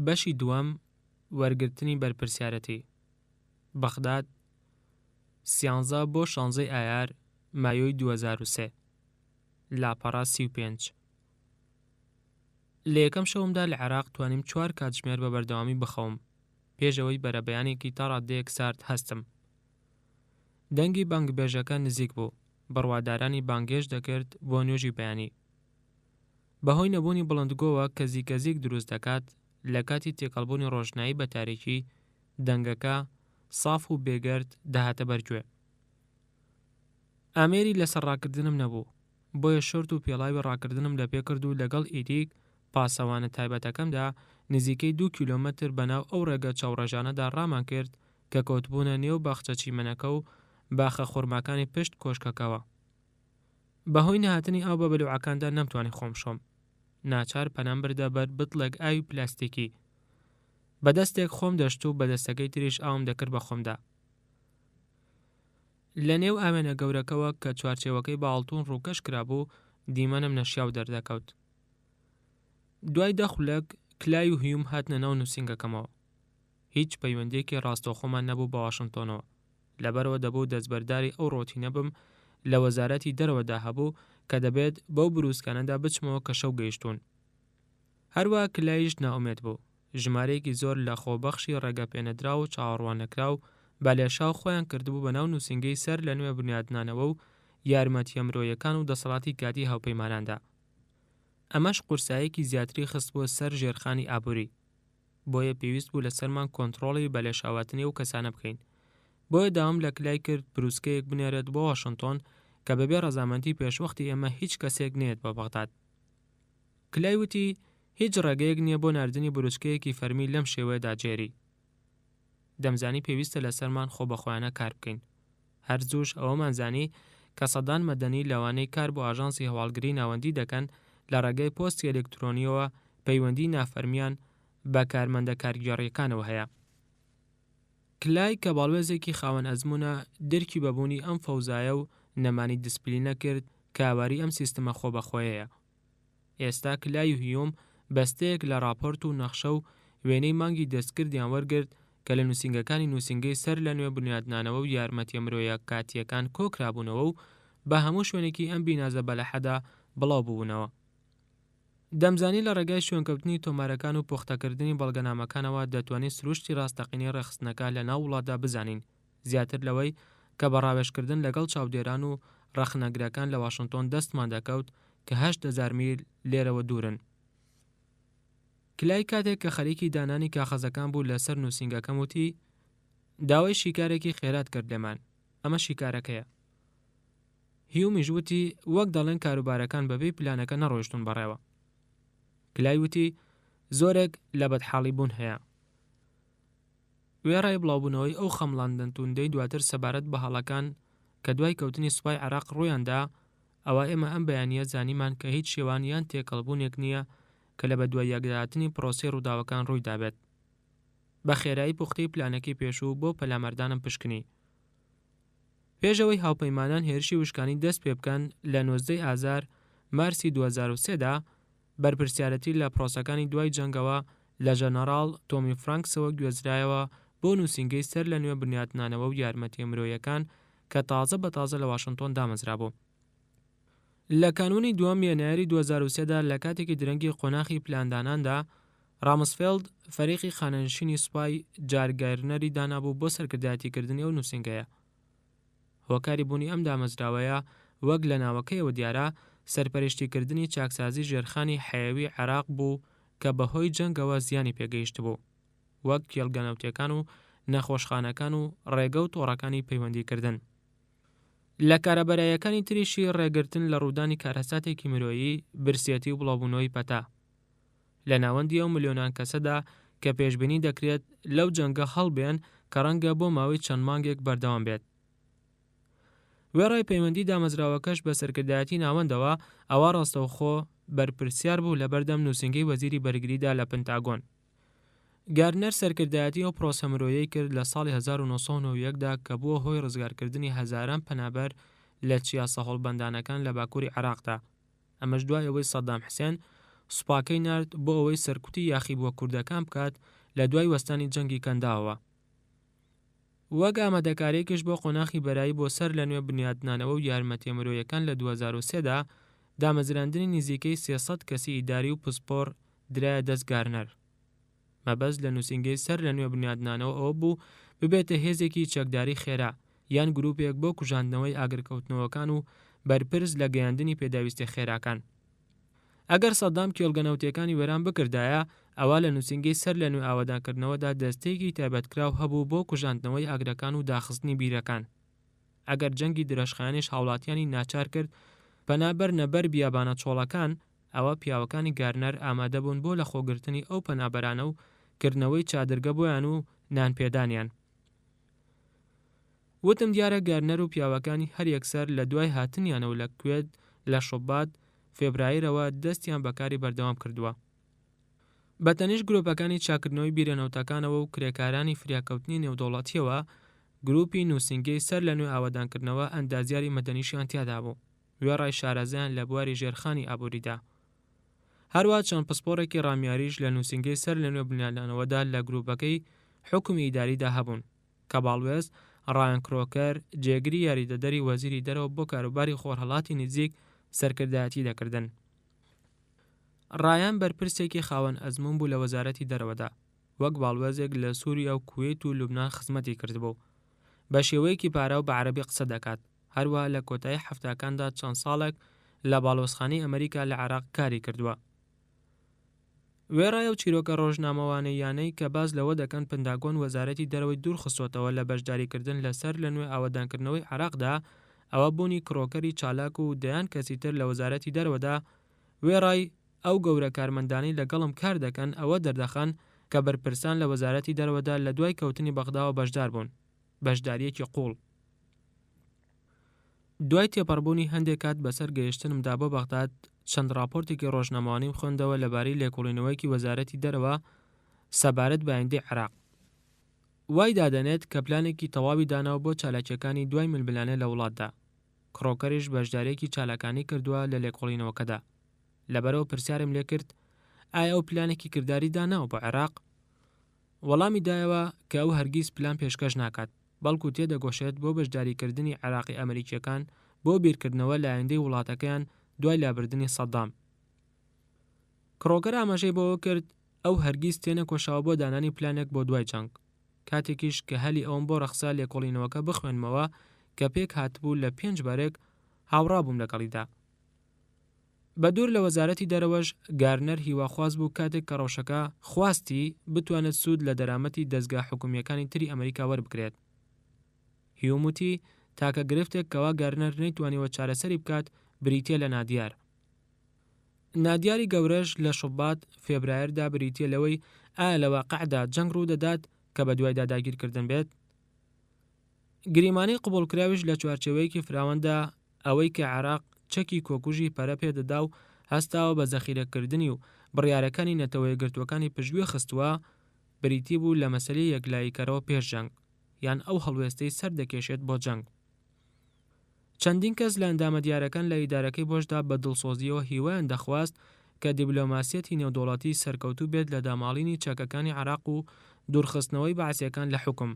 بەشی دووەم وەرگرتنی بەرپرسیارەتی بەغداد 13 بۆ 16 ئایار مایۆی 2003 لاپەڕا 35 لە یەکەم شەومدا لە عێراق توانیم 4 کاتژمێر بە بەردەوامی بخەوم پێشەوەی بەرەبەیانێکی تا ڕادەیەک سارد هەستم. دەنگی بانگبێژەکە نزیک بوو، بڕوادارانی بانگێژ دەکرد بۆ نوێژی بەیانی. بەهۆی نەبوونی بڵندگۆوە کە زیکەزیک دروست دەکات لە کاتی تێکەڵبوونی ڕۆژنایی بە تاریکی، دەنگەکە ساف و بێگەرد دەهاتە بەرگوێ. ئامێری لەسەر ڕاکردنم نەبوو، بۆیە شۆرت و پێڵاوی ڕاکردنم لە پێ کرد و لەگەڵ ئیدیک پاسەوانە تایبەتەکەمدا نزیکەی 2 کیلۆمەتر بەناو ئەو ڕێگە چاوڕێژانەدا ڕامان کرد کە کەوتبوونە نێو باخچە چیمەنەکە و باخە خورماکانی پشت کۆشکەکەوە. بەهۆی نەهاتنی ئاو بە بەلوعەکاندا نەمتوانی خۆم شۆم. ناچار پەنام بردە بەر بتڵێک ئاوی پلاستیکی. بەدەستێک خۆم دەشت و بەدەستەکەی تریش ئاوم دەکرد بە خۆمدا. لە نێو ئاوێنە گەورەکەوە کە چوارچێوەکەی باڵتون ڕووکەش کرابوو دیمەنم نەشیاو دەردەکەوت. دوای 10 خولەک کلای و هیوم هاتنە ناو نووسینگەکەمەوە. هیچ پەیوەندێکی ڕاستەوخۆمان نەبوو بە واشنگتۆنەوە، لەبەرەوە دەبوو دەستبەرداری ئەو ڕۆتینە بم لە وەزارەتی دەرەوەدا هەبوو کە دەبێت بەو بروسکانەدا بچمەوە کە شەو گەیشتون. هەروە کلایش ناومێت بوو، ژمارەیەکی زۆر لە خۆبەخشی ڕێگە پێنەدرا و چاوەڕوانەکرا و بالێشاو خۆیان کردبوو بە ناو نووسینگەی سەر لە نوێ بنیادنانەوە و یارمەتیە مرۆیەکان و دەسەڵاتی کاتی هاوپەیماناندا. ئەمەش قورسایەکی زیاتری خست بۆ سەر ژێرخانی ئابووری، بۆیە پێویست بوو لە سەرمان کۆنتڕۆڵی بەلێشاواتنی و کەسانە بکەین. بۆیە داوام لە کلای کرد بروسکەیەک بنێرێت بۆ واشنگتۆن کە بەبێ ڕەزامەندی پێشوەختی ئێمە هیچ کەسێک نێت بە بەغداد. کلای وتی هیچ ڕێگەیەک نییە بۆ ناردنی بروسکەیەکی فەرمی لەم شێوەیەدا جێری. دەمزانی پێویستە لە سەرمان خۆبەخۆیانە کار بکەین. هەرزووش ئەوەمان زانی کە سەدان مەدەنی لەوانەی کار بۆ ئاژانسی هەواڵگری ناوەندی دەکەن لە ڕێگەی پۆستی ئەلکترۆنیەوە پەیوەندی نافەرمیان بە کارمەندە کارگێڕیەکانەوە هەیە. کلای کە باڵوێزێکی خاوەن ئەزمونە دەرکی بەبوونی ئەم فەوزایە و نەمانی دیسپلینە کرد کە ئاواری ئەم سیستەمە خۆبەخۆیەیە. ئێستا کلای و هیوم بەستەیەک لە راپۆرت و نەخشە و وێنەی مانگی دەستکردیان وەرگرت کە لە نووسینگەکانی نووسینگەی سەر لە نوێ بنیادنانەوە و یارمەتیە مرۆیە کاتیەکان کۆکرابوونەوە و بە هەموو شوێنێکی ئەم بینازە بەلەحەدا بڵاو بوونەوە. دەمزانی لە ڕێگای شوێنکەوتنی تۆمارەکان و پوختەکردنی بەڵگەنامەکانەوە دەتوانێت سروشتی ڕاستەقینەی ڕێخستنەکە لە ناو وڵاتدا بزانین، زیاتر لەوەی کە بە ڕاوێژکردن لەگەڵ چاودێران و ڕەخنەگرەکان لە واشنگتۆن دەستمان دەکەوت کە 8,000 میل لێرەوە دوورن. کلای کاتێک کە خەریکی دانانی کاخەزەکان بوو لەسەر نووسینگەکەم وتی داوای شیکارێکی خێرات کرد لێمان، ئەمە شیکارەکەیە. هیومیش وتی وەک دەڵێن کاروبارەکان بەبێ پلانەکە نەڕۆیشتون بەڕێوە. کلای وتی زۆرێک لە بەدحاڵی بوون هەیە. وێڕای بڵاوبوونەوەی ئەو خەمڵاندن توندەی دواتر سەبارەت بە هەڵەکان کە دوای کەوتنی سوپای عێراق ڕوویاندا، ئەوە ئێمە ئەم بەیانیە زانیمان کە هیچ شێوان یان تێکەڵبوونێک نییە کە لە بەدوای یەکداهاتنی پرۆسی ڕووداوەکان ڕووی دابێت. بە خێرایی پوختەی پلانەکەی پێشوو بۆ پەلامەردانم پشکنی. پێشەوەی هاوپەیمانان هێرشی وشکانی دەست پێ بکەن لە 19 ئازار مارسی 2003دا بەرپرسیارەتی لە پرۆسەکانی دوای جەنگەوە لە ژەنەڕاڵ تۆمی فرانکسەوە گوێزرایەوە بۆ نووسینگەی سەر لە نوێ بنیادنانەوە و یارمەتیە مرۆیەکان کە تازە بە تازە لە واشنگتۆن دامەزرا بوو. لە کانونی دووەم یانەیاری 2003دا لە کاتێکی درەنگی قۆناغی پلانداناندا رامسفێلد فەریقی خانەنشینی سوپای جارگایرنەری دانابوو بۆ سەرکردایەتیکردنی ئەو نووسینگەیە. هۆکاری بوونی ئەم دامەزراوەیە وەک لە ناوەکەیەوە دیارە سەرپەرشتیکردنی چاکسازی ژێرخانی حەیەوی عێراق بوو کە بەهۆی جەنگەوە زیانی پێگەیشت بوو، وەک کێڵگەنەوتەکان و نەخۆشخانەکان و ڕێگە و تۆڕەکانی پەیوەندیکردن. لە کارەبەرایەکانی تریشی ڕێگرتن لە ڕوودانی کارەساتێکی مرۆیی، برسێتی و بڵاوبوونەوەی پەتا. لە ناوەندی ئەو ملیۆنان کەسەدا کە پێشبینی دەکرێت لەو جەنگە هەڵبێن کە ڕەنگە بۆ ماوەی چەند مانگێک بەردەوام بێت. وێڕای پەیوەندی دامەزراوەکەش بە سەرکردایەتی ناوەندەوە ئەوە ڕاستەوخۆ بەرپرسیار بوو لە بەردەم نووسینگەی وەزیری بەرگریدا لە پنتاگۆن. گارنەر سەرکردایەتی ئەو پرۆسە مرۆیی کرد لە ساڵی 1991دا کە بووە هۆی ڕزگارکردنی هەزاران پەنابەر لە چیاسە هەڵبەندانەکان لە باکووری عێراقدا. ئەمەش دوای ئەوەی سەدام حوسێن سوپاکەی نارد بۆ ئەوەی سەرکوتی یاخی بووە کوردەکان بکات لە دوای وەستانی جەنگی کەنداوە. وەک ئامادەکاریەکیش بۆ قۆناغی بەرایی بۆ سەر لە نوێ بنیادنانەوە و یارمەتیە مرۆیەکان لە 2003دا دامەزراندنی نزیکەی 300 کەسی ئیداری و پسپۆر درایە دەست گارنەر. مەبەست لە نووسینگەی سەر لە نوێ بنیادنانەوە ئەوە بوو ببێتە هێزێکی چەکداری خێرا یان گروپێک بۆ کوژاندنەوەی ئاگرکەوتنەوەکان و بەرپرس لە گەیاندنی پێداویستی خێراکان. ئەگەر سەدام کێڵگەنەوتیەکانی وەران بکردایە ئەوە لە نووسینگەی سەر لە نوێ ئاوادانکردنەوەدا دەستەیەکی تایبەتکراو هەبوو بۆ کوژاندنەوەی ئاگرەکان و داخستنی بیرەکان. ئەگەر جەنگی درەشخایانیش هاوڵاتیانی ناچار کرد پەنابەر نەبەر بیابانە چۆڵەکان، ئەوە پیاوەکانی گارنەر ئامادە بوون بۆ لە خۆگرتنی ئەو پەنابەرانە و کردنەوەی چادرگە بۆیان و نانپێدانیان. وتم دیارە گارنەر و پیاوەکانی هەر یەکسەر لە دوای هاتنیانەوە لە کوێت لە شوبات فێبرایرەوە دەستیان بەکاری بەردەوام کردووە. بەتەنیشت گرۆپەکانی چاکردنەوەی بیرەنەوتەکانەوە و کرێکارانی فریاکەوتنی نێودەوڵەتیەوە گروپی نووسینگەی سەر لە نوێ ئاوادانکردنەوە ئەندازیاری مەدەنیشیان تیادا بوو، وێڕای شارەزایان لە بواری ژێرخانی ئابووریدا. هەروە چەند پسپۆڕێکی ڕامیاریش لە نووسینگەی سەر لە نوێ بنیادنانەوەدا لە گروپەکەی حکومی ئیداریدا هەبوون کە باڵوێز ڕایان کرۆکەر جێگری یاریدەدەری وەزیری دەرەوە بۆ کاروباری خۆرهەڵاتی نزیک سەرکردایەتی دەکردن. ڕایان بەرپرسێکی خاوەن ئەزموون بوو لە وەزارەتی دەرەوەدا، وەک باڵوێزێک لە سووریا و کوێیت و لوبنان خزمەتی کردبوو. بە شێوەیەکی پارە و بە عەرەبی قسە دەکات. هەروە لە کۆتایی هەفتاکاندا چەند ساڵێک لە باڵۆزخانەی ئەمریکا لە عێراق کاری کردووە. وێڕایە و چیرۆکە ڕۆژنامەوانەیانەی کە باز لەوە دەکەن پنداگۆن وەزارەتی دەرەوەی دوور خستوتەوە لە بەشداریکردن لەسەر لە نوێ ئاوادانکردنەوەی عێراقدا ئەوە بوونی کرۆکەری چالاک و دەیان کەسی تر لە وەزارەتی دەرەوەدا وێڕای ئەو گەورە کارمەندانی لەگەڵم کار دەکەن ئەوە دەردەخەن کە بەرپرسان لە وەزارەتی دەرەوەدا لە دوای کەوتنی بەغداوە بەشدار بوون، بەشداریەکی قوڵ. دوای تێپەڕبوونی هەندێک کات بەسەر گەیشتنمدا بۆ بەغداد چەند راپۆرتێکی ڕۆژنامەوانیم خوێندەوە لەبارەی لێکۆڵینەوەیەکی وەزارەتی دەرەوە سەبارەت بە ئایندەی عێراق. وای دادەنێت کە پلانێکی تەواوی داناوە بۆ چالاکیەکانی دوای ململانێ لە وڵاتدا. کڕۆکەریش بەشدارێکی چالاکانی کردووە لە لێکۆڵینەوەکەدا. لەبەرەوە پرسیارم لێ کرد ئایا ئەو پلانێکی کردداری داناوە بۆ عێراق؟ وەڵامی دایەوە کە ئەو هەرگیز پلان پێشکەش ناکات، بەڵکو تێدەگۆشێت بۆ بەشداریکردنی عێراقی ئەمریکیەکان بۆ بیرکردنەوە لە ئایندەی وڵاتەکەیان دوای لابردنی سەدام. کڕۆکەر ئاماژەی بۆەوە کرد ئەو هەرگیز تێنەکۆشاوە بۆ دانانی پلانێک بۆ دوای جەنگ. کاتێکیش کە هەلی ئەوم بۆ ڕەخسا لێکۆڵینەوەکە بخوێنمەوە کە پێک هاتبوو لە 5 بارێک هاوڕابووم لەگەڵیدا. بە دوور لە وەزارەتی دەرەوەش گارنەر هیواخواز بوو کاتێک کە ڕەوشەکە خواستی بتوانێت سوود لە دەرامەتی دەستگا حکومیەکانی تری ئەمریکا وەربگرێت. هیوموتی تاکە گرفتێک کەوا گارنەر نەیتوانیوە چارەسەری بکات بریتیە لە نادیار. نادیاری گەورەش لە شوبات فێبرایردا بریتیە لەوەی ئایا لە واقعدا جەنگ ڕوو دەدات کە بە دوای داداگیرکردن بێت. گریمانی قبولکراویش لە چوارچێوەیەکی فراواندا ئەوەی کە عێراق چەکی کۆکوژی پەرە پێدەدا و هەستاوە بە زەخیرەکردنی و بڕیارەکانی نەتەوەی گرتوەکانی پشتگوێ خستووە بریتی بوو لە مەسەلەی یەکلاییکەرەوە پێش جەنگ یان ئەو هەڵوێستەی سەر دەکێشێت بۆ جەنگ. چەندین کەس لە ئەندامە دیارەکان لە ئیدارەکەی بۆشدا بە دڵسۆزیەوە هیوایان دەخواست کە دیبلۆماسیەتی نێودوڵەتی سەرکەوتوو بێت لە داماڵینی چەکەکانی عێراق و دوورخستنەوەی بەعسیەکان لە حکم.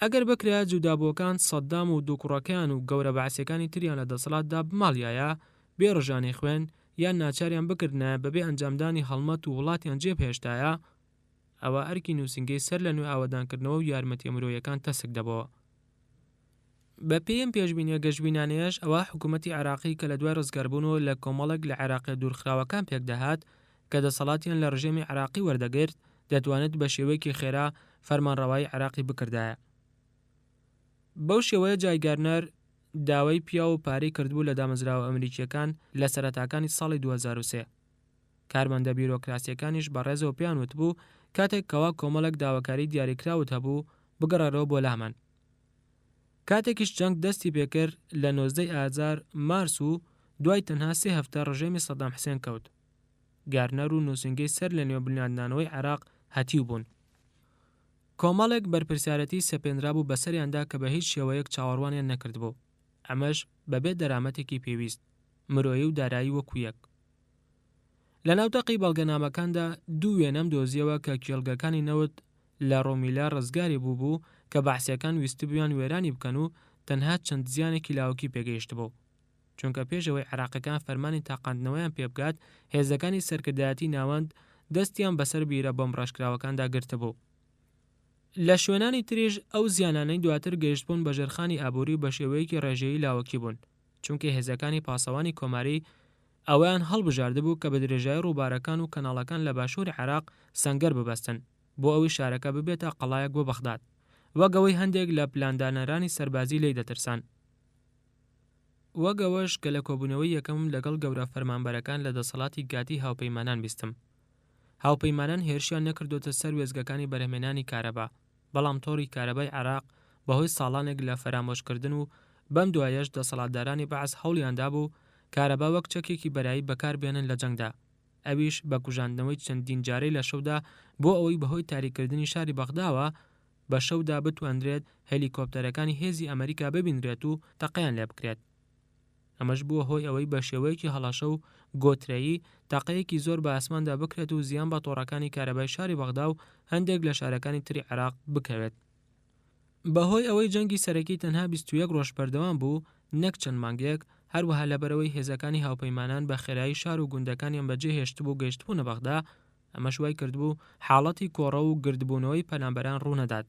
ئەگەر بکرێت جودابووەکان سەدام و دووکوڕەکەیان و گەورە بەعسیەکانی تریان لە دەسەڵاتدا بماڵیایە بێ ڕژانی خوێن یان ناچاریان بکردنە بەبێ ئەنجامدانی هەڵمەت و وڵاتیان جێبهێشتایە، ئەوە ئەرکی نووسینگەی سەر لە نوێ ئاوادانکردنەوە و یارمەتیە مرۆیەکان تەسک دەبەوە. بە پێم پێشبینیە گەشتبینانەیەش ئەوە حکوومەتی عێراقی کە لە دوای ڕزگاربوونەوە لە کۆمەڵێک لە عێراقی دوورخراوەکان پێک دەهات کە دەسەڵاتیان لە ڕژێمی عێراقی وەردەگرت دەتوانێت بە شێوەیەکی خێرا فەرمانڕەوایی عێراقی بکردایە. بەو شێوەیە جایگارنەر داوای پیا و پارەی کردبوو لە دامەزراوە ئەمریکیەکان لە سەرەتاکانی ساڵی 2003. کارمەندە بیرۆکراسیەکانیش بەڕێزەوە پیان وتبوو کاتێک کەوا کۆمەڵێک داواکاری دیاریکراوت هەبوو بگەڕێرەوە بۆ لامان. کاتێکیش جەنگ دەستی پێکرد لە 19 ئازار مارس و دوای تەنها 3 هەفتە ڕژێمی سەدام حسێن کەوت. گارنەر و نووسینگەی سەر لە نێو بنیادنانەوەی عێراق هەتیو بوون. کۆمەڵێک بەرپرسیارەتی سەپێنرابوو بەسەریاندا کە بە هیچ شێوەیەک چاوەڕوانیان نەکردبوو، ئەمەش بەبێ دەرامەتێکی پێویست مرۆیی و دارایی وەکو یەک. لە ناوتەقی بەڵگەنامەکاندا دوو وێنەم دۆزیەوە کە کێڵگەکانی نەوت لە ڕۆمیلا ڕزگاری بوو کە بەعسیەکان ویستبوویان وێرانی بکەن و تەنها چەند زیانێکی لاوەکی پێگەیشت بوو. چونکە پێشەوەی عێراقیەکان فەرمانی تاقاندنەوەیان پێبگات، هێزەکانی سەرکردایەتی ناوەند دەستیان بەسەر بیرە بۆم ڕاشکراوەکاندا گرتبوو. لە شوێنانی تریژ ئەو زیانانەی دواتر گەیشتبوون بە ژێرخانی ئابووری بە شێوەیەکی ڕێژەیی لاوەکی بوون، چونکە هێزەکانی پاسەوانی کۆماری ئەویان هەڵبژاردبوو کە بە درێژایی ڕووبارەکان و کەناڵەکان لە باشووری عێراق سەنگەر ببەستن بۆ ئەوی شارەکە ببێتە قەڵایەک بۆ بەغداد، وەگەوەی هەندێک لە پلاندانەرانی سەربازی لی دەترسان. وەگەوەش کە لە کۆبوونەوەی یەکەم لەگەڵ گەورە فەرمانبەرەکان لە دەسەڵاتی گاتی هاوپەیمانان بیستم. هاوپەیمانان هێرشیان نەکردوتە سەر وێزگەکانی بەرهەمێنانی کارەبا، بەڵام تۆڕی کارەبای عێراق بەهۆی ساڵانێک لە فەرامۆشکردن و بەم دوایەش دەسەڵاتدارانی بەعس هەوڵیاندا بوو کارەبا وەک چەکێکی بەرایی بەکاربێنن لە جەنگدا، ئەویش بە کوژاندنەوەی چەندین جارەی لە شەودا بۆ ئەوەی بەهۆی تاریکردنی شاری بەغداوە بە شەودا بتوانرێت هەلیکۆپتەرەکانی هێزی ئەمریکا ببینرێت و تەقەیان لێ بکرێت. ئەمەش بووە هۆی ئەوەی بە شێوەیەکی هەڵەشە و گۆترایی تاقەیەکی زۆر بە ئاسماندا بکرێت و زیان بە تۆڕەکانی کارەبای شاری بەغدا و هەندێک لە شارەکانی تری عێراق بکەوێت. بەهۆی ئەوەی جەنگی سەرەکی تەنها 21 ڕۆژ بەردەوام بوو، نەک چەند مانگێک، هەروەها لەبەرەوەی هێزەکانی هاوپەیمانان بە خێرایی شار و گوندەکانیان بەجێ هێشتبوو گەیشتبوونە بەغدا، ئەمەش وای کردبوو حاڵەتی کۆڕە و گردبوونەوەی پەلامبەران ڕوونەدات.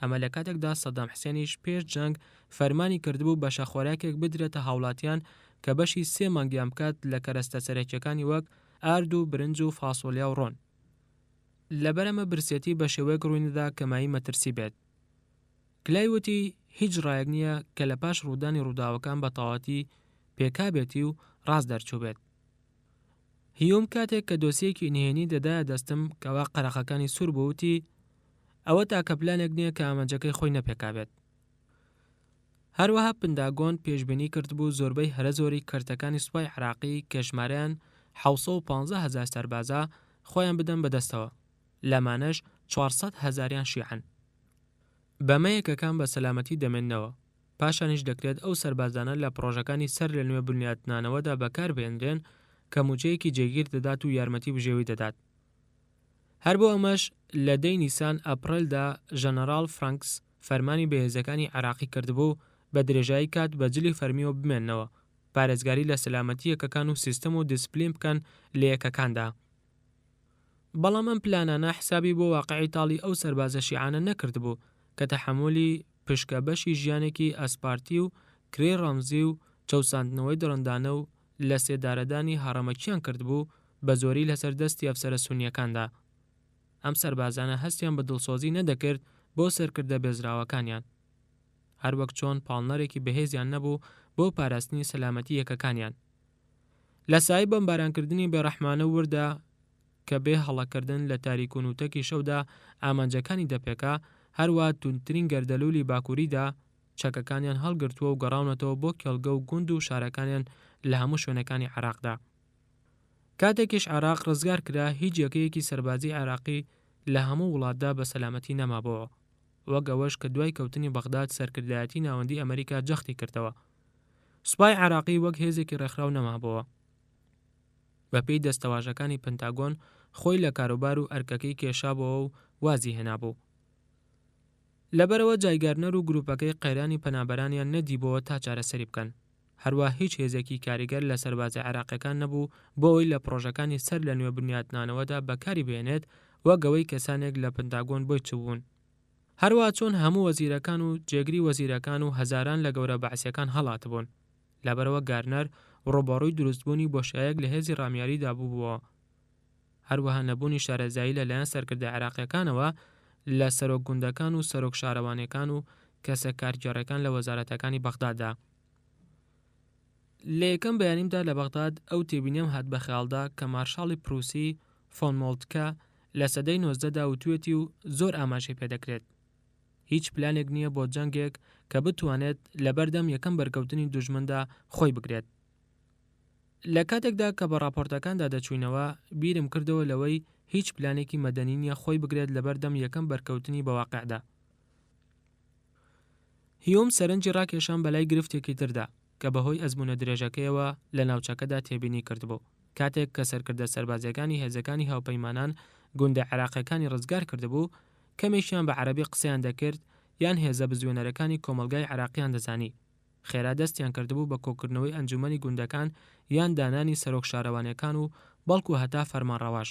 ئەمە لە کاتێکدا سەدام حوسێنیش پێش جەنگ فەرمانی کردبوو بە شەخۆراکێک بدرێتە هاوڵاتیان کە بەشی 3 مانگیان بکات لە کەرەستە سەرەکیەکانی وەک ئارد و برنج و فاسۆلیا و ڕۆن. لەبەرەمە برسێتی بە شێوەیەک ڕووینەدا کەمایی مەترسی بێت. کلایوتی هیچ ڕایەک نییە کە لە پاش ڕوودانی ڕووداوەکان بە تەواوەتی پێکابێتی و ڕاست دەرچوو بێت. هیوم کاتێک کە دۆسیەکی نهێنی دەدایە دەستم کەوا قەرەخەکانی سوور بووتی ئەوە تاکە پلانێک نییە کە ئامانجەکەی خۆی نەپێکابێت. هەروەها پنداگۆن پێشبینی کردبوو زۆربەی هەرە زۆری کەرتەکانی سوپای عێراقی کە ژمارەیان 715,000 سەربازە خۆیان بدەن بەدەستەوە، لەمانەش 400,000یان شیعن. بەمە یەکەکان بە سەلامەتی دەمێننەوە، پاشانیش دەکرێت ئەو سەربازانە لە پرۆژەکانی سەر لە نوێ بنیاتنانەوەدا بەکاربێنرێن کە موچەیەکی جێگیر دەدات و یارمەتی بژێوی دەدات. هەر بۆ ئەمەش لە 10 نیسان ئەپڕێلدا ژەنەڕاڵ فرانکس فەرمانی بە هێزەکانی عێراقی کردبوو بە درێژایی کات بەجلی فەرمیەوە بمێننەوە، پارێزگاری لە سەلامەتی یەکەکان و سیستەم و دیسپلین بکەن لە یەکەکاندا. بەڵام ئەم پلانانە حسابی بۆ واقعی تاڵی ئەو سەربازە شیعانە نەکردبوو کە تەحملی پشکە بەشی ژیانێکی ئەسپارتی و کرێ ڕەمزی و چەوساندنەوەی دڕندانە و لە سێدارەدانی هەڕەمەکیان کردبوو بە زۆری لەسەر دەستی ئەفسەرە سونیەکاندا. ئەم سەربازانە هەستیان بە دڵسۆزی نەدەکرد بۆ سەرکردە بێزراوەکانیان، هەروەک چۆن پاڵنەرێکی بەهێزیان نەبوو بۆ پاراستنی سەلامەتی یەکەکانیان. لە سای بەمبارانکردنی بێڕەحمانە وردا کە بێ هەڵەکردن لە تاریک و نوتەکی شەودا ئامانجەکانی دەپێکا، هەروە تونترین گەردەلوولی باکووریدا چەکەکانیان هەڵگرتووە و گەڕاونەتەوە بۆ کێڵگە و گوند و شارەکانیان لە هەموو شوێنەکانی عێراقدا. کاتێکیش عێراق ڕزگار کرا، هیچ یەکەیەکی سەربازی عێراقی لە هەموو وڵاتدا بە سەلامەتی نەمابەوە، وەگەوەش کە دوای کەوتنی بەغداد سەرکردایەتی ناوەندی ئەمریکا جەختی کردەوە. سوپای عێراقی وەک هێزێکی ڕێکخراو نەمابەوە. بەپێی دەستەواژەکانی پنتاگۆن خۆی لە کاروبار و ئەرکەکەی کێشابەوە و وازی هێنابوو. لەبەرەوە جایگارنەر و گروپەکەی قەیرانی پەنابەرانیان نەدیبەوە تا چارەسەری بکەن. هەروە هیچ هێزێکی کاریگەر لە سەربازە عێراقیەکان نەبوو بۆ ئەوی لە پرۆژەکانی سەر لە نوێ بنیاتنانەوەدا بەکاری بێنێت، وەگەوەی کەسانێک لە پنتاگۆن بۆی چوبوون. هەروە چۆن هەموو وەزیرەکان و جێگری وەزیرەکان و هەزاران لە گەورە بەعسیەکان هەڵاتبوون. لەبەرەوە گارنەر ڕووبەڕووی دروستبوونی بۆشایەک لە هێزی ڕامیاریدا بووبووە. هەروەها نەبوونی شارەزایی لەلایەن سەرکردە عێراقیەکانەوە لە سەرۆک گوندەکان و سەرۆک شارەوانیەکان و کەسە کارگێڕەکان لە وەزارەتەکانی بەغداددا. لە یەکەم بەیانیمدا لە بەغداد ئەو تێبینیم هات بە خەیاڵدا کە مارشاڵی پرووسی فۆن مۆڵتکە لە سەدەی 19دا وتوێتی و زۆر ئاماژەی پێدەکرێت. هیچ پلانێک نییە بۆ جەنگێک کە بتوانێت لەبەردەم یەکەم بەرکەوتنی دوژمندا خۆی بگرێت. لە کاتێکدا کە بە راپۆرتەکاندا دەچوینەوە، بیرم کردەوە لەوەی هیچ پلانێکی مەدەنی نییە خۆی بگرێت لەبەردەم یەکەم بەرکەوتنی بەواقعدا. هیوم سەرنجی ڕاکێشان بەلای گرفتێکی تردا کە بەهۆی ئەزمونە درێژەکەیەوە لە ناوچەکەدا تێبینی کردبوو. کاتێک کە سەرکردە سەربازیەکانی هێزەکانی هاوپەیمانان گوندە عێراقیەکانی ڕزگار کردبوو کەمێکیان بە عەرەبی قسەیان دەکرد یان هێزە بزوێنەرەکانی کۆمەلگای عێراقیان دەزانی خێرا دەستیان کردبوو بە کۆکردنەوەی ئەنجومەنی گوندەکان یان دانانی سەرۆک شارەوانیەکان و بەڵکو هەتا فەرمانڕەواش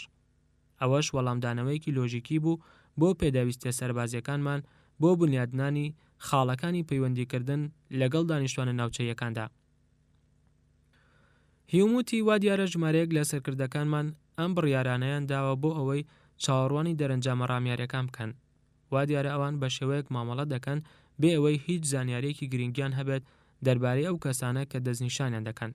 ئەوەش وەڵامدانەوەیکی لۆژیکی بوو بۆ پێداویستیە سەربازیەکانمان بۆ بنیادنانی خاڵەکانی پەیوەندیکردن لەگەڵ دانیشتوانە ناوچەیەکاندا هیوموتی وا دیارە ژمارەیەک لە سەرکردەکانمان ئەم بڕیارانەیان داوە بۆ ئەوەی چاوەڕوانی دەرەنجامە ڕامیاریەکان بکەن وا دیارە ئەوان بە شێوەیەک مامەڵە دەکەن بێ ئەوەی هیچ زانیارێکی گرنگیان هەبێت دەربارەی ئەو کەسانە کە دەستنیشانیان دەکەن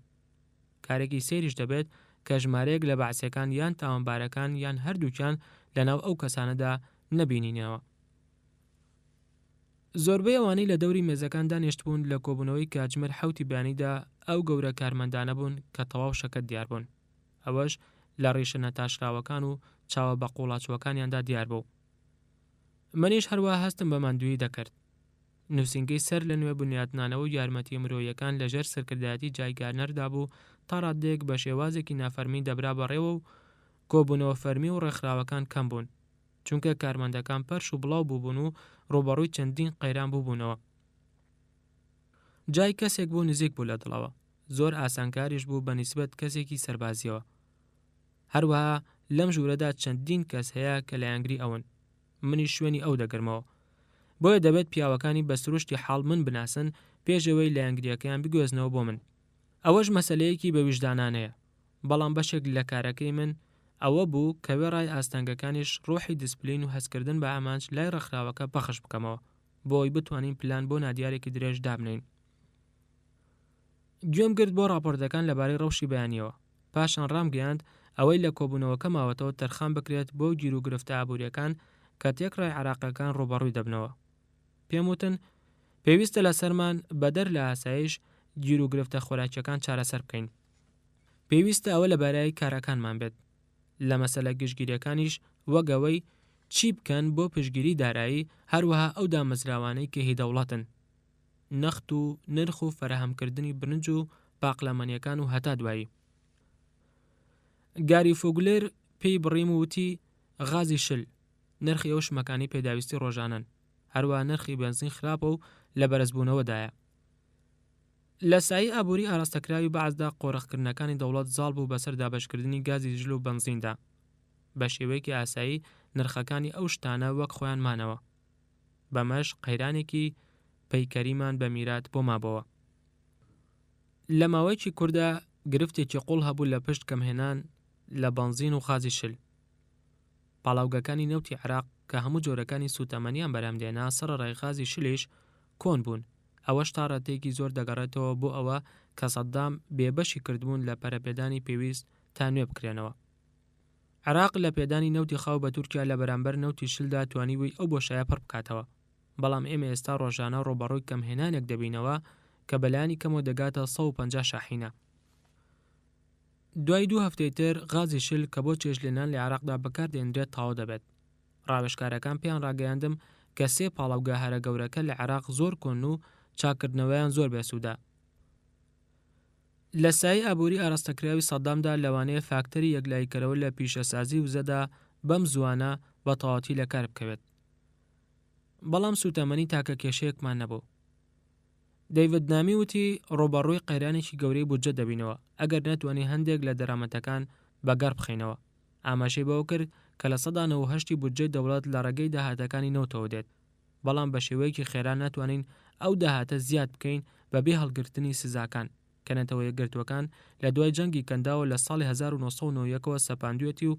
کارێکی سەیریش دەبێت کە ژمارەیەک لە بەعسیەکان یان تاوانبارەکان یان هەردووکیان لەناو ئەو کەسانەدا نەبینینەوە زۆربەی ئەوانەی لە دەوری مێزەکان دانیشتبوون لە کۆبوونەوەی کاتژمێر حوتی بەیانیدا ئەو گەورە کارمەندانە بوون کە تەواو شەکەت دیار بوون ئەوەش لە ڕیشە نەتاشراوەکان و چاوە بە قوڵاچوەکانیاندا دیار بوو منیش هەروە هەستم بە ماندووی دەکرد نووسینگەی سەر لە نوێ بنیادنانەوە و یارمەتی مرۆیەکان لەژێر سەرکردایەتی جایگارنەردا بوو تا ڕادێک بە شێوازێکی نافەرمی دەبرا بەڕێوە و کۆبوونەوە فەرمی و ڕێکخراوەکان کەم بوون چونکە کارمەندەکان پەرش و بڵاو بووبوون و ڕوبەڕووی چەندین قەیران بووبوونەوە جای کەسێک بوو نزیک بوو لە دڵەوە زۆر ئاسانکاریش بوو بە نیسبەت کەسێکی سەربازیەوە هەروەها لەم ژوورەدا چەندین کەس هەیە کە لە یانگری ئەون منی شوێنی ئەو دەگرمەوە بۆیە دەبێت پیاوەکانی بە سروشتی حاڵ من بناسن پێشەوەی لە یانگریەکەیان بگوێزنەوە بۆ من ئەوەش مەسەلەیەکی بە ویژدانانەیە بەڵام بەشێک لە کارەکەی من ئەوە بوو کە وێڕای ئاستانگەکانیش ڕۆحی دیسپلین و هەستکردن بە ئامانج لای ڕێکخراوەکە پەخش بکەمەوە بۆ ئەوی بتوانین پلان بۆ نادیارێکی درێژ دابنین گوێم گرت بۆ راپۆرتەکان لەبارەی ڕەوشی بەیانیەوە پاشان ڕامگەیاند ئەوەی لە کۆبوونەوەکە ماوەتەوە تەرخان بکرێت بۆ گیر و گرفتە ئابوووریەکان کە تێکڕای عێراقیەکان ڕوبەڕووی دەبنەوە پێم وتن پێویستە لە سەرمان بەدەر لە ئاسایش گیر و گرفتە خۆراکیەکان چارەسەر بکەین پێویستە ئەوە لەبارەی کارەکانمان بێت لە مەسەلە گشتگیریەکانیش وەگەوەی چی بکەن بۆ پشگیری دارایی هەروەها ئەو دامەزراوانەی کە هی دەوڵەتن نەخت و نرخ و فەرەهەمکردنی برنج و باقلەمەنیەکان و هەتا دوایی گاری فوگلێر پێی بڕیم و وتی غازی شل نرخی ئەو شمەکانی پێداویستی ڕۆژانن هەروە نرخی بنزین خراپە و لە بەرزبوونەوەدایە لە سایی ئابووری ئاراستەکراوی بەعزدا قۆڕەخکردنەکانی دەوڵەت زاڵ بوو بەسەر دابەشکردنی گازی ژل و بنزیندا بە شێوەیەکی ئاسایی نرخەکانی ئەو شتانە وەک خۆیان مانەوە بەمەش قەیرانێکی پەیکەریمان بە میرات بۆ مابەوە لە ماوەیەکی کووردا گرفتێکی قوڵ هەبوو لە پشت کەمهێنان لە بنزین و غازی شل پاڵاوگەکانی نەوتی عێراق کە هەموو جۆرەکانی سوتەمەنیان بەرامدێنا سەرڕای غازی شلیش کۆن بوون ئەوەش تا ڕێتێکی زۆر دەگەڕێتەوە بۆ ئەوە کە سەددام بێبەشی کردبوون لە پەرەپێدانی پێویست تا نوێ بکرێنەوە عێراق لە پێدانی نەوتی خاو بە تورکیا لە بەرامبەر نەوتی شلدا توانیوی ئەو بۆشایە پڕ بکاتەوە بەڵام ئێمە ئێستا ڕۆژانە ڕۆبەڕۆی کەمهێنانێک دەبینەوە کە بەلایانی کەمەوە دەگاتە 150 شاحینە دوای 2 هەفتەی تر غازی شل کە بۆ چێژلێنان لە عێراقدا بەکاردێنرێت تاوا دەبێت ڕاوێژکارەکان پێیان ڕاگەیاندم کە 3 پاڵاوگە هەرە گەورەکە لە عێراق زۆر کۆن و چاکردنەوەیان زۆر بێسوودا لە سایی ئابووری ئاراستەکراوی سەددامدا لەوانەیە فاکتەری یەکلایکەرەوە لە پیشەسازی وزەدا بەم زوانە بە تەواوەتی لە کار بکەوێت بەڵام سوتەمەنی تاکە کێشەیەکمان نەبوو دەیڤد نامی وتی ڕۆبەڕووی قەیرانێکی گەورەی بودجە دەبینەوە ئەگەر نەتوانی هەندێک لە دەرامەتەکان بەگەڕ بخەینەوە ئاماژەی بەوە کرد کە لە 190 بودجەی دەوڵەت لە ڕێگەی داهاتەکانی نەوتەوە دێت بەڵام بە شێوەیەکی خێرا ناتوانین ئەو داهاتە زیاد بکەین بەبێ هەڵگرتنی سزاکان کە نەتەوە یەکگرتوەکان لە دوای جەنگی کەنداوە لە ساڵی 1990ەوە سەپاندوێتی و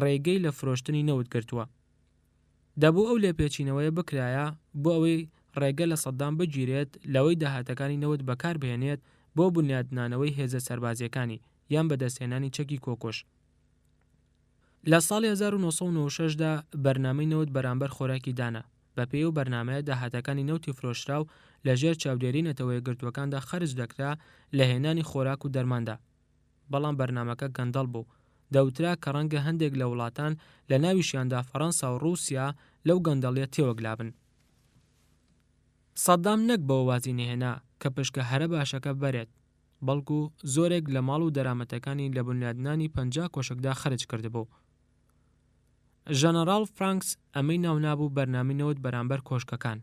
ڕێگەی لە فرۆشتنی نەوت گرتووە دەبوو ئەو لێپێچینەوەیە بکرایە بۆ ئەوەی ڕێگە لە سەددام بگیرێت لەوەی داهاتەکانی نەوت بەکار بهێنێت بۆ بنیادنانەوەی هێزە سەربازیەکانی یان بەدەستهێنانی چەکی کۆکۆش لە ساڵی 1996دا بەرنامەی نەوت بەرامبەر خۆراکی دانا بە پێی و بەرنامەیە داهاتەکانی نەوتی فرۆشراو لە ژێر چاودێری نەتەوە یەکگرتوەکاندا خەرج دەکرا لە هێنانی خۆراک و دەرماندا بەڵام بەرنامەکە گەندەڵ بوو دەوترا کە ڕەنگە هەندێک لە وڵاتان لە ناویشیاندا فەڕەنسا و ڕووسیا لەو گەندەڵیە تێوەگلابن سەددام نەک بەوە وازی نەهێنا کە پشکە هەرە باشەکە بەرێت بەڵکو زۆرێک لە ماڵ و دەرامەتەکانی لە بنیادنانی 50 کۆشکدا خرج کردبوو. ژەنەڕاڵ فرانکس ئەمەی ناونابوو بەرنامەی بەرامبەر کۆشکەکان.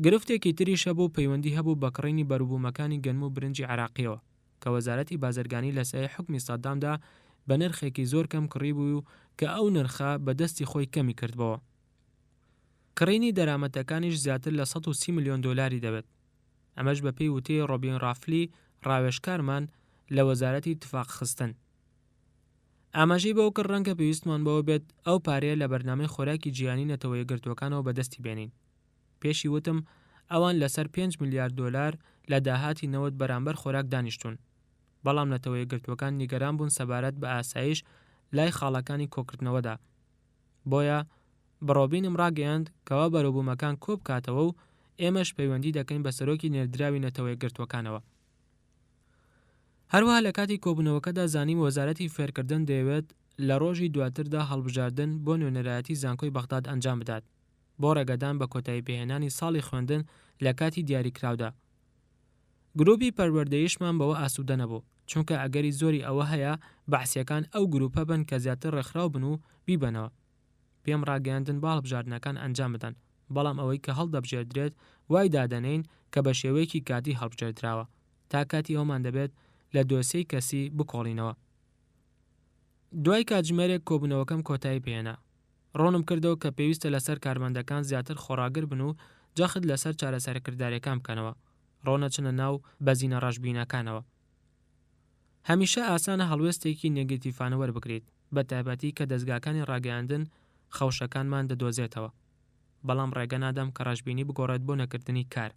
گرفتێکی تریش هەبوو پەیوەندی هەبوو بە کڕینی بەرووبوومەکانی گەنم و برنجی عێراقیەوە کە وەزارەتی بازرگانی لە سایەی حکمی سەدامدا بە نرخێکی زۆر کەم کڕی بوو کە ئەو نرخە بەدەستی خۆی کەمی کردبەوە. کڕینی دەرامەتەکانیش زیاتر لە 130 ملیۆن دۆلاری دەبێت. ئەمەش بە پێی وتەی ڕۆبین ڕافلی ڕاوێژکارمان لە وەزارەتی اتفاق خستن. ئاماژەی بەو کرد ڕەنگە پێویستمان بەوە بێت ئەو پارەیە لە بەرنامەی خۆراکی جیهانی نەتەوە یەکگرتووەکانەوە بەدەستی بێنین. پێشی وتم ئەوان لەسەر 5 میلیارد دۆلار لە داهاتی نەوەت بەرامبەر خۆراک دانیشتون. بەڵام نەتەوە یەکگرتووەکان نیگەران بوون سەبارەت بە ئاسایش لای خاڵەکانی کۆکردنەوەدا. بۆیە بڕۆبینم ڕاگەیاند کەوا بەرووبوومەکان کۆ بکاتەوە و ئێمەش پەیوەندی دەکەین بە سەرۆکی نێردراوی نەتەوە یەکگرتووەکانەوە. هەروەها لە کاتی کۆبوونەوەکەدا زانیم وەزارەتی فێرکردن دەیەوێت لە ڕۆژی دواتردا هەڵبژاردن بۆ نوێنەرایەتی زانکۆی بەغداد ئەنجام بدات بۆ ڕێگەدان بە کۆتایی پێهێنانی ساڵی خوێندن لە کاتی دیاریکراودا. گروپی پەروەردەییشمان بەوە ئاسوودە نەبوو چونکە ئەگەری زۆری ئەوە هەیە بەعسیەکان ئەو گروپە بن کە زیاتر ڕێکخراو بن و بیبەنەوە. پێم ڕاگەیاندن با هەڵبژاردنەکان ئەنجام بدەن بەڵام ئەوەی کە هەڵدەبژێردرێت وای دادەنین کە بە شێوەیەکی کاتی هەڵبژێردراوە تا کاتی ئەومان دەبێت لە دۆسەی کەسی بکۆڵینەوە. دوای کاتژمێرێک کۆبوونەوەکەم کۆتایی پێهێنا. ڕۆنم کردەوە کە پێویستە لەسەر کارمەندەکان زیاتر خۆراگر بن و جاخت لەسەر چارەسەرکرداریەکان بکەنەوە، ڕۆنەچنە ناو بەزینە ڕەشبینەکانەوە. هەمیشە ئاسانە هەڵوێستێکی نێگەتیڤانە وەربگریت بە تایبەتی کە دەستگاکانی ڕاگەیاندن خەوشەکانمان دەدۆزێتەوە. بەڵام ڕێگە نادەم کە ڕەشبینی بگۆڕێت بۆ نەکردنی کار.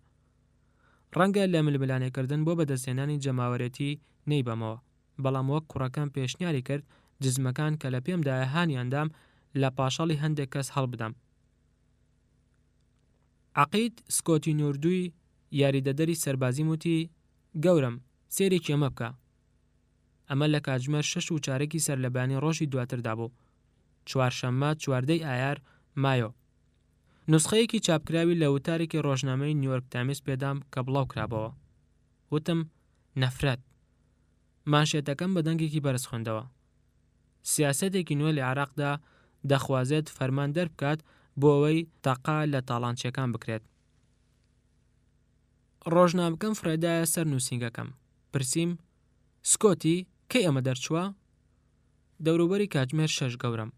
ڕەنگە لە ململانێکردن بۆ بەدەستێنانی جەماوەرێتی نەیبەمەوە، بەڵام وەک کوڕەکەم پێشنیاری کرد جزمەکان کە لە پێمدایە هانیاندام لە پاشەڵی هەندێک کەس هەڵبدەم. عەقید سکۆتی نوردووی یاریدەدەری سەربازی وتی گەورم سێرێکی ئەمە بکە. ئەمە لە کاتژمێر 6:15 سەرلەبانی ڕۆژی دواتردا بوو، چوارشەممە 14 ئایار مایۆ. نوسخەیەکی چاپکراوی لە وتارێکی ڕۆژنامەی نیویۆرک تایمز پێدام کە بڵاو کرابەوە. وتم نەفرەت. مانشێتەکەم بە دەنگێکی بەرز خوێندەوە. سیاسەتێکی نوێ لە عێراقدا دەخوازێت فەرمان دەربکات بۆ ئەوەی تەقا لە تاڵانچیەکان بکرێت. ڕۆژنامەکەم فرێدایە سەر نووسینگەکەم. پرسییم سکۆتی کەی ئەمە دەرچووە؟ دەوروبەری کاتژمێر 6 گەورم.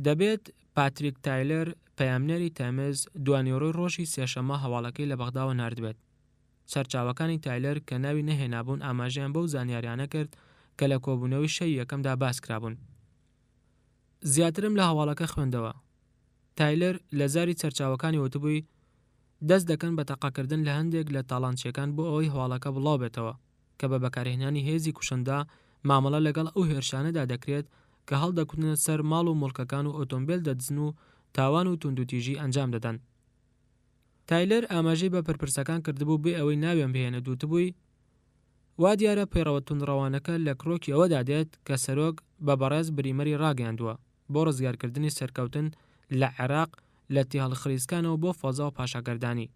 دەبێت پاتریک تایلەر پەیامنەری تایمز دوانیۆڕۆی ڕۆژی سێشەممە هەواڵەکەی لە بەغداوە ناردبێت. سەرچاوەکانی تایلەر کە ناوی نەهێنابوون ئاماژیان بەو زانیاریانە کرد کە لە کۆبوونەوەی شەوی یەکەمدا باس کرابوون. زیاترم لە هەواڵەکە خوێندەوە. تایلەر لە زاری سەرچاوەکانی وتبووی دەست دەکەن بە تەقاکردن لە هەندێک لە تاڵانچیەکان بۆ ئەوەی هەواڵەکە بڵاو بێتەوە کە بە بەکارهێنانی هێزی کوشندا مامەڵە لەگەڵ ئەو هێرشانەدا دەکرێت کە هەڵدەکوتنە سەر ماڵ و مڵکەکان و ئۆتۆمبیل دەدزن و تاوان و توندوتیژی ئەنجام دەدەن. تایلەر ئاماژەی بە پرپرسەکان کردبوو بێ ئەوەی ناوێن بهێنە دووتبووی وا دیارە پەیڕەوە توندڕەوانەکە لە کڕۆکی ئەوەدا دێت کە سەرۆک بە بەڕێز بریمەری ڕاگەیاندووە بۆ ڕزگارکردنی سەرکەوتن لە عێراق لە تێهەڵخریسکانەوە بۆ فۆزا و پاشاگەردانی.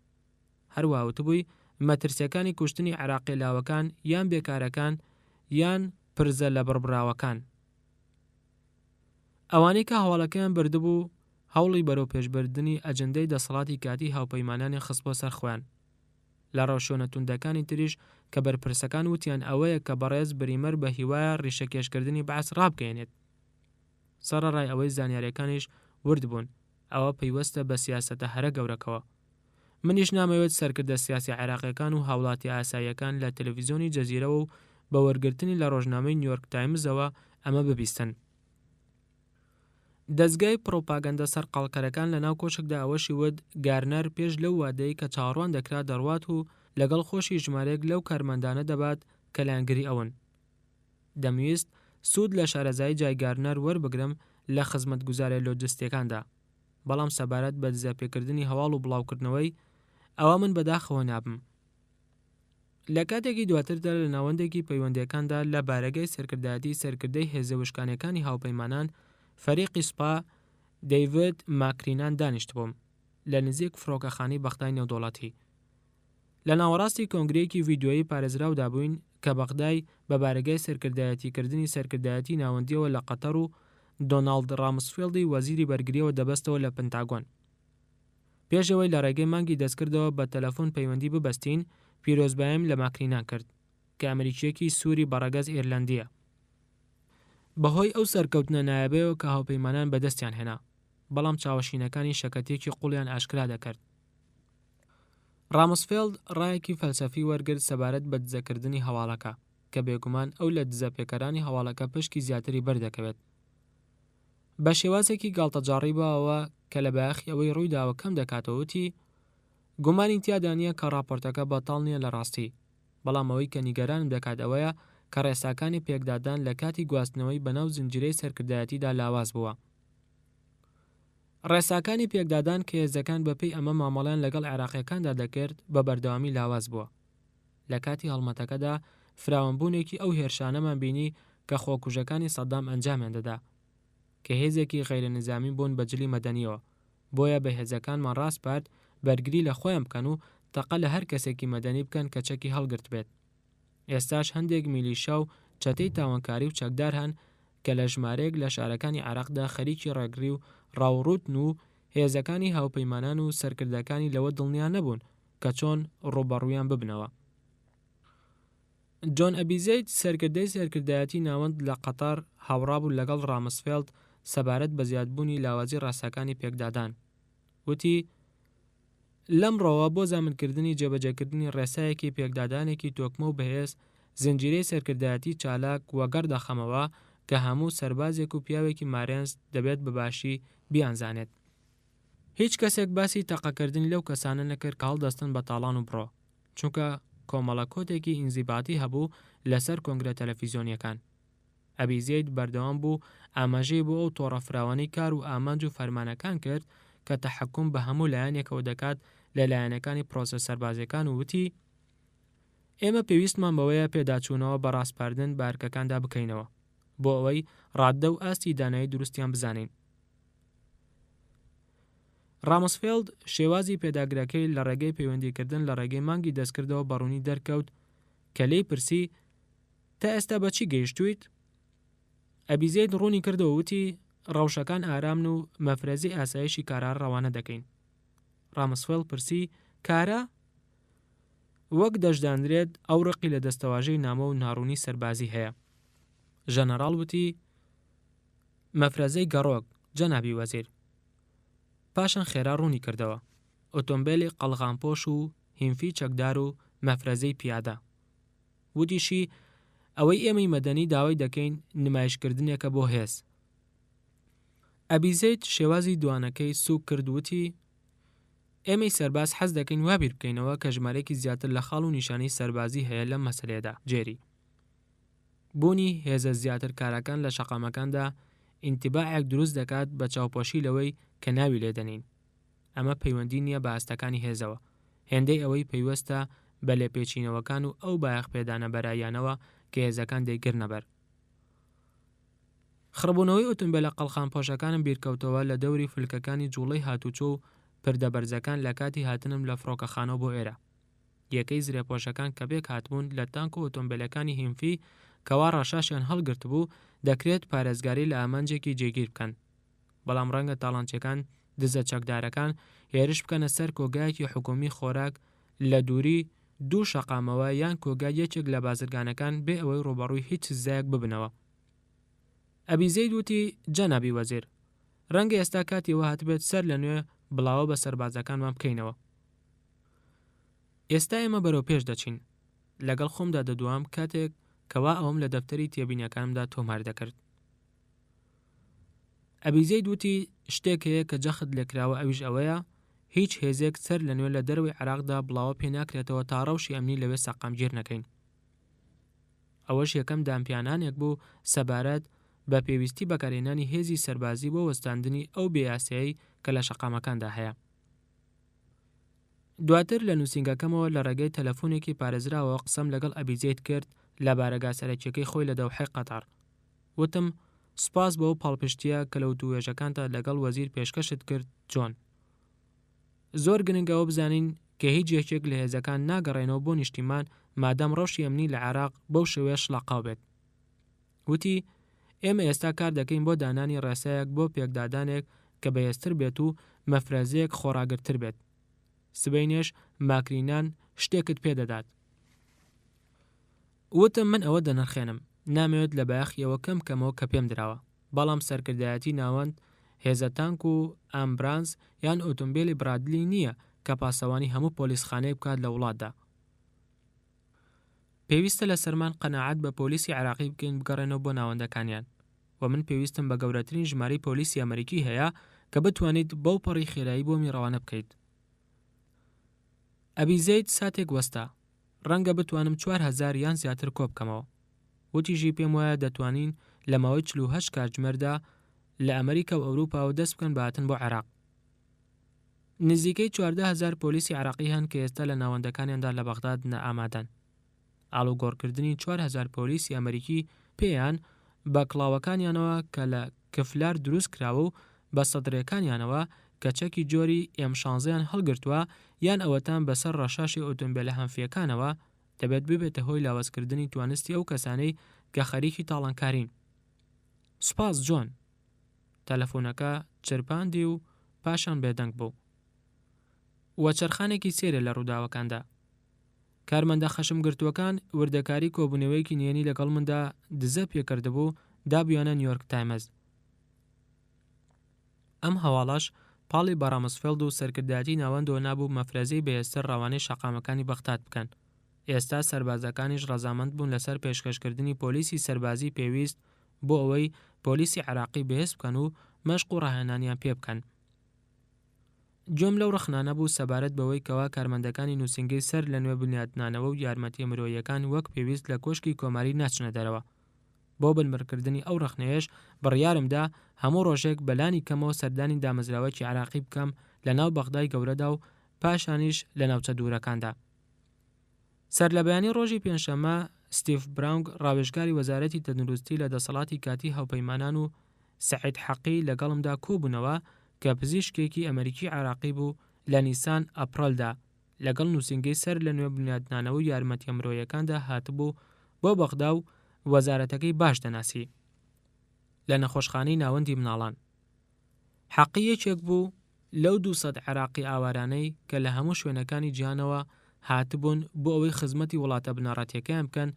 هەروەها وتبووی مەترسیەکانی کوشتنی عێراقی لاوەکان یان بێکارەکان یان پرزە لە بڕبراوەکان. ئەوانەی کە هەواڵەکەیان بردبوو هەوڵی بەرەو پێشبردننی ئەجەندەی دەسەڵاتی کاتی هاوپەیمانانی خست بۆ سەر خۆیان. لە ڕەوشۆنە توندەکانی تریش کە بەرپرسەکان وتیان ئەوەیە کە بەڕێز بریمەر بە هیوایە ڕیشەکێشکردنی بەعس ڕابگەێنێت. سەرەڕای ئەوەی زانیاریەکانیش وردبوون ئەوە پەیوەستە بە سیاسەتە هەرە گەورەکەوە. منیش نامەوێت سەرکردە سیاسی عێراقیەکان و هاوڵاتی ئاساییەکان لە تەلەڤیزیۆنی جەزیرەوە و بە وەرگرتنی لە ڕۆژنامەی نیویۆرک تایمزەوە ئەمە ببیستن. دەستگای پرۆپاگەندە سەرقاڵکەرەکان لە ناو کۆشکدا ئەوەشی ود گارنەر پێش لەو وادەی کە چاوەڕوان دەکرا دەڕوات و لەگەڵ خۆشی ژمارەیەک لەو کارمەندانە دەبات کە لایەنگری ئەون. دەمویست سوود لە شارەزایی جای گارنەر وەربگرم لە خزمەتگوزارە لۆجستیەکاندا، بەڵام سەبارەت بە دزەپێکردنی هەواڵ و بڵاوکردنەوەی ئەوە من بەداخەوە نابم. لە کاتێکی دواتردا لە ناوەندێکی پەیوەندیەکاندا لە بارەگەی سەرکردایەتی سەرکردەی هێزە وشکانەکانی هاوپەیمانان فەریقی سوپا دەیڤد ماکرینان دانیشت بووم لە نزیک فڕۆکەخانەی بەختای نێودەوڵەتی. لە ناوەڕاستی کۆنگرەیەکی ڤیدیۆیی پارێزراودا بووین کە بەغدای بە بارگای سەرکردایەتیکردنی سەرکردایەتی ناوەندیەوە لە قەتەر و دۆناڵد رامسفێلدی وەزیری بەرگریەوە دەبەستەوە لە پنتاگۆن. پێشەوەی لە ڕێگەی مانگی دەستکردەوە بە تەلەفۆن پەیوەندی ببەستین، پیرۆزبایم لە ماکرینان کرد کە ئەمریکیەکی سووری بەڕەگەز ئێرلەندیە. بەهۆی ئەو سەرکەوتنە نایەبەوە کە هاوپەیمانان بەدەستیان هێنا، بەڵام چاوەشینەکانی شەکەتێکی قوڵیان ئاشکرا دەکرد. رامسفێلد ڕایەکی فەلسەفی وەرگرت سەبارەت بە دزەکردنی هەواڵەکە کە بێگومان ئەو لە دزەپێکەرانی هەواڵەکە پشکی زیاتری بەردەکەوێت. بە شێوازێکی گاڵتەجاڕی بەوە کە لە بەیاخی ئەوەی ڕوویداوە کەم دەکاتەوەتی گومانی تیادا نییە کە راپۆرتەکە بەتاڵ نییە لە ڕاستی، بەڵام ئەوەی کە نیگەرانم دەکات ئەوەیە کە ڕێساکانی پێکدادان لە کاتی گواستنەوەی بەناو زنجیرەی سەرکردایەتیدا لاواز بووە. ڕێساکانی پێکدادان کە هێزەکان بەپێی ئەمە مامەڵیان لەگەڵ عێراقیەکاندا دەکرد بە بەردەوامی لاواز بووە. لە کاتی هەڵمەتەکەدا فراوانبوونێکی ئەو هێرشانەمان بینی کە خۆکوژەکانی سەدام ئەنجامیان دەدا کە هێزێکی غەیرە نظامی بوون بە جلی مەدەنیەوە، بۆیە بە هێزەکانمان ڕاست پارد بەرگری لە خۆیان بکەن و تەقە لە هەر کەسێکی مەدەنی بکەن کە چەکی هەڵگرت بێت. ئێستاش هەندێک میلیشا و چەتەی تاوانکاری و چەکدار هەن کە لە ژمارەیەک لە شارەکانی عێراقدا خەریکی ڕێگری و ڕاوڕوتن و هێزەکانی هاوپەیمانان و سەرکردەکانی لەوە دڵنیان نەبوون کە چۆن ڕوبەڕوویان ببنەوە. جۆن ئەبیزەید سەرکردەی سەرکردایەتی ناوەند لە قەتەر هاوڕابوو لەگەڵ رامسفێلد سەبارەت بە زیادبوونی لاوازی ڕاستەکانی پێکدادان. وتی لەمڕۆوە بۆ زامنکردنی جێبەجێکردنی ڕێسایەکی پێکدادانێکی تۆکمە و بەهێز زنجیرەی سەرکردایەتی چالاک وەگەر دەخەمەوە کە هەموو سەربازێک و پیاوێکی مارێنز دەبێت بەباشی بیانزانێت. هیچ کەسێک باسی تەقەکردن لەو کەسانە نەکرد کە هەڵدەستن بە تاڵان و بڕۆ، چونکە کۆمەڵە کۆتێکی ئینزیباتی هەبوو لەسەر کۆنگرە تەلەڤیزۆنیەکان. ئەبیزەید بەردەوام بوو ئاماژەی بۆ ئەو تۆڕە فراوانی کار و ئامانج و فەرمانەکان کرد کە تەحەکوم بە هەموو لایەنێکەوە دەکات لە لایەنەکانی پرۆسە سەربازەکان و وتی ئێمە پێویستمان بەوەیە پێداچوونەوە بە ڕاستپاردن بارکەکاندا بکەینەوە بۆ ئەوەی ڕاددە و ئاستی دانایی دروستیان بزانین. رامسفێلد شێوازی پێداگرەکەی لە ڕێگەی پەیوەندیکردن لە ڕێگەی مانگی دەستکردەوە بەڕوونی دەرکەوت کە لێی پرسی تا ئێستا بەچی گەیشتویت؟ ئەبیزەید ڕوونی کردەوە وتی ڕەوشەکان ئارامن و مەفرەزی ئاسایشی کارار ڕەوانە دەکەین. رامسفێلد پرسی کارە؟ وەک دەشدانرێت ئەو ڕقی لە دەستەواژەی نامە و ناڕوونی سەربازی هەیە. ژەنەڕاڵ وتی مەفرەزەی گەڕۆک جەنابی وەزیر. پاشان خێرا ڕوونی کردەوە ئۆتۆمبیلی قەڵغانپۆش و هینفی چەکدار و مەفرەزەی پیادە. وتیشی ئەوەی ئێمەی مەدەنی داوای دەکەین نمایشکردنێکە بۆ هێز. ئەبیزەید شێوازی دوانەکەی سوک کردوتی ئێمەی سەرباز حەز دەکەین وابیر بکەینەوە کە ژمارەیەکی زیاتر لە خاڵ و نیشانەی سەربازی هەیە لەم مەسەلەیەدا. جێری بوونی هێزە زیاتر کارەکان لە شەقامەکاندا ئینتیباعێک دروست دەکات بە چاوپۆشی لەوەی کە ناوی لێدەنین. ئەمە پەیوەندی نییە بە ئاستەکانی هێزەوە، هێندەی ئەوەی پەیوەستە بە لێپێچینەوەکان و ئەو بایەخ پێدانە بەرایانەوە کە هێزەکان دەیگرنەبەر. خڕبوونەوەی ئۆتۆمبیلە قەڵغانپۆشەکانم بیرکەوتەوە لە دەوری فلکەکانی جوڵەی هاتوچۆ و پردەبەرزەکان لە کاتی هاتنم لە فڕۆکەخانەوە بۆ ئێرە. یەکەی زرێپۆشەکان کە بێک هاتبوون لە تانک و ئۆتۆمبیلەکانی هینفی کەوا ڕاشاشیان هەڵگرت بوو دەکرێت پارێزگاری لە ئامانجێکی جێگیر بکەن، بەڵام ڕەنگە تاڵانچەکان دزە چەکدارەکان هێرش بکەنە سەر کۆگایەکی حکومی خۆراک لە دووری 2 شەقامەوە یان کۆگای یەکێک لە بازرگانەکان بێ ئەوەی ڕوبەڕووی هیچ سزایەک ببنەوە. ئەبیزەید وتی جەنابی وەزیر، ڕەنگە ئێستا کاتیەوە هاتبێت سەر لە نوێ بڵاوە بە سەربازەکانمان بکەینەوە. ئێستا ئێمە بەرەو پێش دەچین. لەگەڵ خۆمدا دەدوام کاتێک کەوا ئەوم لە دەفتەری تێبینیەکانمدا تۆمار دەکرد. ئەبیزەید وتی شتێک هەیە کە جەخت لێکراوە ئەویش ئەوەیە هیچ هێزێک سەر لە نوێ لە دەروی عێراقدا بڵاوە پێ ناکرێتەوە تا ڕەوشی ئەمنی لەوێ سەقامگیر نەکەین. ئەوەش یەکەم دامپیانانێک بوو سەبارەت بە پێویستی بەکارهێنانی هێزی سەربازی بۆ وەستاندنی ئەو بێئاسایی کە لە شەقامەکاندا هەیە. دواتر لە نووسینگەکەمەوە لە ڕێگەی تەلەفۆنێکی پارێزراوە قسەم لەگەڵ ئەبیزەید کرد لە بارەگا سەرەکیەکەی خۆی لە دەوحەی قەتەر. وتم سوپاس بۆ ئەو پاڵپشتیە کە لەو توێژەکانتە لەگەڵ وەزیر پێشکەشت کرد جۆن. زۆر گرنگەوە بزانین کە هیچ یەکێک لە هێزەکان ناگەڕێنەوە بۆ نیشتیمان مادام ڕەوشی ئەمنی لە عێراق بەو شێوەیە شڵەقاو بێت. وتی ئێمە ئێستا کار دەکەین بۆ دانانی ڕێسایەک بۆ پێکدادانێک کە بەهێزتر بێت و مەفرەزەیەک خۆراگرتر بێت. سبەینێش ماکرینان شتێکت پێدەدات. وتم من ئەوە دەنرخێنم، نامەوێت لە بەیاخیەوە کەمەوە کە پێم دراوە، بەڵام سەرکردایەتی ناوەند هێزە تانک و ئامبرانس یان ئۆتۆمبیلی برادلی نییە کە پاسەوانی هەموو پۆلیسخانەی بکات لە وڵاتدا. پێویستە لە سەرمان قەناعەت بە پۆلیسی عێراقی بکەین بگەڕێنەوە بۆ ناوەندەکانیان، و من پێویستم بە گەورەترین ژمارەی پۆلیسی ئەمریکی هەیە کە بتوانیت بەو پەڕی خێرایی بۆ میڕەوانە بکەیت. ئەبی زەید ساتێک وەستا، ڕەنگە بتوانم 4000 یان زیاتر کۆ بکەمەوە. وتیژی پێم وایە دەتوانین لە ماوەی 48 کاتژمێردا لە ئەمریکا و ئەوروپا و دەست بکەن بەهاتن بۆ عێراق. نزیکەی 14000 پۆلیسی عێراقی هەن کە ئێستا لە ناوەندەکانیاندا لە بەغداد نەئامادەن. ئاڵوگۆڕکردنی 4000 پۆلیسی ئەمریکی پێیان بە کڵاوەکانیانەوە کە لە کفلار دروست کراوە و بە سەدرەکانیانەوە کە چەکی جۆری M16 هەڵگرتووە یان ئەوەتان بەسەر ڕەشاشی ئۆتۆمبیلە هەنفیەکانەوە دەبێت ببێتە هۆی لاوەزکردنی توانستی ئەو کەسانەی کە خەریکی تاڵانکارین. سوپاس جۆن. تەلەفۆنەکە چرپاندی و پاشان بێدەنگ بوو. وە چرخانێکی سێرە لە ڕووداوەکاندا. کارمەندە خەشم گرتووەکان وردەکاری کۆبوونەوەیەکی نێنی لەگەڵ مندا دزە پێکردبوو دابیانە نیویۆرک تایمز. ئەم هەواڵەش پاڵی بەرامسفێلد و سەرکردایەتی ناوەندەوە نابوو مەفرەزەی بەهێزتر ڕەوانەی شەقامەکانی بەغداد بکەن. ئێستا سەربازەکانیش ڕەزامەند بوون لەسەر پێشکەشکردنی پۆلیسی سەربازی پێویست بۆ ئەوەی پۆلیسی عێراقی بەهێز بکەن و مەشق و ڕاهێنانیان پێ بکەن. جۆم لەو ڕخنانە بوو سەبارەت بەوەی کەوا کارمەندەکانی نووسنگی سەر لە نوێ بنیاتنانەوە و یارمەتیە مرۆیەکان وەک پێویست لە کۆشکی کۆماری ناچنە دەرەوە. بۆ بنبڕکردنی ئەو ڕخنەیەش بڕیارمدا هەموو ڕۆژێک بەلانی کەمەوە سەردانی دامەزراوەکی عێراقی بکەم لە ناو بەغدای گەورەدا و پاشانیش لە ناوچە دوورەکاندا. سەر لە بەیانی ڕۆژی پێنجشەممە ستیف براونگ ڕاوێژگاری وەزارەتی تەندروستی لە دەسەڵاتی کاتی هاوپەیمانان و سەعید حەقی لەگەڵمدا کۆبوونەوە کە پزیشکێکی ئەمریکی عێراقی بوو لە نیسان ئەپڕەلدا لەگەڵ نووسنگی سەر لە نوێ بنیاتنانەوە و یارمەتیە مرۆیەکاندا هاتبوو بۆ بەغدا و وەزارەتەکەی باش دەناسی لە نەخۆشخانەی ناوەندی مناڵان. حەقی یەکێک بوو لەو 200 عێراقی ئاوارانەی کە لە هەموو شوێنەکانی جیهانەوە هاتبوون بۆ ئەوەی خزمەتی وڵاتە بنەڕەتیەکەیان بکەن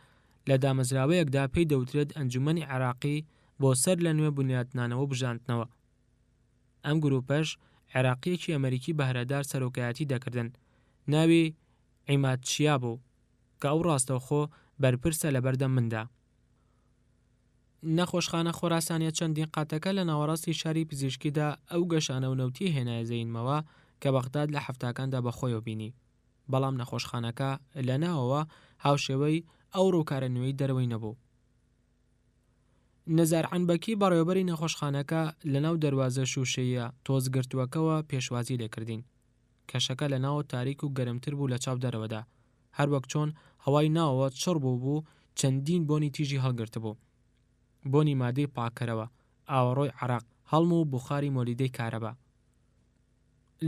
لە دامەزراوەیەکدا پێی دەوترێت ئەنجومەنی عێراقی بۆ سەر لە نوێ بنیاتنانەوە بژاندنەوە. ئەم گروپەش عێراقیەکی ئەمریکی بەهرەدار سەرۆکایەتی دەکردن، ناوی عیمادچیا بوو کە ئەو ڕاستەوخۆ بەرپرسە لە بەردەم مندا. نەخۆشخانە خۆراسانیە چەندین قاتەکە لە ناوەڕاستی شاری پزیشکیدا ئەو گەشانە و نەوتی هێنایە زەینمەوە کە بەغداد لە هەفتاکاندا بەخۆیەوە بینی، بەڵام نەخۆشخانەکە لە ناوەوە هاوشێوەی ئەو ڕووکارە نوێی دەرەوەی نەبوو. نەزار عەنبەکی بەڕێوەبەری نەخۆشخانەکە لە ناو دەروازە شوشەیە تۆزگرتووەکەوە پێشوازی لێکردین. کەشەکە لە ناو تاریک و گەرمتر بوو لە چاو دەرەوەدا، هەروەک چۆن هەوای ناوەوە چڕ بوو چەندین بۆنی تیژی هەڵگرت بوو. بۆنی مادەی پاکەرەوە، ئاوەڕۆی عەراق، هەڵم و بوخاری مۆلیدەی کارەبا.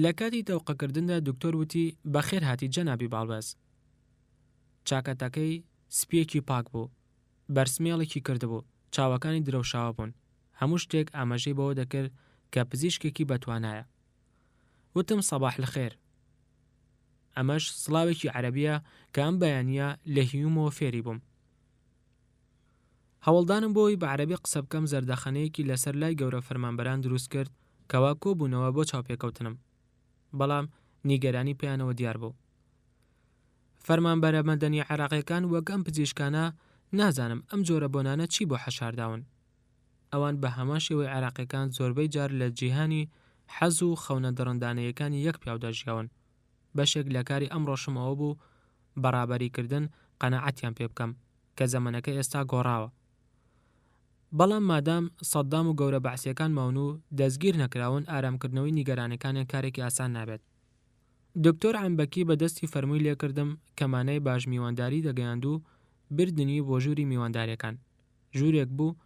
لە کاتی تەوقەکردندا دکتۆر وتی بەخێر هاتی جەنابی باڵبەز. چاکەتەکەی سپیەکی پاک بوو، بەرسمێڵێکی کردبوو، چاوەکانی درەوشاوە بوون، هەموو شتێک ئاماژەی بەوە دەکرد کە پزیشکێکی بەتوانایە. وتم سەباح الخێر. ئەمەش سڵاوێکی عەرەبیە کە ئەم بەیانیە لە هیومەوە فێری بووم. هەوڵدانم بۆی بە عەرەبی قسە بکەم زەردەخەنەیەکی لەسەر لای گەورە فەرمانبەران دروست کرد کەوا کۆبوونەوە بۆ چاوپێکەوتنم، بەڵام نیگەرانی پێیانەوە دیار بوو. فەرمانبەرە مەدەنی عێراقیەکان وەک ئەم پزیشکانە نازانم ئەم جۆرە بۆنانە چی بۆ حەشارداون. ئەوان بە هەمان شێوەی عێراقیەکان زۆربەی جار لە جیهانی حەز و خەونە دڕندانەیەکانی یەک پیاو دەژیاون. بەشێک لە کاری ئەم ڕۆژمەوە بوو بەڕابەریکردن قەناعەتیان پێ بکەم کە زەمانەکە ئێستا گۆڕاوە. بەڵام مادام سەدام و گەورە بەعسیەکان ماون و دەستگیر نەکراون ئارامکردنەوەی نیگەرانەکانیان کارێکی ئاسان نابێت. دکتۆر عەنبەکی بەدەستی فەرمووی لێکردم کەمانەی باش میوانداری دەگەیاند و بردنی بۆ ژووری میوانداریەکان. ژوورێک بوو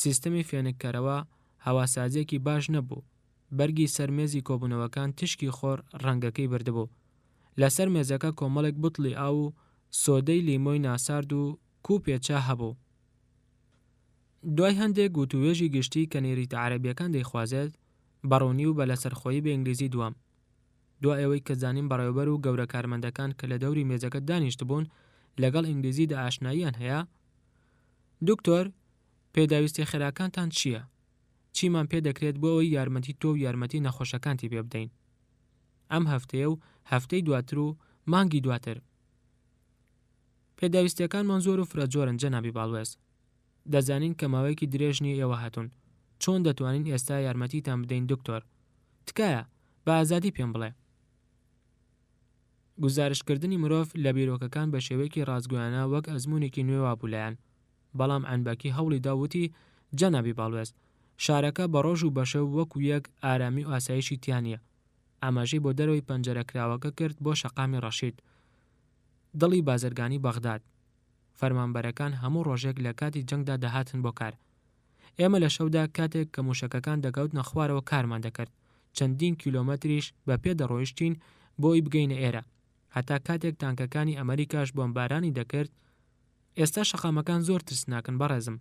سیستەمی فێنکەرەوە هەواسازیەکی باش نەبوو، بەرگی سەرمێزی کۆبوونەوەکان تشکی خۆر ڕەنگەکەی بردبوو، لەسەر مێزەکە کۆمەڵێک بوتڵی ئاو و سۆدەی لیمۆی ناسارد و کووپێچە هەبوو. دوای هەندێک گوتوێژی گشتی کە نێریتە عەرەبیەکان دەیخوازێت بەڕوونی و بە لەسەرخۆیی بە ئینگلیزی دوام. دوای ئەوەی کە زانین بەڕێوەبەر و گەورە کارمەندەکان کە لە دەوری مێزەکە دانیشت بوون لەگەڵ ئینگلیزیدا ئاشناییان هەیە، دکتۆر پێداویستی خێراکانتان چییە؟ چیمان پێ دەکرێت بۆ ئەوەی یارمەتی تۆ و یارمەتی نەخۆشەکانتی پێ بدەین ئەم هەفتەیە و هەفتەی دواتر و مانگی دواتر. پێداویستیەکانمان زۆر و فرەجۆرن جەنابی باڵوێز. دەزانین کە ماوەیەکی درێژنی ئێوە هاتوون. چۆن دەتوانین ئێستا یارمەتیتان بدەین دکتۆر؟ تکایە بە ئازادی پێم بڵێ. گزارشکردنی مرۆڤ لە بیرۆکەکان بە شێوەیەکی ڕازگویانە وەک ئەزموونێکی نوێ وابوولایەن. بەڵام ئەنبەکی هەوڵی داوتی جەنابی باڵوێز شارەکە بە ڕۆژ و بەشە وەکو یەک ئارامی و ئاسایشی تیانە. ئاماژەی بۆ دەرەوەی پەنجەرەکراوەکە کرد بۆ شەقامی ڕەشید دڵی بازرگانی بەغداد. فەرمانبەرەکان هەموو ڕۆژێک لە کاتی جەنگدا دەهاتن بۆ کار. ئێمە لە شەودا کاتێک کە موشەکەکان دەکەوت نەخوارەوە کارمان دەکرد. چەندین کیلۆمەتریش بە پێ دەڕۆیشتین بۆی بگەینە ئێرە. هەتا کاتێک تانکەکانی ئەمریکاش بۆمبارانی دەکرد. ئێستا شەقامەکان زۆر ترسناکن بەڕێزم.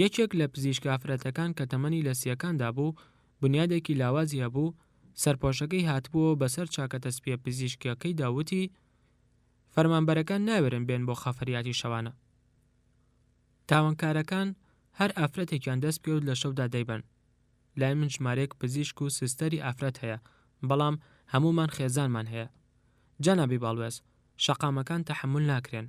یەکێک لە پزیشک ئافرەتەکان کە تەمەنی لە سیەکاندا بوو بنیادێکی لاوازی هەبوو سەرپۆشەکەی هاتبووە بەسەر چاکە تەسپیە پزیشکیەکەی داوتی فەرمانبەرەکان ناوێرن بێن بۆ خەفەریاتی شەوانە. تاوانکارەکان هەر ئافرەتێکیان دەست پێوت لە شەودا دەیبن. لای من ژمارەیەک پزیشک و سستەری ئافرەت هەیە بەڵام هەمومان خێزانمان هەیە. جەنابی باڵوێز شەقامەکان تەحمل ناکرێن.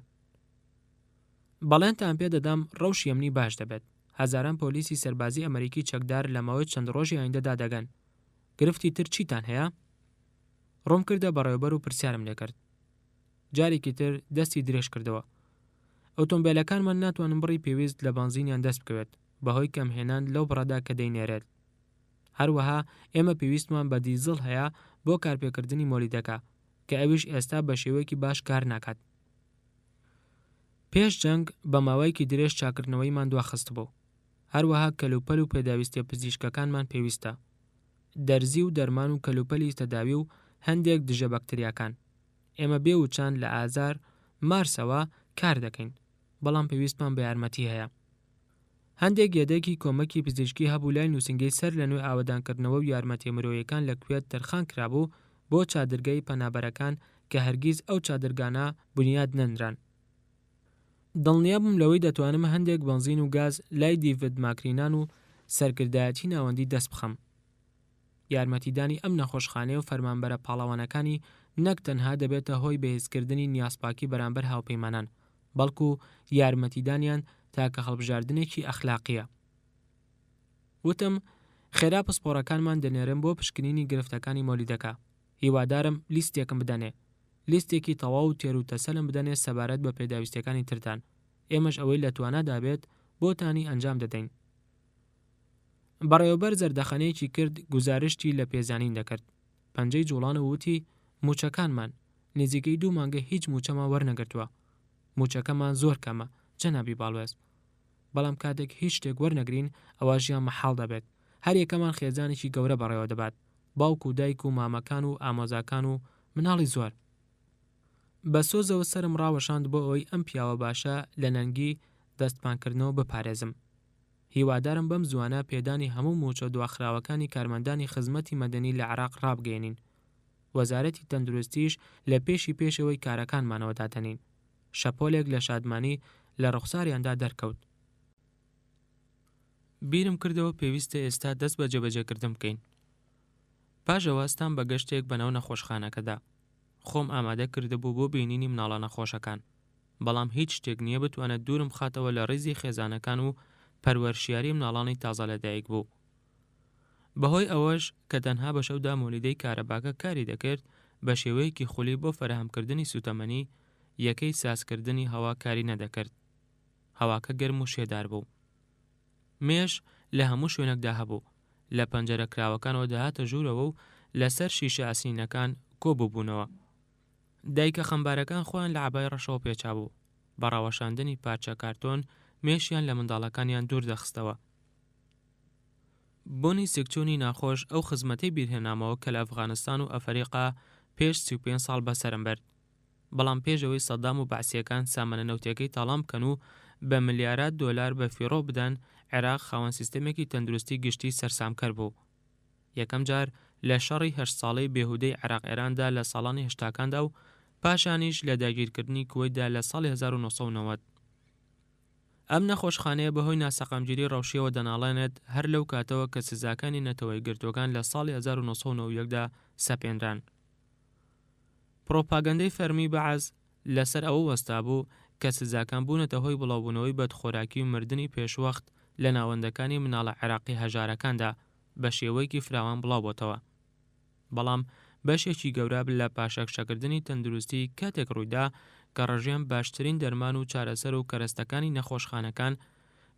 بەڵێنتان پێ دەدەم ڕەوش یەمنی باش دەبێت. هەزاران پۆلیسی سەربازی ئەمریکی چەکدار لە ماوەی چەند ڕۆژی ئایندەدا دەگەن. گرفتی تر چیتان هەیە؟ ڕۆم کردە بەڕێوەبەر و پرسیارم لێ کرد. جارێکی تر دەستی درێژ کردەوە. ئۆتۆمبیلەکانمان ناتوانن بڕی پێویست لە بەنزینیان دەست بکەوێت بەهۆی کەمهێنان لەو بڕەدا کە دەینێرێت. هەروەها ئێمە پێویستمان بە دیزڵ هەیە بۆ کارپێکردنی مۆلیدەکە کە ئەویش ئێستا بە شێوەیەکی باش کار ناکات. پێش جەنگ بە ماوەیەکی درێژ چاکردنەوەیمان دواخست بوو. هەروەها کەلوپەل و پێداویستیە پزیشکەکانمان پێویستە. دەرزی و دەرمان و کەلوپەلی تەداوی و هەندێک دژە بەکتریاکان. ئێمە بێ و چاند لە ئازار مارسەوە کار دەکەین بەڵام پێویستمان بە یارمەتی هەیە. هەندێک یەدێکی کۆمەکی پزیشکی هەبوو لای نووسنگەی سەر لە نوێ ئاوەدانکردنەوە و یارمەتی مرۆیەکان لە کوێت تەرخان کرابوو بۆ چادرگەی پەنابەرەکان کە هەرگیز ئەو چادرگانە بنیاد نەنران. دڵنیا بووم لەوەی دەتوانم هەندێک بنزین و گاز لای دیڤید ماکرینان و سەرکردایەتی ناوەندی دەست بخەم. یارمەتیدانی ئەم نەخۆشخانەیە و فەرمانبەرە پاڵەوانەکانی نەک تەنها دەبێتە هۆی بەهێزکردنی نیازپاکی بەرامبەر هاوپەیمانان بەڵکو یارمەتیدانیان تاکە هەڵبژاردنێکی ئەخلاقیە. وتم خێرا پسپۆڕەکانمان دەنێرم بۆ پشکنینی گرفتەکانی مۆلیدەکە. هیوادارم لیستێکم بدەنێ. لیستێکی تەواو و تێر و تەسەلم بدەنێ سەبارەت بە پێداویستەکانی ترتان. ئێمەش ئەوەی لە توانادا بێت بۆتانی ئەنجام دەدەین. بەڕێوەبەر زەردەخەنەیەکی کرد گزارشتی لە پێزانین دەکرد. پەنجەی جوڵانە وتی موچەکانمان نزیکەی 2 مانگە هیچ موچەمان وەرنەگرتووە. موچەکەمان زۆر کەمە جەنابی باڵوێز. بەڵام کاتێک هیچ شتێک وەرنەگرین ئەوە ژیان مەحاڵ دەبێت. هەر یەکەمان خێزانێکی گەورە بەڕێوە دەبات. باوک و دایک و مامەکان و ئامۆزاکان و مناڵی زۆر. بە سۆزەوە سرم ڕاوەشاند بۆ ئەوەی ئەم پیاوە باشە لە نەنگی دەستپانکردنەوە بپارێزم. هیوادارم بەم زوانە پێدانی هەموو موچە دواخراوەکانی کارمەندانی خزمەتی مەدەنی لە عێراق ڕابگەێنین. وەزارەتی تەندروستیش لە پێشەوەی کارەکانمانەوە داتەنین. شەپۆلێک لە شادمانی لە ڕوخساریاندا دەرکەوت. بیرم کردەوە پێویستە ئێستا دەست بە جێبەجێکردن بکەین. پاژەواستان بە گەشتێک بەناو نەخۆشخانەکەدا. خۆم ئامادە کردبوو بۆ بینینی مناڵە نەخۆشەکان. بەڵام هیچ شتێک نییە بتوانێت دوورم خاتەوە لە ڕیزی خێزانەکان و پەروەرشیاری مناڵانی تازە لەدایک بوو. بەهۆی ئەوەش کە تەنها بە شەودا مۆلیدەی کارەباکە کاری دەکرد بە شێوەیەکی خولی بۆ فەرهەمکردنی سوتەمەنی یەکەی سازکردنی هەوا کاری نەدەکرد. هەواکە گەرم و شێدار بوو. مێش لە هەموو شوێنێکدا هەبوو. لە پەنجەرە کراوەکانەوە دەهاتە ژوورەوە و لەسەر شیشە ئاسینەکان کۆبووبوونەوە. دایکە خەمبارەکان خۆیان لە عەبای ڕەشەوە پێچابوو. بە ڕاوەشاندنی پارچە کارتۆن مێشیان لە منداڵەکانیان دوور دەخستەوە. بۆنی سێکچۆنی ناخۆش ئەو خزمەتەی بیرهێنامەوە کە لە ئەفغانستان و ئەفریقا پێش 35 ساڵ بەسەرم برد. بەڵام پێشەوەی سەدام و بەعسیەکان سامانە نەوتەکەی تاڵام بکەن و بە ملیارات دۆلار بە فیڕۆ بدەن، عێراق خاوەن سیستەمێکی تەندروستی گشتی سەرسامکەر بوو. یەکەم جار لە شەڕی 8 ساڵەی بێهودەی عێراق ئێراندا لە ساڵانی 80کاندا و پاشانیش لە داگیرکردنی کوێیتدا لە ساڵی 1990. ئەم نەخۆشخانەیە بەهۆی ناسەقامگیری ڕەوشیەوە دەناڵێنێت هەر لەو کاتەوە کە سزاکانی نەتەوەی گرتوەکان لە ساڵی 1991دا سەپێنران. پرۆپاگەندەی فەرمی بەعەز لەسەر ئەوە وەستا بوو کە سزاکان بوونەتە هۆی بڵاوبوونەوەی بەدخۆراکی و مردنی پێشوەخت لە ناوەندەکانی مناڵە عێراقی هەژارەکاندا بە شێوەیەکی فراوان بڵاوبۆتەوە. بەڵام بەشێکی گەورە لە پاشەکشەکردنی تەندروستی کاتێک ڕوویدا کە ڕژێم باشترین دەرمان و چارەسەر و کەرەستەکانی نەخۆشخانەکان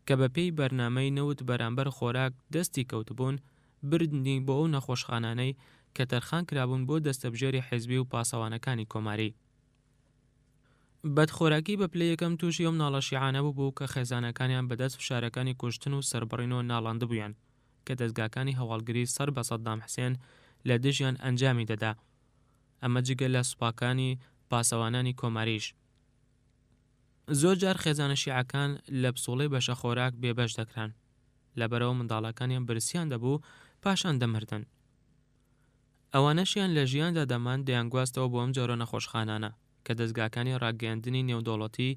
کە بەپێی بەرنامەی نەوت بەرامبەر خۆراک دەستی کەوتبوون بردنی بۆ ئەو نەخۆشخانانەی کە تەرخان کرابوون بۆ دەستەبژێری حیزبی و پاسەوانەکانی کۆماری. بەدخۆراکی بە پلەی یەکەم تووشی ئەم ناڵە شیعانە بوو کە خێزانەکانیان بەدەست فشارەکانی کوشتن و سەربڕینەوە ناڵاندە بوویان کە دەستگاکانی هەواڵگری سەر بە سەدام حوسێن لە دژیان ئەنجامی دەدا. ئەمە جگە لە سوپاکانی پاسەوانانی کۆماریش. زۆر جار خێزانە شیعەکان لە پسوڵەی بەشە خۆراک بێبەش دەکران، لەبەرەوە منداڵەکانیان برسیان دەبوو پاشان دەمردن. ئەوانەشیان لە ژیاندا دەمان دەیانگواستەوە بۆ ئەم جۆرە نەخۆشخانانە کە دەستگاکانی ڕاگەیاندنی نێودەوڵەتی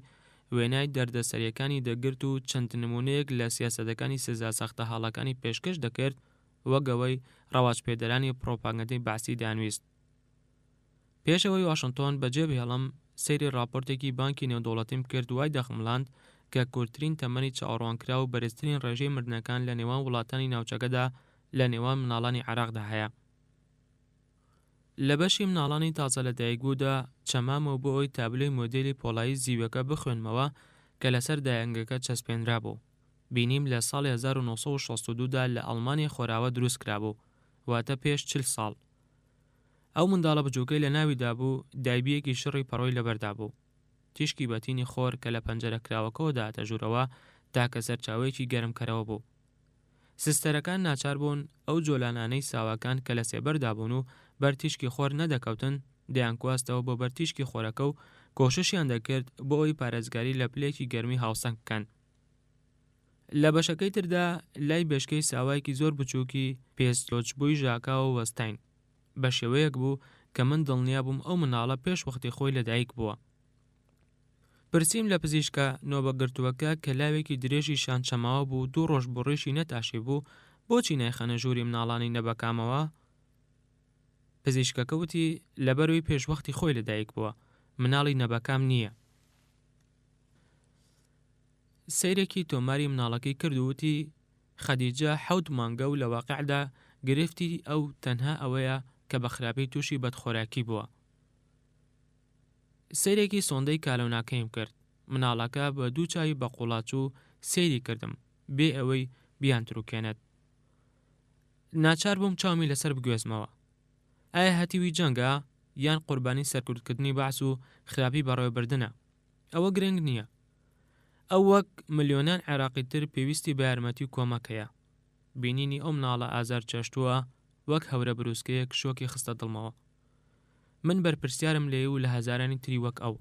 وێنای دەردەسەریەکانی دەگرت و چەند نمونەیەک لە سیاسەتەکانی سزا سەختە حاڵەکانی پێشکەش دەکرد وەگەوەی ڕەواجپێدەرانی پرۆپاگەندەی باسی دانویست. پێشەوەی واشنگتۆن بەجێبهێڵم سەیری راپۆرتێکی بانکی نێودەوڵەتیم کرد وای دەخمڵاند کە کورتترین تەمەنی چاوەڕوانکرا و بەرزترین ڕێژەی مردنەکان لە نێوان وڵاتانی ناوچەکەدا لە نێوان مناڵانی عێراقدا هەیە. لە بەشی مناڵانی تازە لەدایک بوودا چەمامەوە بۆ ئەوی تابلۆی مۆدێلی پۆڵایی زیوەکە بخوێنمەوە کە لەسەر دایانگەکە چەسپێنرا بوو. بینیم لە ساڵی 1962دا لە ئەڵمانیا خۆراوە دروست کرابوو، واتە پێش 40 ساڵ. ئەو منداڵە بچووکەی لە ناویدا بوو دایبیەکی شڕی پەڕۆی لەبەردا بوو. تیشکی بەتینی خۆر کە لە پەنجەرە کراوەکەوەدا دەژوورەوە تاکە سەرچاوەیەکی گەرمکەرەوە بوو. سستەرەکان ناچار بوون ئەو جۆلانانەی ساواکان کە لە سێبەردا بوون و بەرتیشکی خۆر نەدەکەوتن دەیانکواستەوە بۆ بەرتیشکی خۆرەکە و کۆششیان دەکرد بۆ ئەوی پارێزگاری لە پلێکی گەرمی هاوسەنگ بکەن. لە بەشەکەی تردا لای بێشکەی ساوایکی زۆر بچووکی پێستۆچبووی ژاکاوە وەستاین بە شێوەیەک بوو کە من دڵنیا بووم ئەو مناڵە پێش وەختی خۆی لەدایک بووە. پرسییم لە پزیشکە نۆبەگرتووەکە کە لاوێکی درێژی شانچەماوە بوو 2 ڕۆژ بڕیشی نەتاشی بوو بۆچی نایخەنە ژووری مناڵانی نەبەکامەوە؟ پزیشکەکە وتی لەبەروی پێشوەختی خۆی لەدایک بووە، مناڵی نەبەکام نییە. سەیرێکی تۆماری مناڵەکەی کردووتی خەدیجە 7 مانگە و لە واقعدا گرفتی ئەو تەنها ئەوەیە کە بە خراپەی تووشی بەدخۆراکی بووە. سەیرێکی سۆندەی کالۆناکەیم کرد. مناڵەکە بە 2 چاوی بە قوڵاچوو سەیری کردم بێ ئەوەی بیان تروکێنێت. ناچار بووم چاومی لەسەر بگوێزمەوە. ئایا هەتیوی جەنگە یان قوربانی سەرکوردکردنی بەعس و خراپی بەڕێوەبردنە؟ ئەوە گرنگ نییە. ئەو وەک ملیۆنان عێراقی تر پێویستی بە یارمەتی و کۆمەکەیە. بینینی ئەو مناڵە ئازار چەشتووە وەک هەورە بروسکەیەک شۆکی خستە دڵمەوە. من بەرپرسیارم لێ و لە هەزارانی تری وەک ئەو.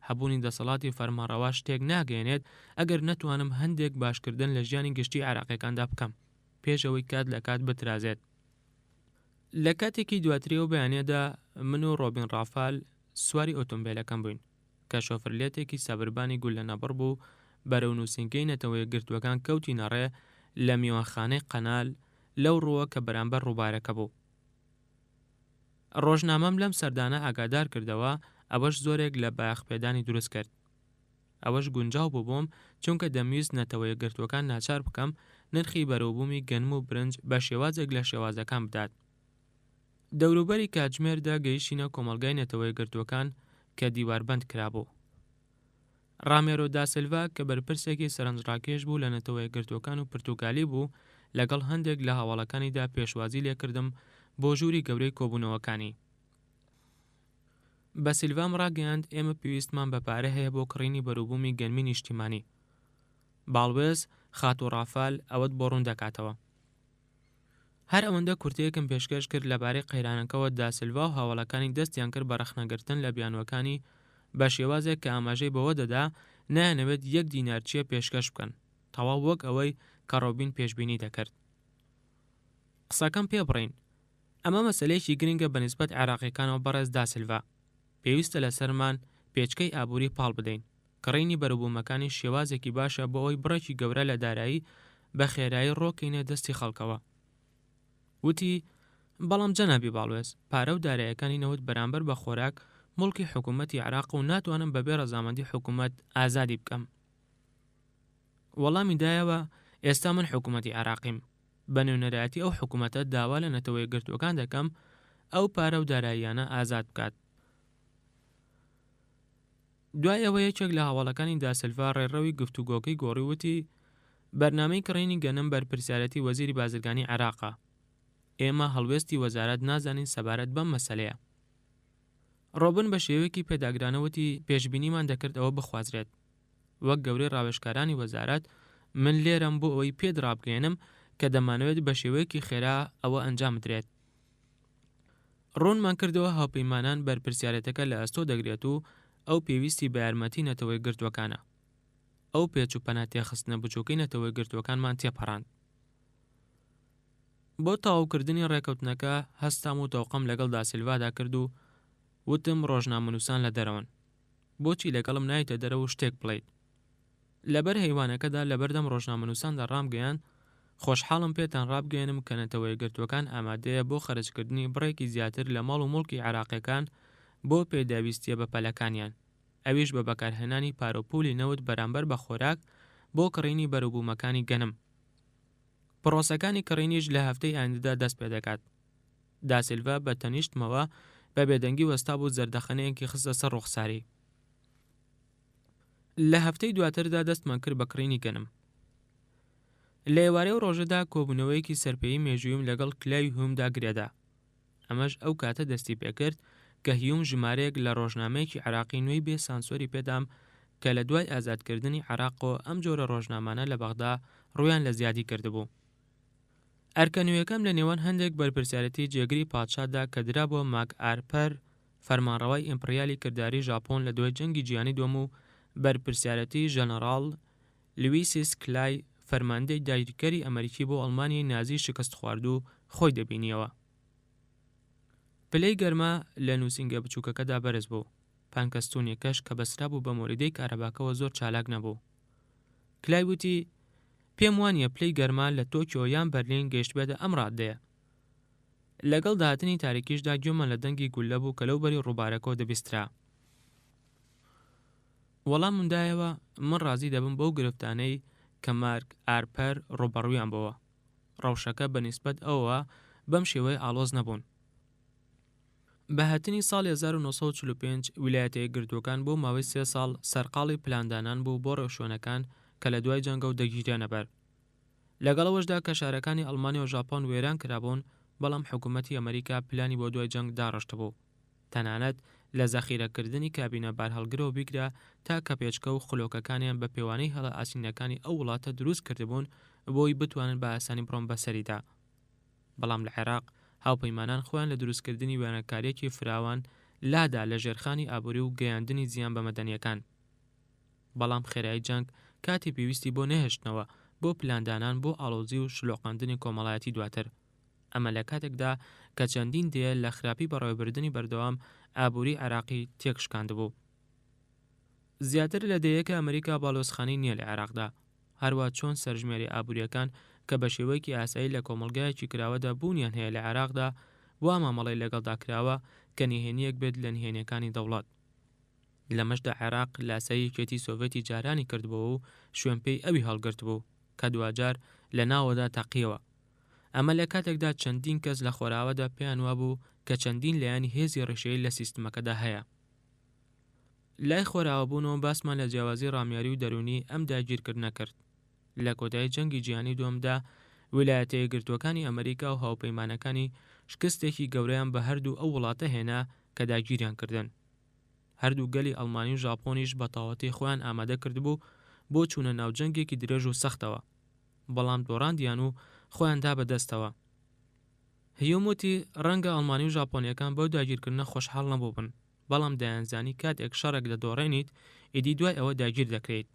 هەبوونی دەسەڵاتی فەرمانڕەوا شتێک ناگەێنێت ئەگەر نەتوانم هەندێک باشکردن لە ژیانی گشتی عێراقیەکاندا بکەم پێشەوەی کات لە کات بترازێت. لە کاتێکی دواتریەوە بەیانێدا من و ڕۆبین ڕافال سواری ئۆتۆمبیلەکەم بووین کە شۆفرلێتێکی سەبربانی گول لە نەبڕ بوو بەرەو نووسینگەی نەتەوەیە گرتوەکان کەوتی نەڕێ لە میوانخانەی قەنال لەو ڕووە کە بەرامبەر ڕووبارەکە بوو. ڕۆژنامەم لەم سەردانە ئاگادار کردەوە ئەوەش زۆرێک لە بایەخپێدانی دروست کرد. ئەوەش گونجاو بوو بۆم چونکە دەمویست نەتەوەیە گرتوەکان ناچار بکەم نرخی بەرەوبوومی گەنم و برنج بە شێوازێک لە شێوازەکان بدات. دەوروبەری کاتژمێردا گەیشتینە کۆمەڵگای نەتەوەیە گرتوەکان کە دیواربەند کرابوو. ڕامێرۆ دا سیلڤا کە بەرپرسێکی سەرنجڕاکێش بوو لە نەتەوەیە گرتوەکان و پرتوگالی بوو لەگەڵ هەندێک لە هەواڵەکانیدا پێشوازی لێکردم بۆ ژووری گەورەی کۆبوونەوەکانی. بە سیلڤام ڕاگەیاند ئێمە پێویستمان بە پارە هەیە بۆ کڕینی بەروبوومی گەنمی نیشتیمانی. باڵبێز خات و ڕافال ئەوەت بۆ ڕوون دەکاتەوە. هەر ئەوەندە کورتەیەکم پێشکەش کرد لەبارەی قەیرانەکەەوە داسیلڤا و هاوڵەکانی دەستیان کرد بە ڕەخنەگرتن لە بیانوەکانی بە شێوازێک کە ئاماژەی بەوە دەدا نایانەوێت 1 دینارچیە پێشکەش بکەن تەواو وەک ئەوەی کە ڕۆبین پێشبینی دەکرد. قسەکەم پێ بڕین ئەمە مەسەلەیەکی گرنگە بەنسبەت عێراقیەکانەوە بەڕێز داسیلڤا. پێویستە لەسەرمان پێچکەی ئابووری پاڵ بدەین. کڕینی بەروبوومەکانی شێوازێکی باشە بۆ ئەوی بڕێکی گەورە لە دارایی بە خێرایی ڕۆکەینە دەستی خەڵکەوە. وتی بەڵام جەنابی باڵوێز پارە و داراییەکانی نەوت بەرامبەر بە خۆراک مڵکی حکوومەتی عێراق و ناتوانم بەبێ ڕەزامەندی حکوومەت ئازادی بکەم. وەڵامی دایەوە ئێستا من حکوومەتی عێراقیم بە نوێنەرایەتی ئەو حکوومەتە داوا لە نەتەوەی گرتوەکان دەکەم ئەو پارە و داراییانە ئازاد بکات. دوای ئەوە یەکێک لە هاوڵەکانی داسیلڤا ڕێڕەوی گفتوگۆکەی گۆڕی وتی بەرنامەی کڕینی گەنم بەرپرسیارەتی وەزیری بازرگانی عێراقا. ئێمە هەڵوێستی وەزارەت نازانین سەبارەت بەم مەسەلەیە. ڕۆبن بە شێوەیەکی پێداگرانەوەتی پێشبینیمان دەکرد ئەوە بخوازرێت. وەک گەورەی ڕاوێژکارانی وەزارەت من لێرەم بۆ ئەوەی پێدڕابگەێنم کە دەمانەوێت بە شێوەیەکی خێرا ئەوە ئەنجام بدرێت. ڕوونمان کردەوە هاوپەیمانان بەرپرسیارەتەکە لە ئەستۆ دەگرێت و ئەو پێویستی بە یارمەتی نەتەوەی گرتوەکانە. ئەو پێچ و پەنە تێخستنە بچووکەی نەتەوەی گرتوەکانمان تێپەڕاند. بۆ تەواوکردنی ڕێکەوتنەکە هەستام و تەوقەم لەگەڵ داسیلڤادا کرد و وتم ڕۆژنامەنووسان لە دەرەوەن. بۆچی لەگەڵم نایتە دەرەوە شتێک بڵێیت؟ لەبەر هەیوانەکەدا لەبەردەم ڕۆژنامەنووساندا ڕامگەیان خۆشحاڵم پێتان ڕابگەێنم کە نەتەوەی گرتوەکان ئامادەیە بۆ خەرجکردنی بڕێکی زیاتر لە ماڵ و مڵکی عێراقیەکان بۆ پێداویستیە بە پەلەکانیان، ئەویش بە بەکارهێنانی پارۆپولی نەوت بەرامبەر بە خۆراک بۆ کڕینی بەروبوومەکانی گەنم. پرۆسەکانی کڕینیش لە هەفتەی ئایندەدا دەست پێ دەکات. داسیلڤا بە تەنیشتمەوە بە بێدەنگی وەستا بوو زەردەخەنەیەکی خستە سەر ڕوخساری. لە هەفتەی دواتردا دەستمان کرد بە کڕینی گەنم. لە ئێوارەی و ڕۆژەدا کۆبوونەوەیەکی سەرپێیی مێژوویم لەگەڵ کلای هیومدا گرێدا. ئەمەش ئەو کاتە دەستی پێکرد کە هیوم ژمارەیەک لە ڕۆژنامەیەکی عێراقی نوێی بێ سانسۆری پێدام کە لە دوای ئازادکردنی عێراقەوە ئەم جۆرە ڕۆژنامانە لە بەغدا ڕوویان لە زیادی کردبوو. ئەرکە نوێیەکەم لە نێوان هەندێک بەرپرسیارەتی جێگری پادشادا کە درا بۆ ماک ئارپەر فەرمانڕەوای ئیمپریالی کردداری ژاپۆن لە دوای جەنگی جیهانی دووەم و بەرپرسیارەتی ژەنەڕاڵ لویسیس کلای فەرماندەی داگیرکەری ئەمریکی بۆ ئەڵمانیای نازی شکست خوارد و خۆی دەبینیەوە. پلەی گەرما لە نووسینگە بچووکەکەدا بەرز بوو. پانکەستونیەکەش کە بەسرا بوو بە مۆریدەی کارەباکەوە زۆر چالاک نەبوو. کلای وتی پێم وانیە پلەی گەرما لە تۆکیۆ یان بەرلین گەیشت بێتە ئەم ڕادەیە. لەگەڵ داهاتنی تاریکیشدا گوێمان لە دەنگی گولە بوو کە لەو بەری ڕووبارەکەەوە دەبیسترا. وەڵام مندایەوە من ڕازی دەبم بەو گرفتانەی کە مارک ئارپەر ڕوبەڕوویان بەوە. ڕەوشەکە بەنسبەت ئەوە بەم شێوەی ئاڵۆز نەبوون. بە هاتنی ساڵی 1945 ویلایەتە یەکگرتووەکان بۆ ماوەی 3 ساڵ سەرقاڵی پلاندانان بوو بۆ ڕێوشوێنەکان کە لە دوای جەنگە و دەگیرانە بەر. لەگەڵەوەشدا کە شارەکانی ئەڵمانیا و ژاپۆن وێران کرابوون، بەڵام حکوومەتی ئەمریکا پلانی بۆ دوای جەنگ داڕشت بوو. تەنانەت لە زەخیرەکردنی کابینە بارهەڵگرەوە بیکرا تا کە پێچکە و خولۆکەکانیان بە پێوانەی هەڵە ئاسینەکانی ئەو وڵاتە دروست کردبوون بۆی بتوانن بە ئاسانی بڕۆن بەسەریدا. بەڵام لە عێراق هاوپەیمانان خۆیان لە دروستکردنی وێنەکاریەکی فراوان لادا لە ژێرخانی ئابووری و گەیاندنی زیان بە مەدەنیەکان. بەڵام خێرایی جەنگ کاتی پێویستی بۆ نەهێشتنەوە بۆ پلاندانان بۆ ئاڵۆزی و شلۆقاندنی کۆمەڵایەتی دواتر. ئەمە لە کاتێکدا کە چەندین دێ لە خراپی بەڕێوەبردننی بەردەوام ئابووری عێراقی تێکشکاندبوو. زیاتر لە دەیەکە ئەمریکا باڵۆزخانی نییە لە عێراقدا، هەروە چۆن سەرژمێری ئابووریەکان کە بە شێوەیەکی ئاسایی لە کۆمەلگایەکی کراوەدا بوونیان هەیە لە عێراقدا وا مامەڵی لەگەڵدا کراوە کە نهێنیەک بێت لە نهێنیەکانی دەوڵات. لەمەشدا عێراق لاساییەکێتی سۆڤێتی جارانی کردبووە و شوێنپێی ئەوی هەڵگرت بوو کە دوجار لە ناوەدا تەقیەوە. ئەمە لە کاتێکدا چەندین کەس لە خۆراوەدا پێیان وابوو کە چەندین لایەنی هێزی ڕێشەیی لە سیستمەکەدا هەیە. لای خۆراوەبوونەوە باسمان لە جیاوازی ڕامیاری و دەرونی ئەم داگیرکردنە کرد. لە کۆتایی جەنگی جیهانی دووەمدا ویلایەتە یەکگرتووەکانی ئەمریکا و هاوپەیمانەکانی شکستێکی گەورەیان بە هەردوو ئەو وڵاتە هێنا کە داگیریان کردن. هەردوو گەلی ئەڵمانی و ژاپۆنیش بە تاوەتی خۆیان ئامادە کردبوو بۆ چوونە ناو جەنگێکی درێژ و سەختەوە، بەڵام دۆڕاندیان و خۆیاندا بەدەستەوە. هیوم وتی ڕەنگە ئەڵمانی و ژاپۆنیەکان بەو داگیرکردنە خۆشحاڵ نەبوو بن، بەڵام دەیانزانی کاتێک شەڕێک دەدۆڕێنیت ئیدی دوای ئەوە داگیر دەکرێت.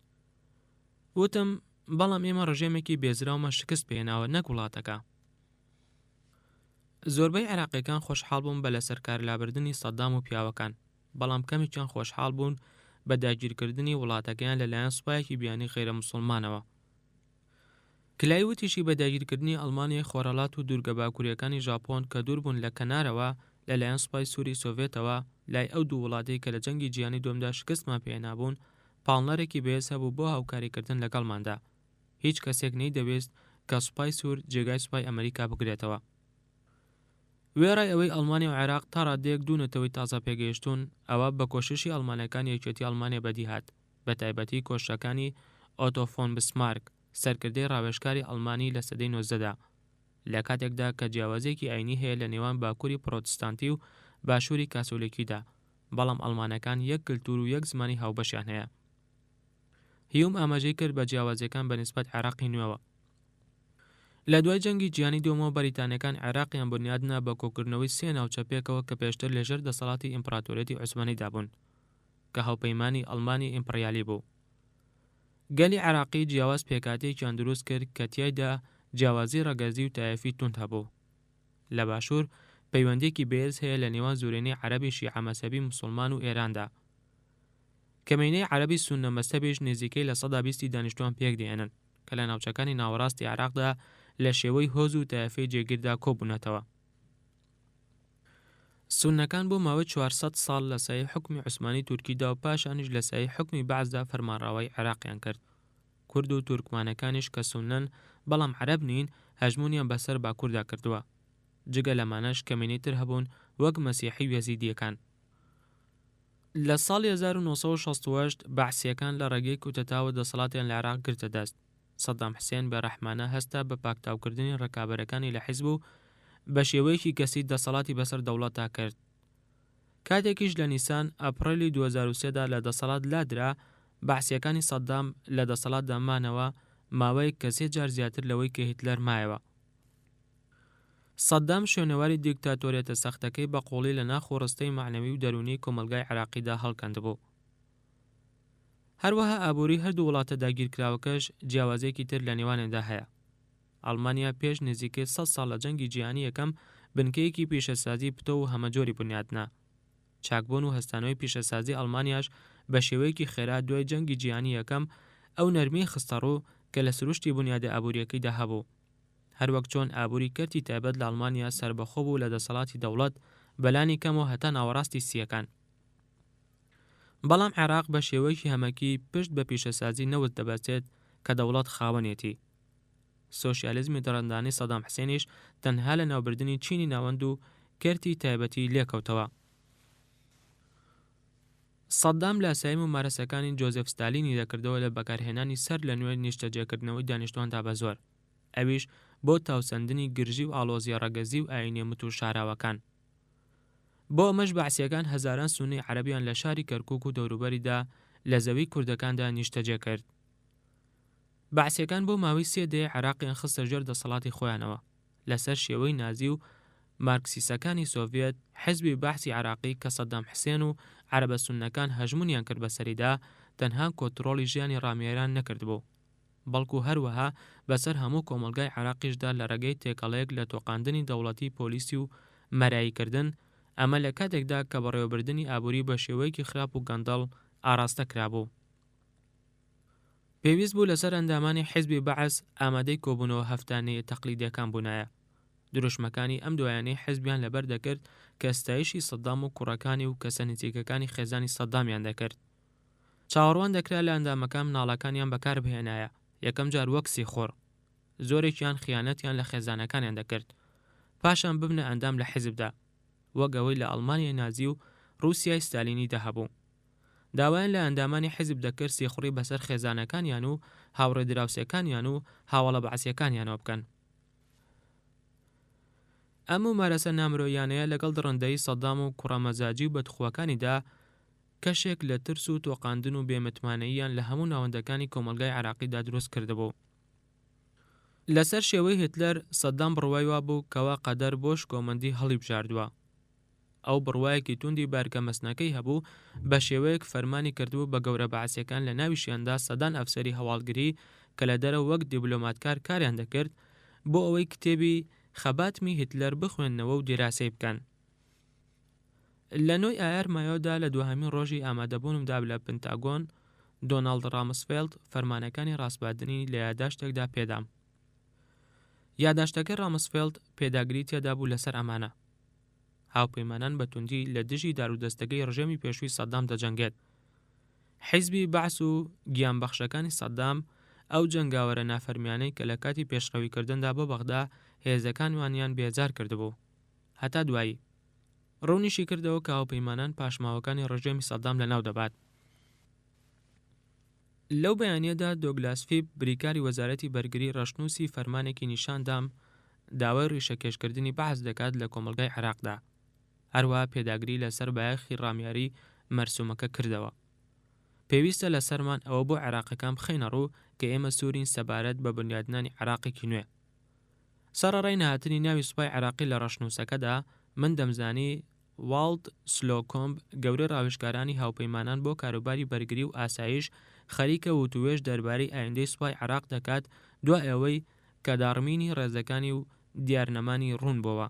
وتم بەڵام ئێمە ڕژێمێکی بێزراومە شکست پێێناوە نەک وڵاتەکە. زۆربەی عێراقیەکان خۆشحاڵ بوون بە لەسەر کارلابردنی سەدام و پیاوەکان، بەڵام کەمێکیان خۆشحاڵ بوون بە داگیرکردنی وڵاتەکەیان لەلایەن سوپایەکی بیانی غیرە موسڵمانەوە. کلای وتیشی بە داگیرکردنی ئەڵمانیای خۆرەڵات و دوورگە باکووریەکانی ژاپۆن کە دوور بوون لە کەنارەوە لەلایەن سوپای سووری سۆڤێتەوە لای ئەو دوو وڵاتەی کە لە جەنگی جیهانی دووەمدا شکستمان پێهێنابوون پاڵنەرێکی بەهێز هەبوو بۆ هاوکاریکردن لەگەڵماندا. هیچ کەسێک نەیدەوێت کە سوپای سوور جێگای سوپای ئەمریکا بگرێتەوە. وێڕای ئەوەی ئەڵمانیا و عێراق تا ڕادەیەک دوونەتەوەی تازە پێگەیشتون ئەوە بە کۆششی ئەڵمانەکان یەکێتی ئەڵمانیا بەدی هات، بە تایبەتی کۆشەکانی ئۆتۆ فۆن بسمارک سەرکردەی ڕاوێژکاری ئەڵمانی لە سەدەی 19دا لە کاتێکدا کە جیاوازێکی ئاینی هەیە لە نێوان باکووری پرۆتستانتی و باشووری کاسۆلیکیدا، بەڵام ئەڵمانەکان یەک کلتور و یەک زمانی هاوبەشیان هەیە. هیوم ئاماژەی کرد بە جیاوازیەکان بەنسبەت عێراقی نوێوە. لە دوای جەنگی جیهانی دووەمەوە بەریتانیەکان عێراقیان بنیادنا بە کۆکردنەوەی سێ ناوچەپێکەوە کە پێشتر لەژێر دەسەڵاتی ئیمپراتۆریەتی عوسمانیدا بوون کە هاوپەیمانی ئەڵمانی ئیمپریالی بوو. گەلی عێراقی جیاواز پێکاتێکیان دروست کرد کە تیایدا جیاوازی ڕەگەزی و تایەفی توند هەبوو. لە باشوور پەیوەندێکی بێز هەیە لە نێوان زورێنەی عەرەبی شیعە مەسەبی موسڵمان و ئێراندا. کەمینەی عەرەبی سوننە مەسەبیش نزیکەی لە 120 دانیشتوان پێک دێنن کە لە ناوچەکانی ناوەڕاستی عێراقدا لە شێوەی هۆز و تایەفەی جێگیردا کۆبوونەتەوە. سوننەکان بۆ ماوەی 400 ساڵ لە سایەی حکمی عوسمانی تورکیدا و پاشانیش لە سایەی حکمی بەعزدا فەرمانڕاوای عێراقیان کرد. کورد و تورکمانەکانیش کە سوننن بەڵام عەرەب نین هەژمونیان بەسەر باکووردا کردووە. جگە لەمانەش کەمینەی تر هەبوون وەک مەسیحی و یەزیدیەکان. لە ساڵی 1968 بەعسیەکان لە ڕێگەی کوتەتاوە دەسەڵاتیان لە عێراق گرتە دەست. سەدام حوسێن بەڕەحمانە هەستا بە پاکتاوکردنی ڕکابەرەکانی لە حیزب و بە شێوەیەکی کەسی دەسەڵاتی بەسەر دەوڵەتدا کرد. کاتێکیش لە نیسان ئەپڕیلی 2003دا لە دەسەڵات لادرا بەعسیەکانی سەدام لە دەسەڵات دامانەوە ماوەی کەسێ جار زیاتر لەوەی کە هیتلەر مایەوە. سەدام شوێنەواری دیکتاتۆریەتە سەختەکەی بە قوڵی لە ناخۆڕستەی معنەوی و دەرونی کۆمەلگای عێراقیدا هەڵکەندبوو. هەروەها ئابووری هەردوو وڵاتە داگیرکراوەکەش جیاوازێکی تر لە نێوانێدا هەیە. ئەڵمانیا پێش نزیکەی 100 ساڵ لە جەنگی جیهانی یەکەم بنکەیەکی پیشەسازی پتە و هەمەجۆری بنیادنا. چاکبوون و هەستانەوەی پیشەسازی ئەڵمانیاش بە شێوەیەکی خێرا دوای جەنگی جیهانی یەکەم ئەو نەرمی خستەڕوو کە لە سروشتی بنیادە ئابووریەکەیدا هەبوو. هەروەک چۆن ئابووری کەرتی تایبەت لە ئەڵمانیا سربەخۆ بوو لە دەسەڵاتی دەوڵەت بەلانی کەمەوە هەتا ناوەڕاستی سیەکان. بەڵام عێراق بە شێوەیەکی هەمەکی پشت بە پیشەسازی نەوت دەبەستێت کە دەوڵەت خاوەنێتی. سۆشیالیزمی دەڕەندانی سەدام حوسێنیش تەنها لە ناوبردنی چینی ناوەند و کەرتی تایبەتی لێکەوتەوە. سەدام لاسایی ممارەسەکانی جۆزێف ستالینی دەکردەوە لە بەکارهێنانی سەر لە نوێ نیشتەجێکردنەوەی دانیشتواندا بە زۆر، ئەویش بۆ تاوسەندنی گرژی و ئاڵۆزیە ڕەگەزی و ئاینێمت و شاراوەکان. بۆ ئەمەش بەعسیەکان هەزاران سونی عەرەبیان لە شاری کەرکووک و دەوروبەریدا لە زەوی کوردەکاندا نیشتەجێ کرد. بەعسیەکان بۆ ماوەی 3 دەیە عێراقیان خستە ژێر دەسەڵاتی خۆیانەوە. لەسەر شێوەی نازی و مارکسیسەکانی سۆڤێت حیزبی بەعسی عێراقی کە سەدام حوسێن و عەرەبە سوننەکان هەژمونیان کرد بەسەریدا تەنها کۆنتڕۆڵی ژیانی ڕامێران نەکردبوو، بەڵکو هەروەها بەسەر هەموو کۆمەلگای عێراقیشدا لە ڕێگەی تێکەڵەیەک لە تۆقاندنی دەوڵەتی پۆلیسی و مەراییکردن، ئەمە لە کاتێکدا کە بەڕێوەبردننی ئابووری بە شێوەیەکی خراپ و گەندەڵ ئاراستە کرابوو. پێویست بوو لەسەر ئەندامانی حیزبی بەعس ئامادەی کۆبوونەوە هەفتانەیە تەقلیدیەکان بوونایە. دروشمەکانی ئەم دوایانەی حیزبیان لەبەر دەکرد کە ستایشی سەدام و کوڕەکانی و کەسە نزیکەکانی خێزانی سەدامیان دەکرد. چاوەڕوان دەکرا لە ئەندامەکان مناڵەکانیان بەکار بهێنایە، یەکەم جار وەک سیخۆر. زۆرێکیان خیانەتیان لە خێزانەکانیان دەکرد، پاشان ببنە ئەندام لە حیزبدا، وەک ئەوەی لە ئەڵمانیای نازی و رووسیای ستالینی دەهەبوو. داوایان لە ئەندامانی حیزب دەکرد سیخوڕی بەسەر خێزانەکانیان و هاوڕێدراوسەکانیان و هاوڵە بەعسیەکانیانەوە بکەن. ئەم ممارەسە نامرۆیانەیە لەگەڵ دڕندەی سەدام و کوڕەمەزاجی و بەدخواکانیدا کەشێک لە ترس و تۆقاندن و بێمتمانەییان لە هەموو ناوەندەکانی کۆمەلگای عێراقیدا دروست کردبوو. لەسەر شێوەی هیتلەر سەدام بڕوای وا بوو کەوا قەدەر بۆ شکۆمەندی هەڵی بژاردووە. ئەو بڕوایەکی توندی بارکە مەسنەکەی هەبوو بە شێوەیەک فەرمانی کردبوو بە گەورە بەعسیەکان لە ناویشیاندا سەدان ئەفسەری هەواڵگری کە لە دەرەوە وەک دیبلۆماتکار کاریان دەکرد بۆ ئەوەی کتێبی خەباتمی هیتلەر بخوێندنەوە و دیراسەی بکەن. لە 9 ئایار مایۆدا لە دووهەمین ڕۆژی ئامادەبوونمدا لە پنتاگۆن دۆناڵد رامسفێلد فەرمانەکانی ڕاستباردنی لە یادداشتێکدا پێدام. یادداشتەکە رامسفێلد پێداگری تێدا بوو لەسەر ئەمانە: هاوپەیمانان بە توندی لە دژی دارودەستەکەی ڕژێمی پێشووی سەدام دەجەنگێت. حیزبی بەعس و گیانبەخشەکانی سەدام ئەو جەنگاوەرە نافەرمیانەی کە لە کاتی پێشڕەویکردندا بۆ بەغدا هێزەکانوانیان بێجار کردبوو هەتا دوایی. ڕوونیشی کردەوە کە هاوپەیمانان پاشماوەکانی ڕژێمی سەدام لەناو دەبات. لەو بەیانیەدا دۆگلاس فیب بریکاری وەزارەتی بەرگری ڕەشنووسی فەرمانێکی نیشاندام داوای ڕیشەکێشکردنی بەعس دەکات لە کۆمەڵگای عێراقدا. هەروەها پێداگری لەسەر بایەخی ڕامیاری مەرسومەکە کردەوە. پێویستە لەسەرمان ئەوە بۆ عێراقەکان بخەینە ڕوو کە ئێمە سوورین سەبارەت بە بنیادنانی عێراقێکی نوێ. سەرەڕای نەهاتنی ناوی سوپای عێراقی لە ڕەشنووسەکەدا من دەمزانی والد سلۆکۆمب گەورەی ڕاوێژکارانی هاوپەیمانان بۆ کاروباری بەرگری و ئاسایش خەریکە وتوێژ دەربارەی ئایندەی سوپای عێراق دەکات دوای ئەوەی کە داڕمینی ڕێزەکانی و دیارنەمانی ڕوون بووە.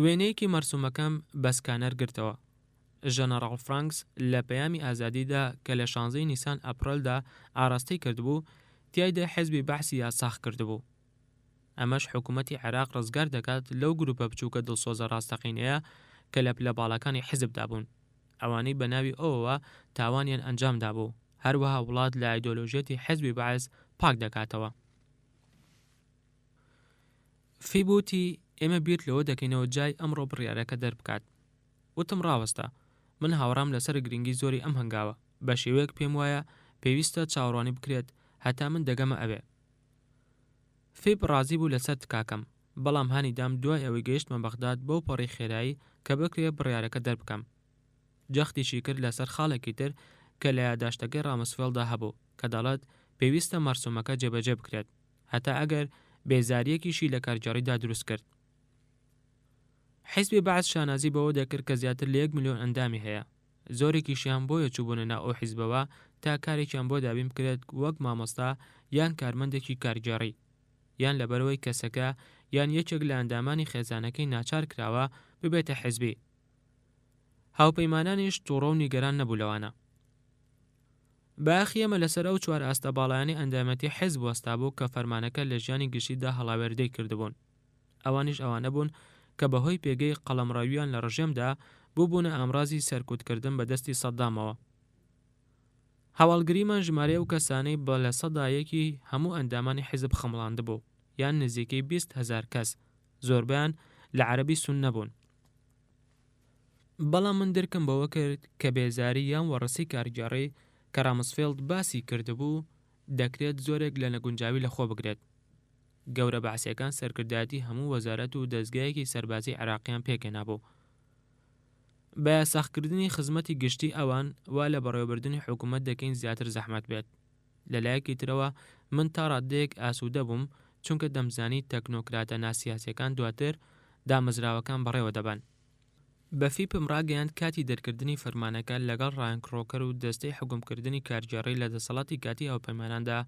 وێنەیەکی مەرسومەکەم بە سکانەر گرتەوە. ژەنەڕاڵ فرانکس لە پەیامی ئازادیدا کە لە 16 نیسان ئەپڕۆلدا ئاڕاستەی کردبوو تیایدا حیزبی بەعسی یاساخ کردبوو. ئەمەش حکوومەتی عێراق ڕزگار دەکات لەو گروپە بچووکە دڵسۆزە ڕاستەقینەیە کە لە پلەباڵەکانی حیزبدا بوون، ئەوانەی بە ناوی ئەوەوە تاوانیان ئەنجامدا بوو، هەروەها وڵات لە ئایدۆلۆژیەتی حیزبی بەعس پاک دەکاتەوە. فیبوتی ئێمە بیر لەوە دەکەینەوە جای ئەمڕۆ بڕیارەکە دەربکات. وتم ڕاوەستە، من هاوڕام لەسەر گرنگی زۆری ئەم هەنگاوە، بە شێوەیەک پێم وایە پێویستە چاوەڕوانی بکرێت هەتا من دەگەمە ئەوێ. فیب ڕازی بوو لەسەر تکاکەم، بەڵام هانیدام دوای ئەوەی گەیشتمە بەغداد بەو پەڕی خێرایی کە بکرێ بڕیارەکە دەربکەم. جەختیشی کرد لەسەر خاڵێکی تر کە لە یادداشتەکەی رامسفێلدا هەبوو کە دەڵێت پێویستە مەرسومەکە جێبەجێ بکرێت هەتا ئەگەر بێزاریەکیشی لە کارگەڕیدا دروست کرد. حیزبی بەعس شانازی بەوە دەکرد کە زیاتر لە 1 ملیۆن ئەندامی هەیە. زۆرێکیشیان بۆیە چووبوونە ناو ئەو حیزبەوە تا کارێکیان بۆ دابین بکرێت وەک مامۆستا یان کارمەندێکی کارگێڕی، یان لەبەرەوەی کەسەکە یان یەکێک لە ئەندامانی خێزانەکەی ناچار کراوە ببێتە حیزبی. هاوپەیمانانیش تووڕە و نیگەران نەبوو لەوانە. باخی ئەمە لەسەر ئەو 4 ئاستە باڵایانی ئەندامەتی حیزب وەستا بوو کە فەرمانەکە لە ژیانی گشتیدا هەڵاوێردەی کردبوون. ئەوانیش ئەوانە بوون کە بەهۆی پێگەی قەڵەمڕاویان لە ڕژێمدا بووبوونە ئامڕازی سەرکوتکردن بە دەستی سەدامەوە. هەواڵگریمان ژمارەی ئەو کەسانەی بە لە سەدایەکی هەموو ئەندامانی حیزب خەمڵاند بوو، یان نزیکەی 20,000 کەس، زۆربیان لە عەرەبی سون نەبوون. بەڵام من درکم بەوە کرد کە بێزاری یان وەڕسی کارگێڕی کە رامسفێلد باسی کردبوو دەکرێت زۆرێک لە نەگونجاوی لەخۆ بگرێت. گەورە بەعسیەکان سەرکردایەتی هەموو وەزارەت و دەستگایەکی سەربازی عێراقیان پێکێنابوو. بە یاساخکردنی خزمەتی گشتی ئەوان وا لە بەڕێوەبردننی حکوومەت دەکەین زیاتر زەحمەت بێت. لەلایەکی ترەوە من تا ڕادەیەک ئاسوودە بووم چونکە دەمزانی تەکنۆکراتە ناسیاسیەکان دواتر دامەزراوەکان بەڕێوە دەبان. بە فیپم ڕاگەیاند کاتی دەرکردنی فەرمانەکە لەگەڵ ڕایان کرۆکەر و دەستەی حکومکردنی کارگێڕی لە دەسەڵاتی کاتی هاوپەیماناندا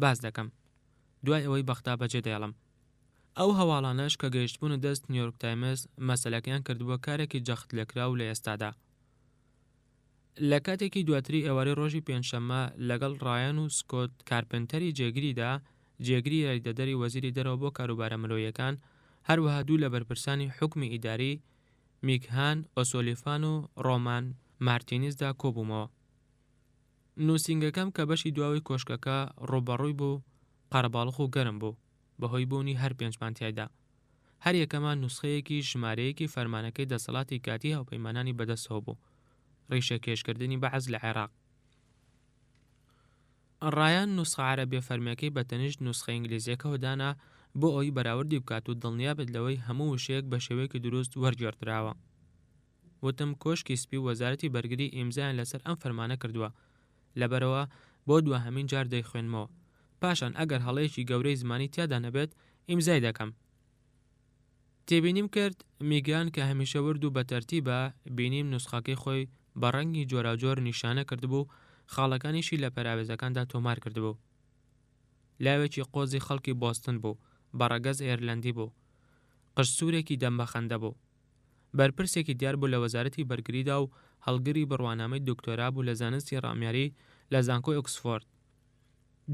باس دەکەم. دوای ئەوەی بەختا بەجێ دێڵم. ئەو هەواڵانەش کە گەیشتبوون دەست نیویۆرک تایمز مەسەلەکەیان کردبووە کارێکی جەخت لەکراو لە ئێستادا. لە کاتێکی دواتری ئێوارەی ڕۆژی پێنجشەممە لەگەڵ ڕایان و سکۆت کارپنتەری جێگریدا جێگری یاریدەدەری وەزیری دەرەوە بۆ کاروبارە مرۆییەکان، هەروەها دوو لە بەرپرسانی حکمی ئیداری میکهان ئۆسۆلیفان و ڕۆمان مارتینیزدا کۆبوومەوە. نووسینگەکەم کە بەشی دواوی کۆشکەکە ڕوبەڕووی بوو قەرەباڵغ و گەرم بوو بەهۆی بوونی هەر 5 تایدا. هەر یەکەمان نوسخەیەکی ژمارەیەکی فەرمانەکەی دەسەڵاتی کاتی هاوپەیمانانی بەدەستەوە بوو، ڕیشەکێشکردنی بەعز لە عێراق. ڕایان نوسخە عەرەبیە فەرمیەکەی بە تەنیشت نوسخە ئینگلیزیەکەوە دانا بۆ ئەوەی بەراوردی بکات و دڵنیابێت لەوەی هەموو وشەیەک بە شێوەیەکی دروست وەرگێڕدراوە. وتم کۆشکی سپی و وەزارەتی بەرگری ئیمزایان لەسەر ئەم فەرمانە کردووە، لەبەرەوە بۆ دووهەمین جار دەیخوێنمەوە پاشان ئەگەر هەڵەیەکی گەورەی زمانی تیادا نەبێت ئیمزای دەکەم. تێبینیم کرد میگان کە هەمیشە ورد و بە تەرتیبە بینیم نوسخەکەی خۆی بە ڕەنگی جۆراوجۆر نیشانە کردبوو، خاڵەکانیشی لە پەراوێزەکاندا تۆمار کردبوو. لاوێکی قۆزی خەڵکی بۆستن بوو، بەڕەگەز ئێرلەندی بوو، قژسوورێکی دەمبەخەندە بوو. بەرپرسێکی دیار بوو لە وەزارەتی بەرگریدا و هەڵگری بڕوانامەی دکتۆرا بوو لە زانستی ڕامیاری لە زانکۆی ئۆکسفۆرد.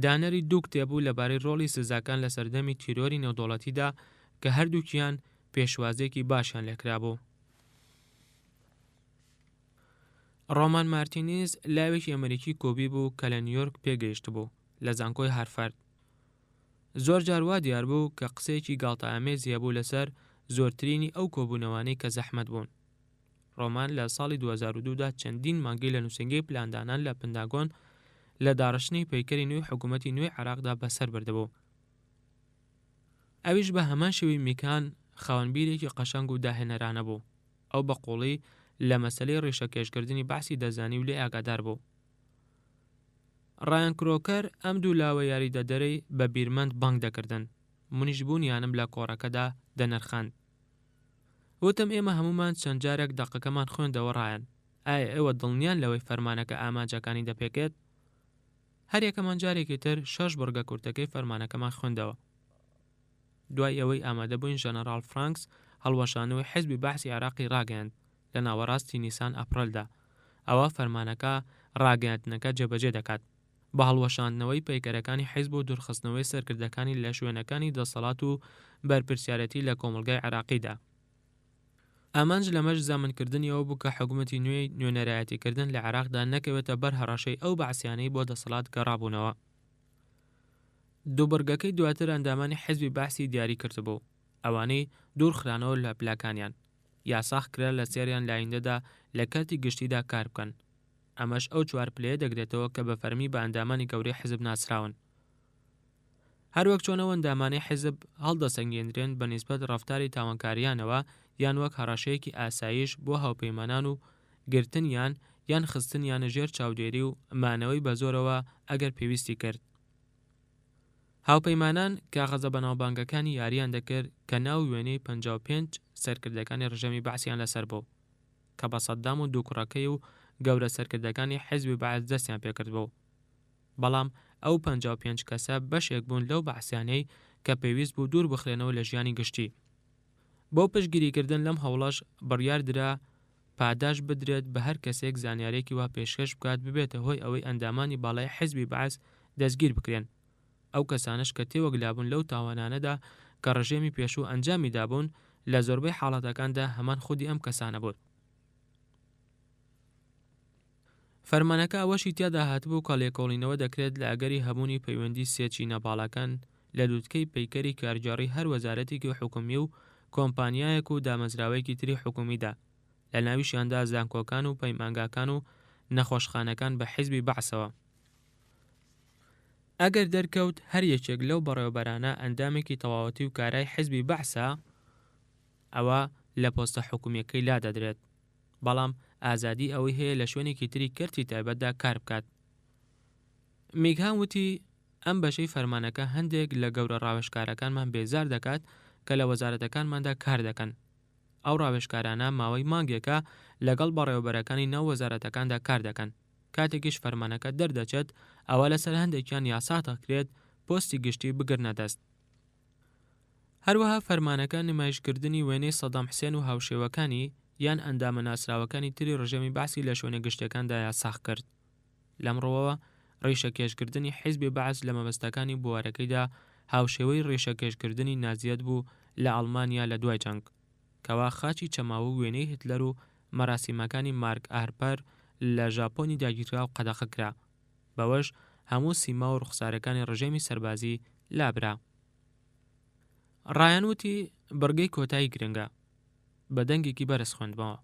دانەری دوو کتێبوو لەبارەی ڕۆڵی سزاکان لە سەردەمی تیرۆری نێودوڵەتیدا کە هەردووکیان پێشوازێکی باشیان لێکرا بوو. ڕۆمان مارتینز لاوێکی ئەمریکی کۆبی بوو کە لە نیویۆرک پێگەیشت بوو لە زانکۆی هارفارد. زۆر جار وا دیار بوو کە قسەیەکی گاڵتە ئامێزیە بوو لەسەر زۆرترینی ئەو کۆبوونەوانەی کە زەحمەت بوون. ڕۆمان لە ساڵی 2002دا چەندین مانگی لە نووسنگەی پلاندانان لە پنتاگۆن لە داڕشتنی پەیکەری نوێی حکوومەتی نوێی عێراقدا بەسەر بردەبوو. ئەویش بە هەمان شێوەی میکان خاوەنبیرێکی قەشەنگ و داهێنەرانە بوو. ئەو بە قوڵی لە مەسەلەی ڕێشەکێشکردنی باسی دەزانی و لێ ئاگادار بوو. ڕایان کرۆکەر ئەم دوو لاوە یاریدەدەرەی بە بیرمەند بانگ دەکردن. منیش بوونیانم لە کۆڕەکەدا دەنرخاند. وتم ئێمە هەمومان چەند جارێک دەقەکەمان خوێندەوە ڕایان. ئایا ئێوە دڵنیان لەوەی فەرمانەکە ئاماجەکانی دەپێکێت؟ هەر یەکەمان جارێکی تر 6 بڕگە کورتەکەی فەرمانەکەمان خوێندەوە. دوای ئەوەی ئامادەبووین ژەنەڕاڵ فرانکس هەڵوەشانەوەی حیزبی بەعسی عێراقی ڕاگەیاند لە ناوەڕاستی نیسان ئەپڕەلدا. ئەوە فەرمانەکە ڕاگەیاندنەکە جێبەجێ دەکات بە هەڵوەشاندنەوەی پەیکەرەکانی حیزب و دوورخستنەوەی سەرکردەکانی لە شوێنەکانی دەسەڵات و بەرپرسیارەتی لە کۆمەلگای عێراقیدا. ئامانج لەمەش زامنکردنی ئەوە بوو کە حکوومەتی نوێی نوێنەرایەتیکردن لە عێراقدا نەکەوێتە بەر هەڕەشەی ئەو بەعسیانەی بۆ دەسەڵات گەڕابوونەوە. دووبڕگەکەی دواتر ئەندامانی حیزبی بەعسی دیاری کردبوو، ئەوانەی دوورخرانەوە لە پلاکانیان یاساخ کرا لە سێریان لایندەدا لە کاتی گشتیدا کار بکەن. ئەمەش ئەو چوار پلەیە دەگرێتەوە کە بە فەرمی بە ئەندامانی گەورەی حیزب ناسراون. هەروەک چۆنەوە ئەندامانی حیزب هەڵدەسەنگێنرێن بە نیسبەت ڕەفتاری تاوانکاریانەوە یان وەک هەڕەشەیەکی ئاسایش بۆ هاوپەیمانان و گرتنیان یان خستنیانە ژێر چاودێری و مانەوەی بە زۆرەوە ئەگەر پێویستی کرد. هاوپەیمانان کاغەزە بەناوبانگەکانی یاریان دەکرد کە ناو وێنەی 55 سەرکردەکانی ڕژەمی بەعسیان لەسەر بوو کە بە سەددام و دووکڕەکەی و گەورە سەرکردەکانی حیزبی بەعس دەستیان پێکرد بوو. بەڵام ئەو 55 کەسە بەشێک بوون لەو بەعسیانەی کە پێویست بوو دوور بخرێنەوە لە ژیانی گشتی. بۆ پشتگیریکردن لەم هەوڵەش بڕیاردرا پاداش بدرێت بە هەر کەسێک زانیارێکی وا پێشکەش بکات ببێتە هۆی ئەوەی ئەندامانی باڵای حیزبی بەعس دەستگیر بکرێن. ئەو کەسانش کە تێوەگلابوون لەو تاوانانەدا کە ڕژێمی پێشوو ئەنجامی دابوون لە زۆربەی حاڵەتەکاندا هەمان خودی ئەم کەسانە بوون. فەرمانەکە ئەوەشی تیادا هاتبوو کە لێکۆڵینەوە دەکرێت لە ئەگەری هەبوونی پەیوەندی سێچی نەباڵەکان لە دووتکەی پەیکەری کارجاری هەر وەزارەتێکی حکومی و کۆمپانیایەک و دامەزراوەیەکی تری حکومیدا، لە ناویشیاندا زانکۆکان و پەیمانگاکان و نەخۆشخانەکان بە حیزبی بەعسەوە. ئەگەر دەرکەوت هەر یەکێک لەو بەڕێوەبەرانە ئەندامێکی تەواوەتی و کارای حیزبی بەعسە، ئەوە لە پۆستە حکومیەکەی لا دەدرێت، بەڵام ئازادی ئەوەی هەیە لە شوێنێکی تری کەرتی تایبەتدا کار بکات. میگهان وتی ئەم بەشەی فەرمانەکە هەندێک لە گەورە ڕاوێژکارەکانمان بێزار دەکات کە لە وەزارەتەکانماندا کار دەکەن. ئەو ڕاوێژکارانە ماوەی مانگێکە لەگەڵ بەڕێوەبەرەکانی ناو وەزارەتەکاندا کار دەکەن. کاتێکیش فەرمانەکە دەردەچێت ئەوە لەسەر هەندێکیان یاسا دەکرێت پۆستی گشتی بگرنە دەست. هەروەها فەرمانەکە نمایشکردنی وێنەی سەدام حوسێن و هاوشێوەکانی یان ئەندامە ناسراوەکانی تری ڕژەمی بەعسی لە شوێنە گشتەکاندا یاساخ کرد. لەمڕۆوە ڕێشەکێشکردنی حیزبی بەعس لە مەبەستەکانی بوارەکەیدا هاوشێوەی ڕێشەکێشکردنی نازیەت بوو لە ئەڵمانیا لە دوای جەنگ، کەوا خاچی چەماوە وێنەی هتلەر و مەراسیمەکانی مارک ئارپەر لە ژاپۆنی داگیررا و قەدەخە کرا. بەوەش هەموو سیما و ڕوخسارەکانی ڕژێمی سەربازی لابرا. ڕایان وتی بڕگەی کۆتایی گرنگە بە دەنگێکی بەرز خوێندمەوە.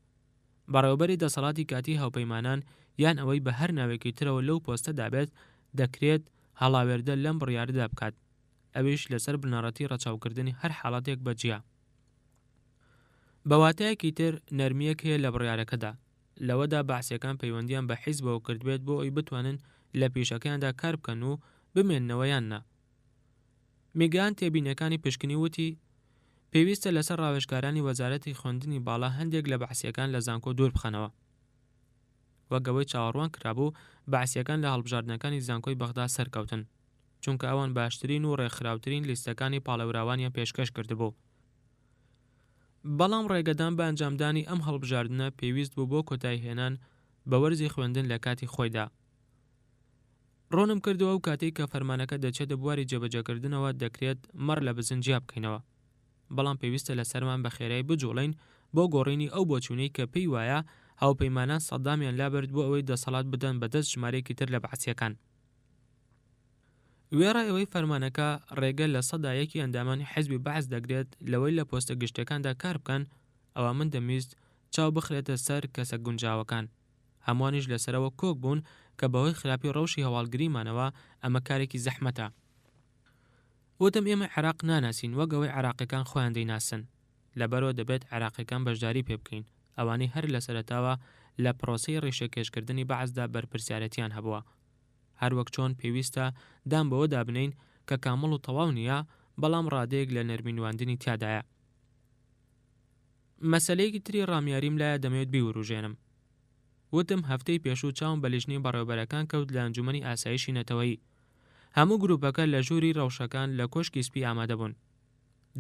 بەڕێوەبەری دەسەڵاتی کاتی هاوپەیمانان یان ئەوەی بە هەر ناوێکی ترەوە لەو پۆستە دابێت دەکرێت هەڵاوێردە لەم بڕیاردا بکات، ئەویش لەسەر بنەڕەتی ڕەچاوکردنی هەر حاڵەتێک بەجیا. بەواتایەکی تر نەرمیەک هەیە لە بڕیارەکەدا، لەوەدا بەعسیەکان پەیوەندیان بە حیزبەوە کردبێت بۆ ئەوی بتوانن لە پیشەکەیاندا کار بکەن و بمێننەوەیان نا، میگان تێبینەکانی پشکنی وتی پێویستە لەسەر ڕاوێژکارانی وەزارەتی خوێندنی باڵا هەندێک لە بەحسیەکان لە زانکۆ دوور بخەنەوە. وەگەوەی چاوەڕوان کرابوو بەحسیەکان لە هەڵبژاردنەکانی زانکۆی بەغدا سەرکەوتن، چونکە ئەوان باشترین و ڕێکخراوترین لیستەکانی پاڵەوراوانیان پێشکەش کردبوو. بەڵام ڕێگەدان بە ئەنجامدانی ئەم هەڵبژاردنە پێویست بوو بۆ کۆتایی هێنان بە وەرزی خوێندن لە کاتی خۆیدا. ڕۆنم کردەوە و کاتێک کە فەرمانەکە دەچێتە بواری جێبەجێکردنەوە دەکرێت مەڕ لە بزنجیا بکەینەوە، بەڵام پێویستە لە سەرمان بە خێرایی بجوڵین بۆ گۆڕینی ئەو بۆچوونەی کە پێی وایە هاوپەیمانان سەدامیان لابرد بۆ ئەوەی دەسەڵات بدەن بەدەست ژمارەیەکی تر لە بەعسیەکان. وێڕای ئەوەی فەرمانەکە ڕێگە لە 100% ئەندامانی حیزبی بەعس دەگرێت لەوەی لە پۆستە گشتەکاندا کار بکەن، ئەوە من دەمویست چاو بخرێتە سەر کەسە گونجاوەکان، هەموانیش لەسەرەوە کۆک بوون کە بەهۆی خراپی ڕەوشی هەواڵگریمانەوە ئەمە کارێکی زەحمەتە. وتم ئێمە عێراق ناناسین وەگەوەی عێراقیەکان خۆیان دەیناسن، لەبەرەوە دەبێت عێراقیەکان بەشداری پێ بکەین، ئەوانەی هەر لە سەرەتاوە لە پرۆسەی ڕێشەکێشکردنی بەعسدا بەرپرسیارەتیان هەبووە، هەروەک چۆن پێویستە دام بەوە دابنین کە کامەڵ و تەواو نییە، بەڵام ڕادەیەک لە نەرمینواندنی تیادایە. مەسەلەیەکی تری ڕامیاریم لایە دەمەوێت بیوروژێنم. وتم هەفتەی پێشوو چاوم بە لیژنەی بەڕێوەبەرەکان کەوت لە ئەنجومەنی ئاسایشی نەتەوەیی. هەموو گروپەکە لە ژووری ڕەوشەکان لە کۆشکی سپی ئامادە بوون.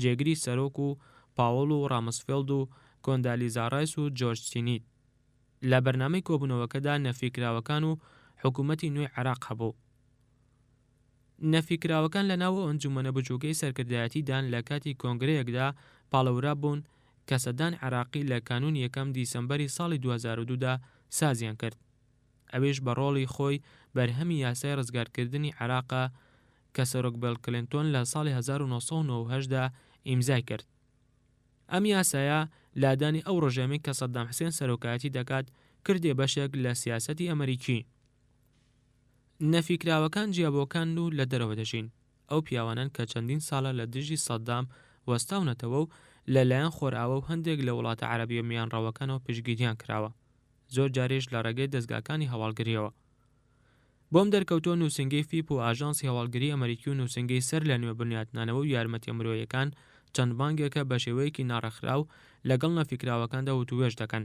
جێگری سەرۆک و پاوڵ و ڕامسفێلد و کۆندالیزا ڕایس و جۆرج سینیت. لە بەرنامەی کۆبوونەوەکەدا نەفیکراوەکان و حکوومەتی نوێی عێراق هەبوو. نەفیکراوەکان لە ناو ئەنجومەنە بچووکەی سەرکردایەتیدان لە کاتی کۆنگرەیەکدا پاڵەورا بوون کە سەدان عێراقی لە کانون یەکەم دیسەمبەری ساڵی 2002دا سازیان کرد. ئەوێش بە ڕۆڵی خۆی بەرهەمی یاسای ڕزگارکردنی عێراقا کە سەرۆک بیل کلینتۆن لە ساڵی 1998دا ئیمزای کرد. ئەم یاسایە لادانی ئەو ڕۆژەمەی کە سەدام حوسێن سەرۆکایەتی دەکات کردێ بەشێک لە سیاسەتی ئەمریکی. نەفیکراوەکان جیابۆکان و لە دەرەوە دەژین، ئەو پیاوانان کە چەندین ساڵە لە دژی سەدام وەستاونەتەوە و لەلایەن خۆرئاوە و هەندێک لە وڵاتە عەرەبیە میانڕەوەکانەوە پشگیریان کراوە، زۆر جارێش لە ڕێگەی دەستگاکانی هەواڵگریەوە. بۆم دەرکەوتۆ نووسنگەی فیپ و ئاژانسی هەواڵگری ئەمریکی و نووسنگەی سەر لە نوێ بنیاتنانەوە و یارمەتیە مرۆیەکان چەند بانگێکە بە شێوەیەکی ناڕەخراو لەگەڵ نەفیکراوەکاندا وتوێژ دەکەن.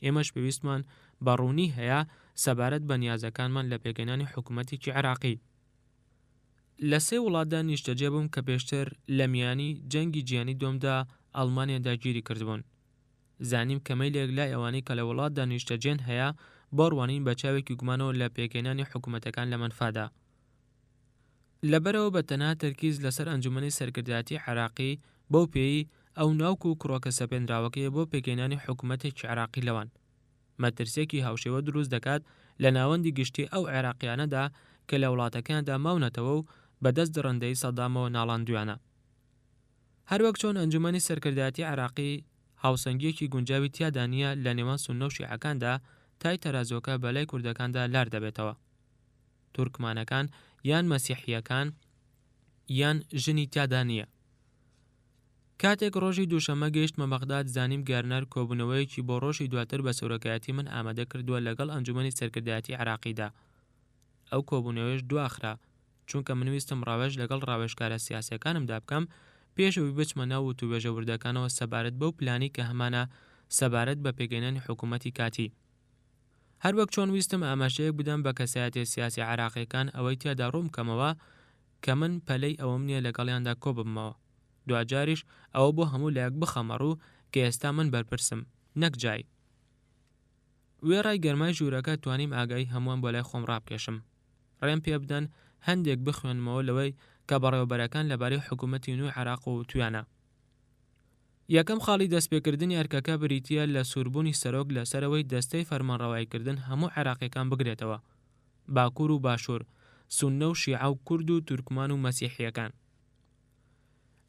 ئێمەش پێویستمان بە ڕوونی هەیە سەبارەت بە نیازەکانمان لە پێگەیاندنی حکوومەتێکی عێراقی. لە 3 وڵاتدا نیشتەجێ بووم کە پێشتر لە میانی جەنگی جیهانی دووەمدا ئەڵمانیا داگیری کردبوون. زانیم کە مەیلێک لای ئەوانەی کە لە وڵاتدا نیشتەجێن هەیە بۆ ڕوانین بە چاوێکی گومانەوە لە پێگەیاندنی حکوومەتەکان لە منفادا. لەبەرەوە بە تەنها تەرکیز لەسەر ئەنجومەنی سەرکردایەتی عێراقی بەو پێی ئەو ناوکو و کڕۆکە سەپێنراوەکەیە بۆ پێگەیاندنی حکوومەتێکی عێراقی لەوان. مەترسێکی هاوشێوە دروست دەکات لە ناوەندی گشتی ئەو عێراقیانەدا کە لە وڵاتەکاندا ماونەتەوە و بەدەست دڕندەی سەدامەوە ناڵاندویانە. هەروەک چۆن ئەنجومەنی سەرکردایەتی عێراقی هاوسەنگیەکی گونجاوی تیادا نییە لە نێوان سوننە و شیعەکاندا تای تەرازۆکە بەلای کوردەکاندا لار دەبێتەوە. تورکمانەکان یان مەسیحیەکان یان ژنی تیادا نییە. کاتێک ڕۆژی دووشەمە گەیشتمە بەغداد زانیم گارنەر کۆبوونەوەیەکی بۆ ڕۆژی دواتر بە سەورەکایەتی من ئامادە کردووە لەگەڵ ئەنجومەنی سەرکردایەتی عێراقیدا. ئەو کۆبوونەوەیش دواخرا چونکە منویستم ڕاوێژ لەگەڵ ڕاوێژکارە سیاسیەکانمدا بکەم پێشەوەی بچمە ناو وتووێژە وردەکانەوە سەبارەت بەو پلانی کە هەمانە سەبارەت بە پێگەیاندنی حکوومەتی کاتی. هەروەک چۆن ویستم ئاماژەیەک بدەم بە کەسایەتی سیاسی عێراقیەکان ئەوەی تیادا ڕوون کەمەوە کە من پەلەی ئەوەم نییە لەگەڵیاندا کۆ ببمەوە. دوجاریش ئەوە بۆ هەموو لایەک بخەمە ڕوو کە ئێستا من بەرپرسم نەک جای. وێڕای گەرمای ژوورەکە توانیم ئاگایی هەمووان بۆ لای خۆم ڕابکێشم. ڕێم پێ بدەن هەندێک بخوێنمەوە لەوەی کە بەڕێوەبەرەکان لەبارەی حکوومەتی نوێی عێراق و توانە. یەکەم خاڵی دەستپێکردنی ئەرکەکە بریتیە لە سووربوونی سەرۆک لەسەرەوەی دەستەی فەرمانڕەواییکردن هەموو عێراقیەکان بگرێتەوە، باکوور و باشوور، سوننە و شیعە و کورد و تورکمان و مەسیحیەکان.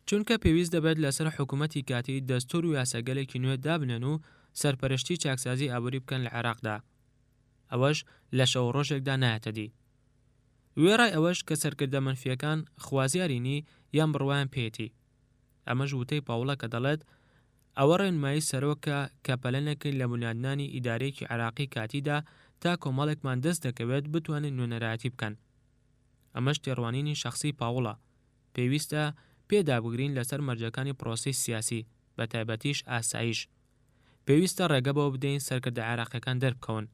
چونکە پێویست دەبێت لەسەر حکوومەتی کاتی دەستور و یاساگەلێکی نوێ دابنێن و سەرپەرشتی چاکسازی ئابووری بکەن لە عێراقدا. ئەوەش لە شەو ڕۆژێکدا نایەتە دی. وێڕای ئەوەش کە سەرکردە منفیەکان خوازیارینی یان بڕوایان پێێتی. ئەمەش وتەی پاوڵە کە دەڵێت ئەوە ڕێنمایی سەرۆکە کە پەلەنەکەی لە بنیادنانی ئیدارەیەکی عێراقی کاتیدا تا کۆمەڵێکمان دەست دەکەوێت بتوانن نوێنەرایەتی بکەن. ئەمەش تێڕوانینی شەخصی پاوڵە پێویستە پێدابگرین لەسەر مەرجەکانی پرۆسی سیاسی بە تایبەتیش ئاسایش. پێویستە ڕێگە بەوە بدەین سەرکردە عێراقیەکان دەربکەون.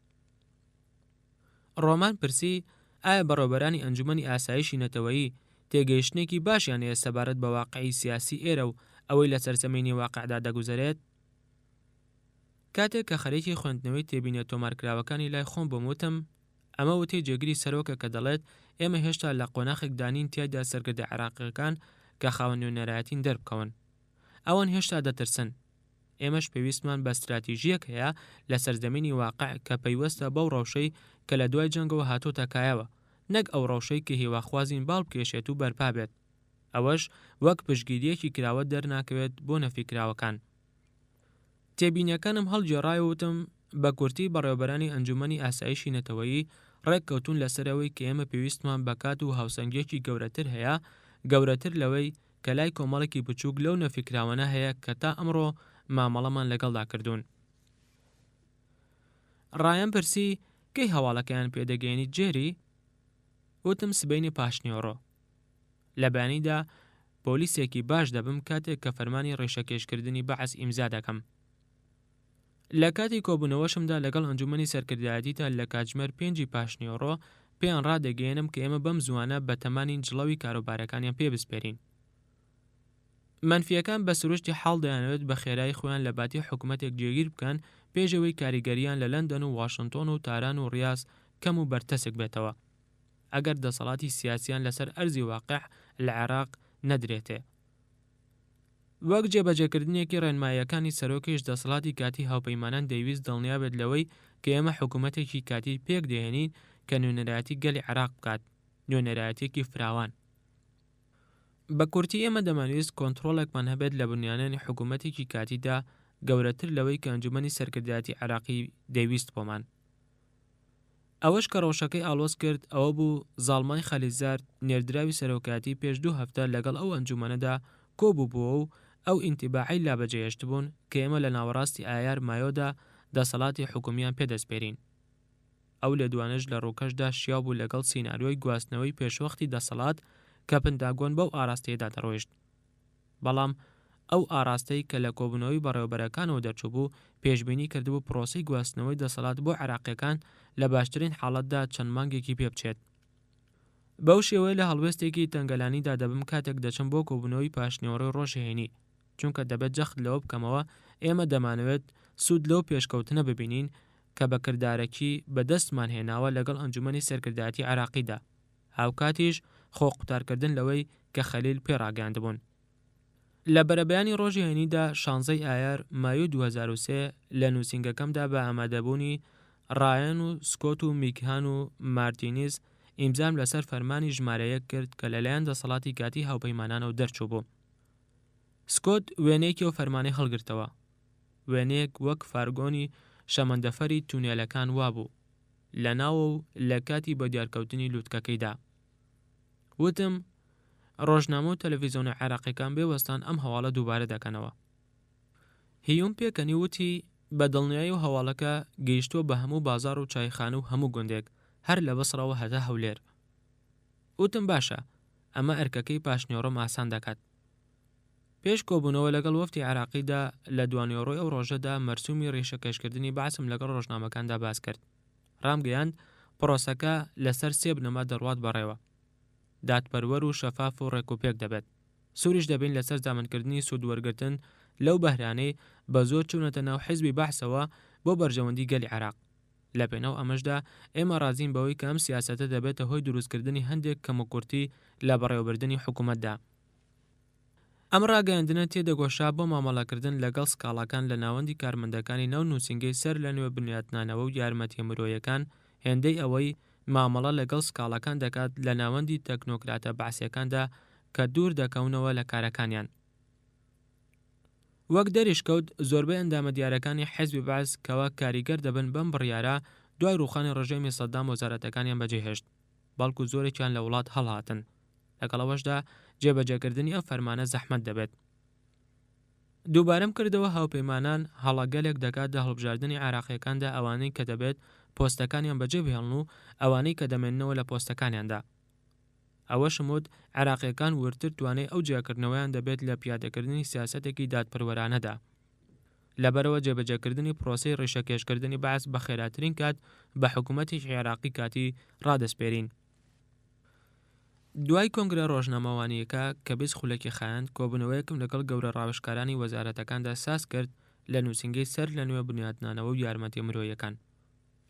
ڕۆمان پرسی ئایا بەڕێوەبەرانی ئەنجومەنی ئاسایشی نەتەوەیی تێگەیشتێکی باشیان هەیە سەبارەت بە واقعی سیاسی ئێرە و ئەوەی لە سەرزەمینی واقعدا دەگوزارێت؟ کاتێک کە خەریکی خوێندنەوەی تێبینێت تۆمارکراوەکانی لای خۆم بموتم ئەمە وتەی جێگیری سەرۆکە کە دەڵێت ئێمە هێشتا لە قۆناغێک دانین تیایدا سەرکردە عێراقیەکان کە خاوەن نوێنەرایەتین دەربکەون. ئەوان هێشتا دەترسن. ئێمەش پێویستمان بە استراتیژیەک هەیە لە سەرزەمینی واقع کە پەیوەستە بەو ڕەوشەی کە لە دوای جەنگەوە هاتۆتە کایەوە، نەک ئەو ڕەوشەی کە هیواخوازین باڵبکێشێت و بەرپا بێت. ئەوەش وەک پشگیریەکی کراوە دەرناکەوێت بۆ نەفیکراوەکان. تێبینیەکانم هەڵگێڕایوتم بە کورتی بەڕێوەبەرانی ئەنجومەنی ئاسایشی نەتەوەیی ڕێککەوتون لەسەرەوەی کە ئێمە پێویستمان بەکات و هاوسەنگێکی گەورەتر هەیە، گەورەتر لەوەی کە لای کۆمەڵێکی بچووک لەو نەفیکراوانە هەیە کە تا ئەمڕۆ مامەڵەمان لەگەڵدا کردوون. ڕایان پرسی کەی هەواڵەکەیان پێدەگەێنیت جێری؟ وتم سبەینی پاشنیۆڕۆ. لە بەیانیدا پۆلیسێکی باش دەبم کاتێک کە فەرمانی ڕێشەکێشکردنی بەعەس ئیمزا دەکەم. لە کاتی کۆبوونەوەشمدا لەگەڵ ئەنجومەنی سەرکردایەتیدا لە کاتژمێر 5 پاشنیۆڕۆ پێیان ڕادەگەێنم کە ئێمە بەم زوانە بە تەمانی جڵەوی کاروبارەکانیان پێ بسپێرین. منفیەکان بە سروشتی حاڵ دەیانەوێت بە خێرایی خۆیان لە باتی حکوومەتێک جێگیر بکەن پێشەوەی کاریگەریان لە لەندەن و واشنگتۆن و تاران و ڕیاض کەم و بەرتەسک بێتەوە ئەگەر دەسەڵاتی سیاسیان لەسەر ئەرزی واقع لە عێراق نەدرێتێ. وەک جێبەجێکردنێکی ڕێنماییەکانی سەرۆکیش دەسەڵاتی کاتی هاوپەیمانان دەیویست دڵنیابێت لەوەی کە ئێمە حکوومەتێکی کاتی پێک دێنین کە نوێنەرایەتی گەلی عێراق بکات، نوێنەرایەتێکی فراوان. بە کورتی ئێمە دەمانویست کۆنتڕۆڵێکمان هەبێت لە بنیانەی حکوومەتێکی کاتیدا گەورەتر لەوەی کە ئەنجومەنی سەرکردایەتی عێراقی دەیویست بۆمان. ئەوەش کە ڕۆژەکەی ئاڵۆز کرد ئەوە بوو زاڵمای خەلیزار نێردراوی سەرۆکاتی پێش 2 هەفتە لەگەڵ ئەو ئەنجومەنەدا کۆبووبووە و ئەو ئینتیباعی لابەجێهێشت بوون کە ئێمە لە ناوەڕاستی ئایار مایۆدا دەسەڵاتی حکومیان پێدەسپێرین. ئەو لە دوانش لە ڕووکەشدا شیاو بوو لەگەڵ سیناریۆی گواستنەوەی پێشوەختی دەسەڵات کە پنتاگۆن بەو ئاراستەیەدا دەڕۆیشت. بەڵام ئەو ئاراستەی کە لە کۆبوونەوەی بەڕێوەبەرەکانەوە دەرچوو پێشبینی کردبوو پرۆسی گواستنەوەی دەسەڵات بۆ عێراقیەکان لە باشترین حاڵەتدا چەند مانگێکی پێ بچێت. بەو شێوەیە لە هەڵوێستێکی تەنگەلانیدا دەبم کاتێک دەچم بۆ کۆبوونەوەی پاشنیۆڕی ڕۆژهێنی، چونکە دەبێت جەخت لەوە بکەمەوە ئێمە دەمانەوێت سوود لەو پێشکەوتنە ببینین کە بە کردارەکی بەدەستمان هێناوە لەگەڵ ئەنجومەنی سەرکردایەتی عێراقیدا، هاوکاتیش خۆ قوتارکردن لەوەی کە خەلیل پێڕاگەاندبوون. لە بەرەبەیانی ڕۆژی هێنیدا 16 ئایار مایۆ 2023 لە نووسینگەکەمدا بە ئامادەبوونی ڕایەن و سکۆت و میکهان و مارتینیز ئیمزام لەسەر فەرمانی ژمارەیەک کرد کە لەلایەن دەسەڵاتی کاتی هاوپەیمانانەوە دەرچوو بوو. سکۆت وێنەیەکی و فەرمانەی هەڵگرتەوە، وێنەیەک وەک فارگۆنی شەمەندەفەری تونێلەکان وابوو لە ناوە و لە کاتی بە دیارکەوتنی لووتکەکەیدا. وتم ڕۆژنامە و تەلەڤیزۆنە عێراقیەکان بێوەستان ئەم هەواڵە دووبارە دەکەنەوە. هیوم پێکەنی وتی بە دڵنیایی و هەواڵەکە گەیشتووە بە هەموو بازار و چایخانە و هەموو گوندێک هەر لە بەسڕەوە هەتا هەولێر. وتم باشە ئەمە ئەرکەکەی پاشنیۆڕۆم ئاسان دەکات. پێش کۆبوونەوە لەگەڵ وەفتی عێراقیدا لە دوانیۆڕۆی ئەو ڕۆژەدا مەرسومی ڕێشەکەشکردنی باسم لەگەڵ ڕۆژنامەکاندا باس کرد. ڕامگەیاند پرۆسەکە لەسەر 3 بنەما دەڕوات بەڕێوە. دادپەروەر و شەفاف و ڕێکوپێک دەبێت. سووریش دەبین لەسەر زامنکردنی سوودوەرگرتن لەو بەهرانەی بە زۆر چوونەتە ناو حیزبی بەحسەوە بۆ بەرژەوەندی گەلی عێراق. لە پێناو ئەمەشدا ئێمە رازین بەوەی کە ئەم سیاسەتە دەبێتە هۆی دروستکردنی هەندێک کەموکورتی لە بەڕێوەبردننی حکوومەتدا. ئەم ڕاگەیاندنە تێدەگۆشا بۆ مامەڵەکردن لەگەڵ سکاڵەکان لە ناوەندی کارمەندەکانی ناو نووسینگەی سەر لە نوێ بنیاتنانەوە و یارمەتیە مرۆیەکان هێندەی ئەوەی مامەڵە لەگەڵ سکاڵەکان دەکات لە ناوەندی تەکنۆکراتە بەعسیەکاندا کە دوور دەکەونەوە لە کارەکانیان. وەک دەریشکەوت زۆربەی ئەندامە دیارەکانی حیزبی بەعس کەوا کاریگەر دەبن بەم بڕیارە دوای ڕوخانی ڕژێمی سەدام وەزارەتەکانیان بەجێهێشت، بەڵکو زۆرێکیان لە وڵات هەڵهاتن. لەگەڵەوەشدا جێبەجێکردنی ئەم فەرمانە زەحمەت دەبێت. دووبارەم کردەوە هاوپەیمانان هەڵەگەلێک دەکات لە هەڵبژاردننی عێراقیەکاندا ئەوانەی کە دەبێت پۆستەکانیان بەجێ بهێڵن و ئەوانەی کە دەمێننەوە لە پۆستەکانیاندا. ئەوە شمود عێراقیەکان ورتر توانێت ئەو جیاکردنەوەیان دەبێت لە پیادەکردنی سیاسەتێکی دادپەروەرانەدا. لەبەرەوە جێبەجێکردنی پرۆسەی ڕێشەکێشکردنی بەعس بە خێراترین کات بە حکوومەتی عێراقی کاتی ڕادەسپێرین. دوای کۆنگرە ڕۆژنامەوانیەکە کە بیست خولەکی خایاند، کۆبوونەوەیەکم لەگەڵ گەورە ڕاوێژکارانی وەزارەتەکاندا ساز کرد لە نووسینگەی سەر لە نوێ بنیادنانەوە و یارمەتی مرۆیەکان.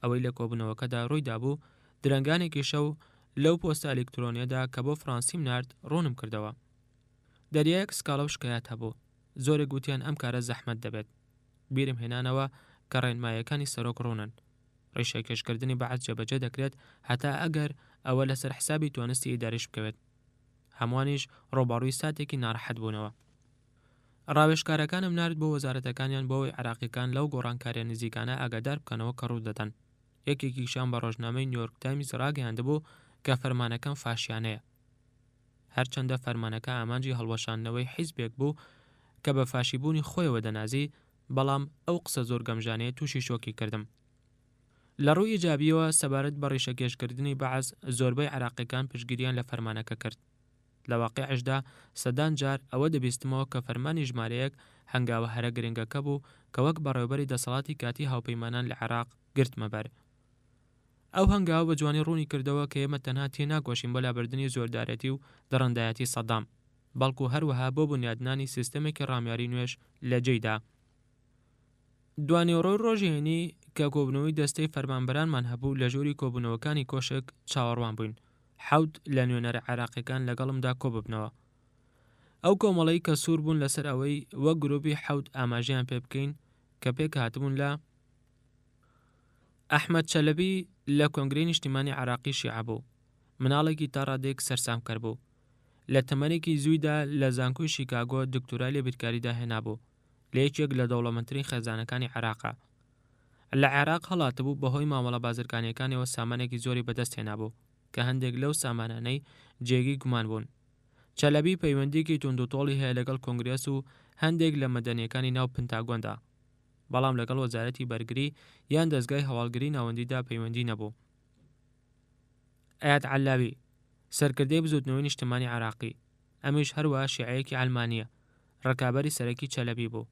ئەوەی لە کۆبوونەوەکەدا ڕوویدا بوو درەنگانێکی شەو لەو پۆستە ئەلکترۆنیەدا کە بۆ فڕانسیم نارد ڕوونم کردەوە. دەریایەک سکاڵە و شکایەت هەبوو، زۆرێک گوتیان ئەم کارە زەحمەت دەبێت. بیرم هێنانەوە کە ڕێنمایەکانی سەرۆک ڕوونن. ڕێشەکێشکردنی بەعس جێبەجێ دەکرێت هەتا ئەگەر ئەوە لەسەر حسابی توانستی ئیداریش بکەوێت. هەموانیش ڕۆباڕووی ساتێکی ناڕەحەت بوونەوە. ڕاوێژکارەکانم نارد بۆ وەزارەتەکانیان بۆەوەی عێراقیەکان لەو گۆڕانکاریە نزیکانە ئاگادار بکەنەوە کە ڕوو دەدەن. یەکێکیشان بە ڕۆژنامەی نیویۆرک تایمز ڕاگەیاندبوو کە فەرمانەکەم فاشیانەیە. هەرچەندە فەرمانەکە ئامانجی هەڵوەشاندنەوەی حیزبێک بوو کە بە فاشیبوونی خۆیەوە دەنازی، بەڵام ئەو قسە زۆر گەمژانەیە تووشی شۆکی کردم. لە ڕووی ئیجابیەوە سەبارەت بە ڕێشەکێشکردنی بەعس زۆربەی عێراقیەکان پشتگیریان لە فەرمانەکە کرد. لە واقعیشدا سەدان جار ئەوە دەبیستمەوە کە فەرمانی ژمارەیەک هەنگاوە هەرە گرنگەکە بوو کە وەک بەڕێوەبەری دەسەڵاتی کاتی هاوپەیمانان لە عێراق گرتمە بەر. ئەو هەنگاوە بە جوانی ڕوونی کردەوە کە ئێمە تەنها تێناگۆشین بۆ لابردنی زۆردارەتی و دەڕەندایەتی سەدام، بەڵکو هەروەها بۆ بنیادنانی سیستەمێکی ڕامیاری نوێش لە جێیدا. دوانێوەڕۆی ڕۆژی هێنی کە کۆبوونەوەی دەستەی فەرمانبەرانمان هەبوو لە ژووری کۆبوونەوەکانی کۆشک چاوەڕوان بووین. حەوت لە نوێنەرە عێراقیەکان لەگەڵمدا کۆببنەوە. ئەو کۆمەڵەی کە سوور بوون لەسەر ئەوەی وەک گرۆپی حەوت ئاماژیان پێ بکەین کە پێک هاتبوون لە ئەحمەد چەلەبی لە کۆنگرەی نیشتیمانی عێراقی شیعە بوو. مناڵێکی تا ڕادێک سەرسامکەر بوو. لە تەمەنێکی زوویدا لە زانکۆی شیکاگۆ دکتۆرای لە بیرکاریدا هێنابوو لە یەکێک لە دەوڵەمەندترین خێزانەکانی عێراقا. لە عێراق هەڵاتبوو بەهۆی مامەڵە بازرگانیەکانەوە سامانێکی زۆری بەدەست هێنابوو کە هەندێک لەو سامانانەی جێگی گومان بوون. چەلەبی پەیوەندیکی توندوتۆڵی هەیە لەگەڵ کۆنگرێس و هەندێک لە مەدەنیەکانی ناو پنتاگۆندا، بەڵام لەگەڵ وەزارەتی بەرگری یان دەستگای هەواڵگری ناوەندیدا پەیوەندی نەبوو. ئایەت عەلاوی سەرکردەی بزوتنەوەی نیشتیمانی عێراقی، ئەمیش هەروەها شیعەیەکی ئەلمانیە، ڕکابەری سەرەکی چەلەبی بوو.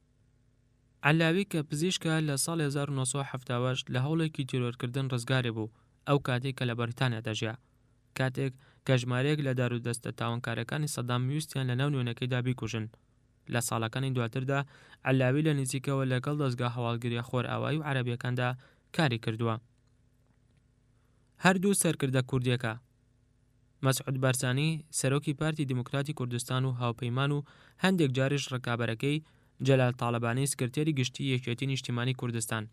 عەلاوی کە پزیشکە لە ساڵی 1970 لە هەوڵێکی تیرۆرکردن ڕزگارێ بوو ئەو کاتێک کە لە بەریتانیا دەژیا، کاتێک کە ژمارەیەک لە دارودەستە تاوانکارەکانی سەدام ویستیان لە ناو نوێنەکەیدا بیکوژن. لە ساڵەکانی دواتردا عەلاوی لە نزیکەوە لەگەڵ دەستگا هەواڵگریە خۆر ئاوایی و عەرەبیەکاندا کاری کردووە. هەردوو سەرکردە کوردیەکە مەسعود بارزانی سەرۆکی پارتی دیموکراتی کوردستان و هاوپەیمان و هەندێک جاریش ڕکابەرەکەی جەلال تاڵەبانی سکرتێری گشتی یەکێتی نیشتیمانی کوردستان.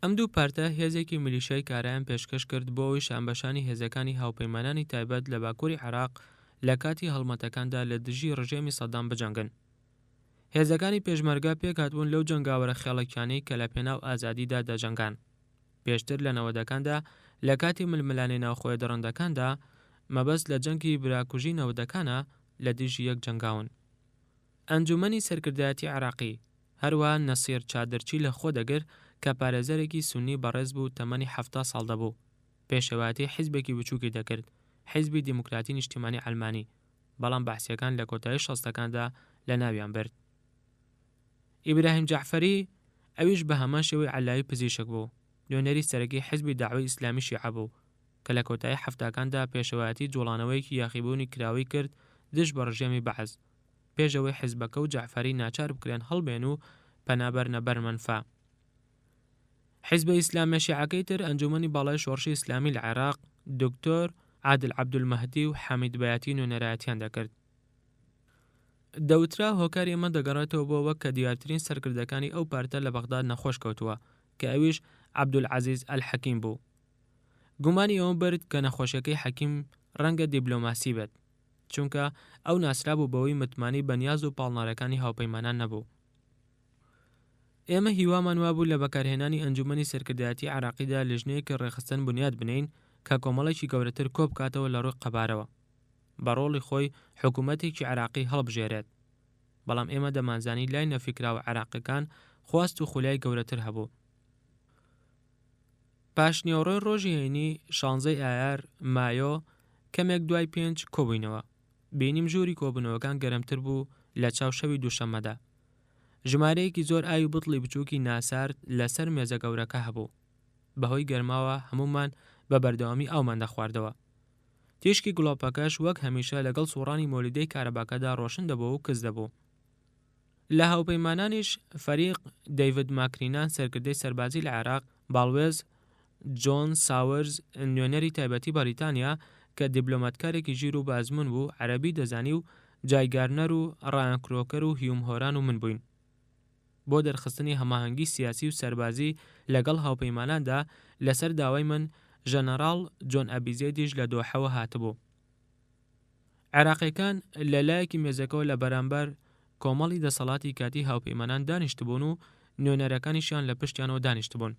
ئەم دوو پارتە هێزێکی میلیشیای کارایان پێشکەش کرد بۆ ئەوەی شانبەشانی هێزەکانی هاوپەیمانانی تایبەت لە باکووری عێراق لە کاتی هەڵمەتەکاندا لە دژی ڕژێمی سەدام بجەنگن. هێزەکانی پێشمەرگە پێک هاتبوون لەو جەنگاوەرە خێڵەکیانەی کە لە پێناو ئازادیدا دەجەنگان. پێشتر لە نەوەدەکاندا لە کاتی ململانی ناوخۆیە دەڕەندەکاندا مەبەست لە جەنگی براکوژی نەوەدەکانە لە دژی یەک جەنگاون. ئەنجومەنی سەرکردایەتی عێراقی هەروەها نەسیر چادرچی لە خۆ دەگر کە پارێزەرێکی سونی بەڕێز بوو تەمەنی 70 ساڵ دەبوو. پێشەواتی حیزبێکی بچووکی دەکرد، حیزبی دیموکراتی نیشتیمانی ئەلمانی، بەڵام بەحسیەکان لە کۆتایی 60ەکاندا لە ناویان برد. ئیبراهیم جەعفەری ئەویش بە هەمان شێوەی عەلاوی پزیشک بوو، نوێنەری سەرەکی حیزبی داعوای ئیسلامی شیعە بوو کە لە کۆتایی 70ەکاندا پێشەواتی جوڵانەوەیەکی یاخیبوونی کراوی کرد دژ بە ڕژێمی بەعز، پێشەوەی حیزبەکە و جەعفەری ناچار بکرێن هەڵبێن و پەنابەرنە بەر مەنفە. حیزبە ئیسلامیە شیعەکەی تر ئەنجومەنی باڵای شۆڕشی ئیسلامی لە عێراق دکتۆر عادل عەبدولمەهدی و حەمید بەیاتی نوێنەرایەتیان دەکرد. دەوترا هۆکار ئێمە دەگەڕێتەوە بۆ وەک کە دیارترین سەرکردەکانی ئەو پارتە لە بەغداد نەخۆش کەوتووە کە ئەویش عەبدولعەزیز ئەلحەکیم بوو. گومانی ئەوە برد کە نەخۆشیەکەی حەکیم ڕەنگە دیبلۆماسی بێت، چونکە ئەو ناسرا بوو بەوەی متمانی بەنیاز و پاڵنارەکانی هاوپەیمانان نەبوو. ئێمە هیوامان وابوو لە بەکارهێنانی ئەنجومەنی سەرکردایەتی عێراقیدا لژنەیەکی ڕێخستن بنیاد بنین کە کۆمەڵێکی گەورەتر کۆبکاتەوە لە ڕووی قەبارەوە، بە ڕۆڵی خۆی حکوومەتێکی عێراقی هەڵبژێرێت. بەڵام ئێمە دەمانزانی لای نەفیکراوە عێراقیەکان خواست و خولای گەورەتر هەبوو. پاشنیوەڕۆی ڕۆژی هەینی 16 ئایار مایۆ کەمێک دوای 5 کۆبووینەوە. بینیم ژووری کۆبوونەوەکان گەرمتر بوو لە چاو شەوی دووشەممەدا. ژمارەیەکی زۆر ئاوی بتڵی بچووکی ناسارد لەسەر مێزە گەورەکە هەبوو. بەهۆی گەرماوە هەمومان بە بەردەوامی ئاومان دەخواردەوە. تیشکی گڵۆپەکەش وەک هەمیشە لەگەڵ سوڕانی مۆلیدەی کارەباکەدا ڕۆشن دەبوو و کز دەبوو. لە هاوپەیمانانیش فەریق دەیڤد ماکرینان سەرکردەی سەربازی لە عێراق، باڵوێز جۆن ساورز نوێنەری تایبەتی بەریتانیا کە دیبلۆماتکارێکی ژیر و بازمون بوو، عەرەبی دەزانی و جایگارنەر و ڕایان و هیوم هۆران و من بووین. بۆ دەرخستنی هەماهەنگی سیاسی و سەربازی لەگەڵ هاوپەیماناندا لەسەر داوای من ژەنەڕاڵ جۆن ئەبیزێدیش لە دۆحەوە هاتبوو. عێراقیەکان لە لایەکی مێزەکەەوە لە بەرامبەر کۆمەڵی دەسەڵاتی کاتی هاوپەیمانان دانیشتبوون و نوێنەرەکانیشیان لە پشتیانەوە دانیشتبوون.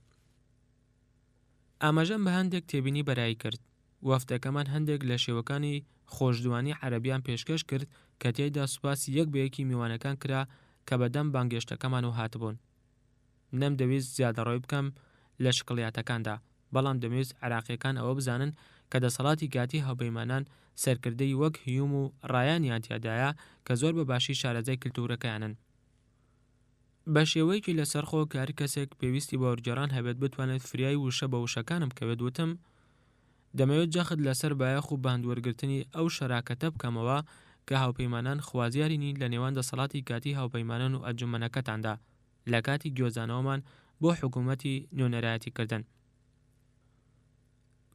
ئاماژەم بە هەندێک تێبینی بەرایی کرد. وەفتەکەمان هەندێک لە شێوەکانی خۆشدوانی عەرەبیان پێشکەش کرد کە تێیدا سوپاسی یەک بەیەکی میوانەکان کرا کە بەدەم بانگێشتەکەمان و هاتبوون. نەمدەویست زیادەڕۆی بکەم لە شکڵیاتەکاندا، بەڵام دەمویست عێراقیەکان ئەوە بزانن کە دەسەڵاتی کاتی هاوپەیمانان سەرکردەی وەک هیوم و ڕایانیان تیادایە کە زۆر بە باشی شارەزای کلتورەکەیانن. بە شێوەیەکی لەسەرخۆ کار کەسێک پێویستی بە وەرگێڕان هەبێت بتوانێت فریای وشە بە وشەکانم بکەوێت. وتم دەمەوێت جەخت لەسەر بایەخ و باندوەرگرتنی ئەو شەراکەتە بکەمەوە کە هاوپەیمانان خوازیارینی لە نێوان دەسەڵاتی کاتی هاوپەیمانان و ئەنجومەنەکەتاندا لە کاتی گوێزانەوەمان بۆ حکوومەتی نوێنەرایەتی کردن.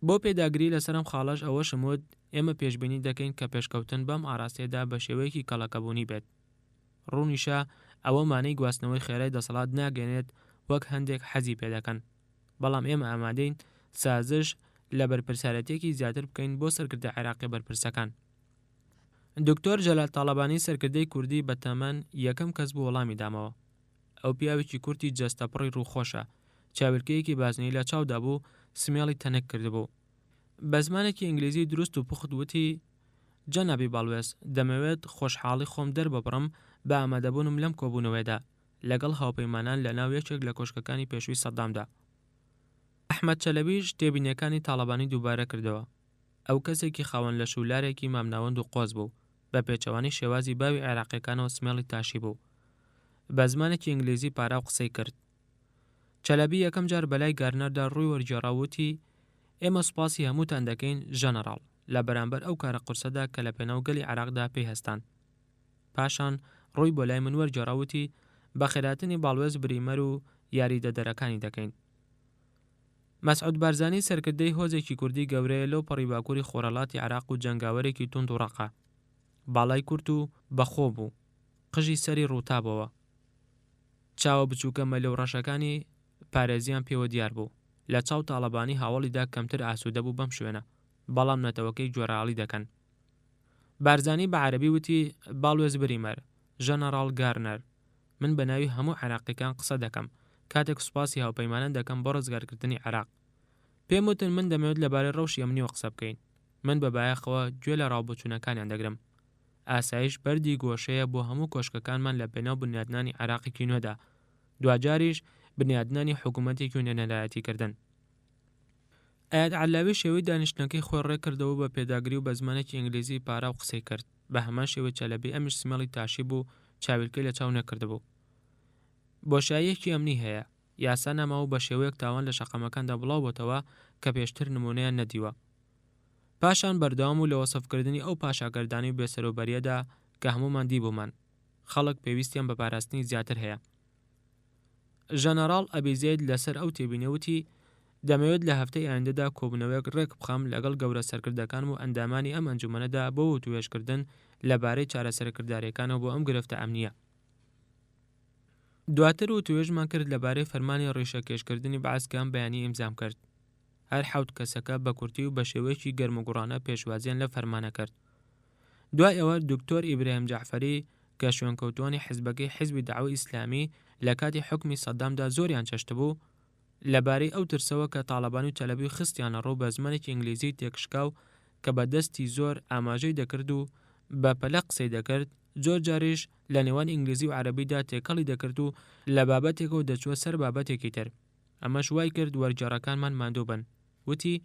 بۆ پێداگری لەسەرم خاڵەش ئەوە شمود ئێمە پێشبینی دەکەین کە پێشکەوتن بەم ئاراستەیەدا بە شێوەیەکی کەڵەکەبوونی بێت. ڕوونیشە ئەوە مانەی گواستنەوەی خێرای دەسەڵات ناگەنێت وەک هەندێک حەزی پێدەکەن، بەڵام ئێمە ئامادەین سازش لە بەرپرسارەتێکی زیاتر بکەین بۆ سەرکردە عێراقی بەرپرسەکان. دکتۆر جەلال تاڵەبانی سەرکردەی کوردی بە تەمەن یەکەم کەس بۆ وەڵامی دامەوە. ئەو پیاوێکی کورتی جەستەپڕی ڕووخۆشە، چاویلکەیەکی بازنەی لە چاودا بوو، سمێڵی تەنەک کردبوو. بە زمانێکی ئینگلیزی دروست و پوخت وتی: جەنابی باڵوێز، دەمەوێت خۆشحاڵی خۆم دەرببڕم بە ئامادەبوونم لەم کۆبوونەوەیدا لەگەڵ هاوپەیمانان لە ناو یەکێک لە کۆشکەکانی پێشووی سەدامدا. ئەحمەد چەلەبیش تێبینیەکانی تاڵەبانی دووبارە کردەوە. ئەو کەسێکی خاوەن لە شولارێکی مامناوەند و قۆز بوو، بە پێچەوانی شێوازی باوی عێراقیەکانەوە سمێڵی تاشی بوو. بە زمانێکی ئینگلیزی پارا و قسەی کرد. چەلەبی یەکەم جار بەلای گارنەردا ڕووی وەرگێڕاوتی: ئێمە سوپاسی هەمووتان دەکەین ژەنەڕاڵ لە بەرامبەر ئەو کارە قورسەدا کە لە پێناو گەلی عێراقدا پێی هەستان. پاشان ڕووی بۆ لای من وەرگێڕاوتی: بە خێراتنی باڵوێز بریمەر و یاریدەدەرەکانی دەکەین. مەسعود بارزانی سەرکردەی هۆزێکی کوردی گەورەیە لەو پەڕی باکووری خۆرەڵاتی عێراق و جەنگاوەرێکی توند و ڕەقە. باڵای کورت و بەخۆ بوو، قژی سەری ڕووتابەوە. چاوە بچووکە مەلەو ڕەشەکانی پارێزیان پێوە دیار بوو. لە چاو تاڵەبانی هاوڵیدا کەمتر ئاسوودە بوو بەم شوێنە، بەڵام نەتەوەکەی گوێڕاڵی دەکەن. بارزانی بە عەرەبی وتی: باڵوێز بریمەر، ژەنەڕاڵ گارنەر، من بە ناوی هەموو عێراقیەکان قسە دەکەم کاتێک سوپاسی هاوپەیمانان دەکەم بۆ ڕزگارکردنی عێراق. پێم وتن من دەمەوێت لەبارەی ڕەوشی ئەمنیوە قسە بکەین. من بە بایەخەوە گوێ لە ڕاوبۆچوونەکانیان دەگرم. ئاسایش بەردی گۆشەیە بۆ هەموو کۆشکەکانمان لە پێناو بنیادنانی عێراقێکی نوێدا، دوجاریش بنیادنانی حکوومەتێکی و نوێنەرایەتی کردن. ئایەت عەلاوی شێوەی دانیشتنەکەی خۆی ڕێکردەوە بە پێداگری و بە زمانێکی ئینگلیزی پارا و قسەی کرد. بە هەمان شێوەی چەلەبی ئەمیش سمێڵی تاشی بوو، چاویلکەی لە چاو نەکردبوو. بۆشاییەکی ئەمنی هەیە، یاسا نەماوە بە شێوەیەک تاوان لە شەقەمەکاندا بڵاو بۆتەوە کە پێشتر نمونەیان نەدیوە. پاشان بەردەوام و لە وەسفکردنی ئەو پاشاگەردانی و بێسەرۆبەریەدا کە هەمومان دیبوومان، خەڵک پێویستیان بە پاراستنی زیاتر هەیە. ژەنەڕاڵ ئەبیزێد لەسەر ئەو تێبینەوتی: دەمەوێت لە هەفتەی ئایندەدا کۆبوونەوەیەک ڕێک بخەم لەگەڵ گەورە سەرکردەکان و ئەندامانی ئەم ئەنجومەنەدا بۆ وتوێژکردن لەبارەی چارەسەرکرداریەکانەوە بۆ ئەم گرفتە ئەمنیە. دواتر وتوێژمان کرد لەبارەی فەرمانی ڕێشەکێشکردنی بەعسکان بەیانی ئیمزام کرد. هەر حەوت کەسەکە بە کورتی و بە شێوەیەکی گەرموگوڕانە پێشوازیان لە فەرمانە کرد. دوای ئەوە دکتۆر ئیبراهیم جەعفەری کە شوێنکەوتوانی حیزبەکەی حیزبی داعوای ئیسلامی لە کاتی حکمی سەدامدا زۆریان چەشت بوو، لەبارەی ئەو ترسەوە کە تاڵەبان و چەلەبی خستیانە ڕوو بە زمانێکی ئینگلیزی تێکشکاو کە بە دەستی زۆر ئاماژەی دەکرد و بە پەلە قسەی دەکرد، زۆر جاریش لە نێوان ئینگلیزی و عەرەبیدا تێکەڵی دەکرد و لە بابەتێکەوە دەچوە سەر بابەتێکی تر. ئەمەش وای کرد وەرگێڕەکانمان ماندوو بن. وتی: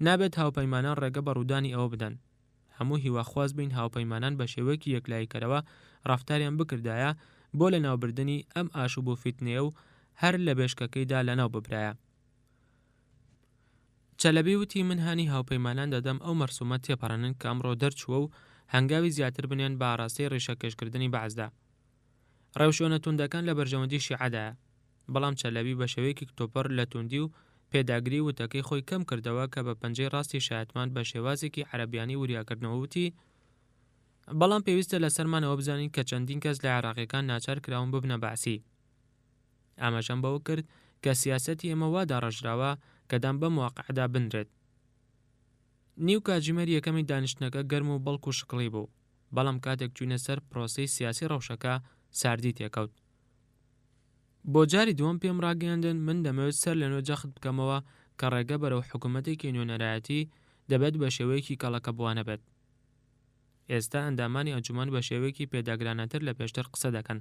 نابێت هاوپەیمانان ڕێگە بە ڕوودانی ئەوە بدەن هەموو هیواخواز بین هاوپەیمانان بە شێوەیەکی یەکلاییکەرەوە ڕافتاریان بکردایە بۆ لە ناوبردننی ئەم ئاشوب و فیتنێ و هەر لە بێشکەکەیدا لەناو ببرایە. چەلەبی وتی من هانی هاوپەیمانان دەدەم ئەو مەرسومە تێپەڕەنن کە ئەمڕۆ دەرچووە و هەنگاوی زیاتر بنێن بە ئاراستەی ڕێشەکێشکردنی بەعزدا. ڕێوشۆنە توندەکان لە بەرژەوەندی شیعەدایە، بەڵام چەلەبی بە شێوەیەکی کتۆپەر لە توندی و پێداگری وتەکەی خۆی کەم کردەوە کە بە پەنجەی ڕاستی شایەتمان بە شێوازێکی عەرەبیانی وریاکردنەوە وتی بەڵام پێویستە لەسەرمانەوە بزانین کە چەندین کەس لە عێراقیەکان ناچار کراون ببنە بەعسی. ئاماژەم بەوە کرد کە سیاسەتی ئێمە وا داڕەژراوە کە دام بەم واقعەدا بنرێت. نیو کاتژمێر یەکەمی دانیشتنەکە گەرم و بەڵک و شکڵی بوو، بەڵام کاتێک چوونە سەر پرۆسەی سیاسی ڕەوشەکە ساردی تێکەوت. بۆ جاری دووەم پێم ڕاگەیاندن من دەمەوێت سەر لە نوێ جەخت بکەمەوە کە ڕێگە بەرەو حکوومەتێکی نوێنەرایەتی دەبێت بە شێوەیەکی کەڵەکە بوانە بێت. ئێستا ئەندامانی ئەنجومەن بە شێوەیەکی پێداگرانەتر لە پێشتر قسە دەکەن.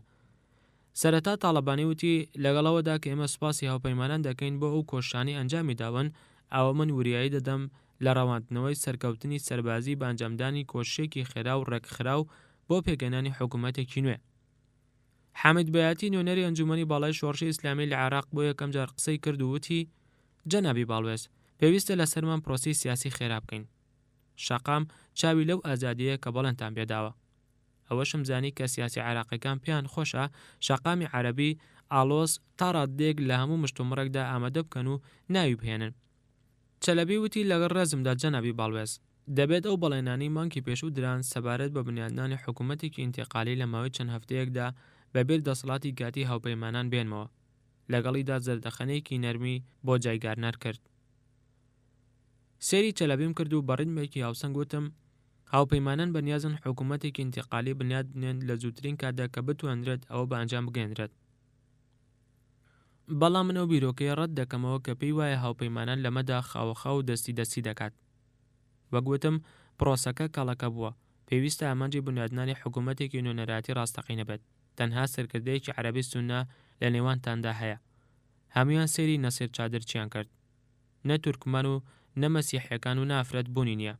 سەرەتا تاڵەبانی وتی لەگەڵەوەدا کە ئێمە سوپاسی هاوپەیمانان دەکەین بۆ ئەو کۆشانی ئەنجامی داون ئەوە من وریایی دەدەم لە ڕەواندنەوەی سەرکەوتنی سەربازی بە ئەنجامدانی کۆشێکی خێرا و ڕێکخراو بۆ پێگەنانی حکوومەتێکی نوێ. حامد بەیاتی نوێنەری ئەنجومەنی باڵای شۆڕشی ئیسلامی لە عێراق بۆ یەکەم جار قسەی کرد و وتی جەنابی باڵوێز پێویستە لە سەرمان پرۆسی سیاسی خێرا بکەین. شەقام چاوی لەو ئازادیەیە کە بەڵێنتان پێداوە. ئەوەشم زانی کە سیاسی عێراقیەکان پێیان خۆشە شەقامی عەرەبی ئالۆز تا ڕادێک لە هەموو مشتومڕێکدا ئامادە بکەن و ناوی بهێنن. چەلەبی وتی لەگەڵ ڕێزمدا جەنابی باڵوێز دەبێت ئەو بەڵێنانی مانکی پێشوو دران سەبارەت بە بنیادنانی حکوومەتێکی ئینتیقالی لە ماوەی چەند هەفتەیەکدا بەبێر دەسەڵاتی گاتی هاوپەیمانان بێنمەوە، لەگەڵیدا زەردەخەنەیەکی نەرمی بۆ جایگارنار کرد. سێری چەلەبیم کرد و بەڕیتمێکی هاوسەنگ وتم هاوپەیمانان بەنیازن حکوومەتێکی ئینتیقالی بنیاد بنێن لە زووترین کاتدا کە بتوانرێت ئەوە بە ئەنجام بگەێنرێت. بەڵام من ئەو بیرۆکەی ڕەت دەکەمەوە کە پێی وایە هاوپەیمانان لەمەدا خاوەخا و دەستی دەکات. وەگوتم پرۆسەکە کاڵەکە بووە، پێویستە ئامانجی بنیادنانی حکوومەتێکی نوێنەراتی ڕاستەقینە بێت. تەنها سەرکردەیەکی عەرەبی سونە لە نێوانتاندا هەیە. هەمویان سێری نەسیر چادرچیان کرد، نە تورکمان و نە مەسیحیەکان و نافرەت بوونی نییە.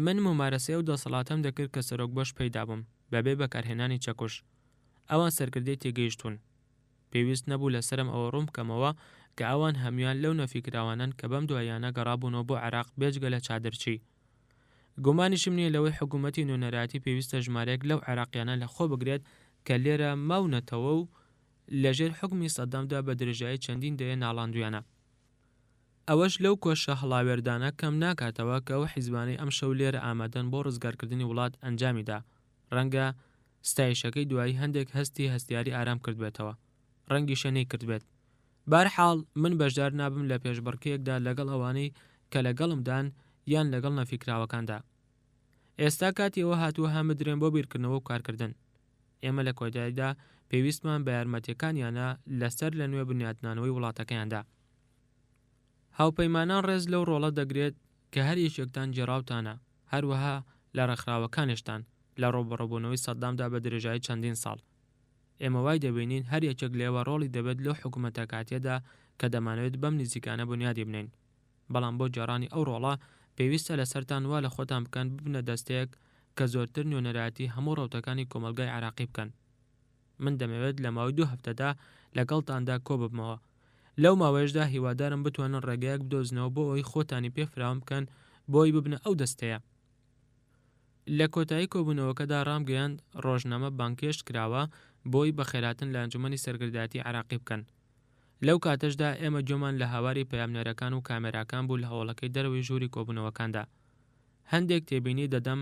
من ممارەسەی ئەو دەسەڵاتەم دەکرد کە سەرۆک بەش پەیدا بووم بەبێ بەکارهێنانی چەکوش. ئەوان سەرکردەی تێگەیشتون. پێویست نەبوو لەسرم ئەوە ڕوون بکەمەوە کە ئەوان هەمویان لەو نەفیکراوانن کە بەم دوایانە گەڕابوونەوە بۆ عێراق بێجگە لە چادرچی. گومانیشم نییە لەوەی حکوومەتی نوێنەراتی پێویستە ژمارەیەک لەو عێراقیانە لە خۆ بگرێت کە لێرە ماونەتەوە و لەژێر حکمی سەدامدا بە درێژایی چەندین دەیە ناڵاندویانە. ئەوەش لەو کۆشە هەڵاوێردانە کەم ناکاتەوە کە ئەو حیزبانەی ئەم شەو لێرە ئامادەن بۆ ڕزگارکردنی وڵات ئەنجامیدا. ڕەنگە ستایشەکەی دوایی هەندێک هەستیاری ئارام کرد بێتەوە، ڕەنگی شەنەی کرد بێت. بارحاڵ من بەشدار نابم لە پێشبڕکەیەکدا لەگەڵ ئەوانەی کە لەگەڵمدان یان لەگەڵ نەفیکراوەکاندا. ئێستا کاتی ئەوە هاتووە هەم بدرێن بۆ بیرکردنەوە و کارکردن. ئێمە لە کۆتاییدا پێویستمان بە یارمەتیەکانیانە لەسەر لە نوێ بنیادنانەوەی وڵاتەکەیاندا. هاوپەیمانان ڕێز لەو ڕۆڵە دەگرێت کە هەر یەکێکتان جێراوتانە، هەروەها لە ڕێکخراوەکانیشتان لە ڕۆبەڕۆبوونەوەی سەدامدا بە درێژایی چەندین ساڵ. ئێمە وای دەبینین هەر یەکێک لێوە ڕۆڵی دەبێت لەو حکوومەتە کاتێدا کە دەمانەوێت بەم نزیکانە بنیادی بنین. بەڵام بۆ جێڕانی ئەو ڕۆڵە پێویستە لەسەرتان وا لە خۆتان بکەن ببنە دەستەیەک کە زۆرتر نوێنەراتی هەموو ڕەوتەکانی کۆمەلگای عێراقی بکەن. من دەمەوێت لە ماوەی 2 هەفتەدا لەگەڵتاندا کۆ ببمەوە. لەو ماوەیەشدا هیوادارم بتوانن ڕێگەیەک بدۆزنەوە بۆ ئەوی خۆتانی پێفراوان بکەن بۆی ببنە ئەو دەستەیە. لە کۆتایی کۆبوونەوەکەدا ڕامگەیاند ڕۆژنامە بانکێشت کراوە بۆی بە خێراتن لە ئەنجومەنی سەرکردایەتی عێراقی بکەن. لەو کاتەشدا ئێمە جۆمان لە هاواری پەیامنەرەکان و کامێراکان بوو لە هەوڵەکەی دەرەوەی ژووری کۆبوونەوەکاندا. هەندێک تێبینی دەدەم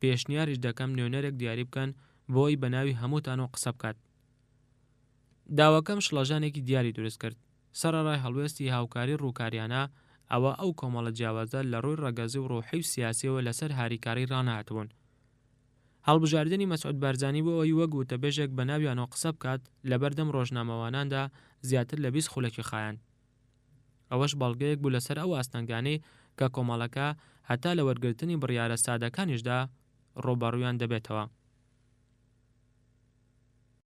پێشنیاریش دەکەم نوێنەرێک دیاری بکەن بۆی بە ناوی هەمووتان و قسە بکات. داواکەم شڵەژانێکی دیاری دروست کرد. سەرەڕای هەڵوێستی هاوکاری ڕووکاریانە ئەوە ئەو کۆمەڵە جیاوازە لە ڕووی ڕەگەزی و ڕۆحی و سیاسیەوە لەسەر هاریکاری ڕانەهاتبوون. هەڵبژاردننی مەسعود بارزانی بۆ ئەوی وەک وتەبێژێک بە ناویانەوە قسە بکات لە بەردەم ڕۆژنامەواناندا زیاتر لە 20 خولەکی خایەن. ئەوەش بەڵگەیەک بوو لەسەر ئەو ئاستەنگانەی کە کۆمەڵەکە هەتا لە وەرگرتنی بڕیارە سادەکانیشدا ڕۆبەڕوویان دەبێتەوە.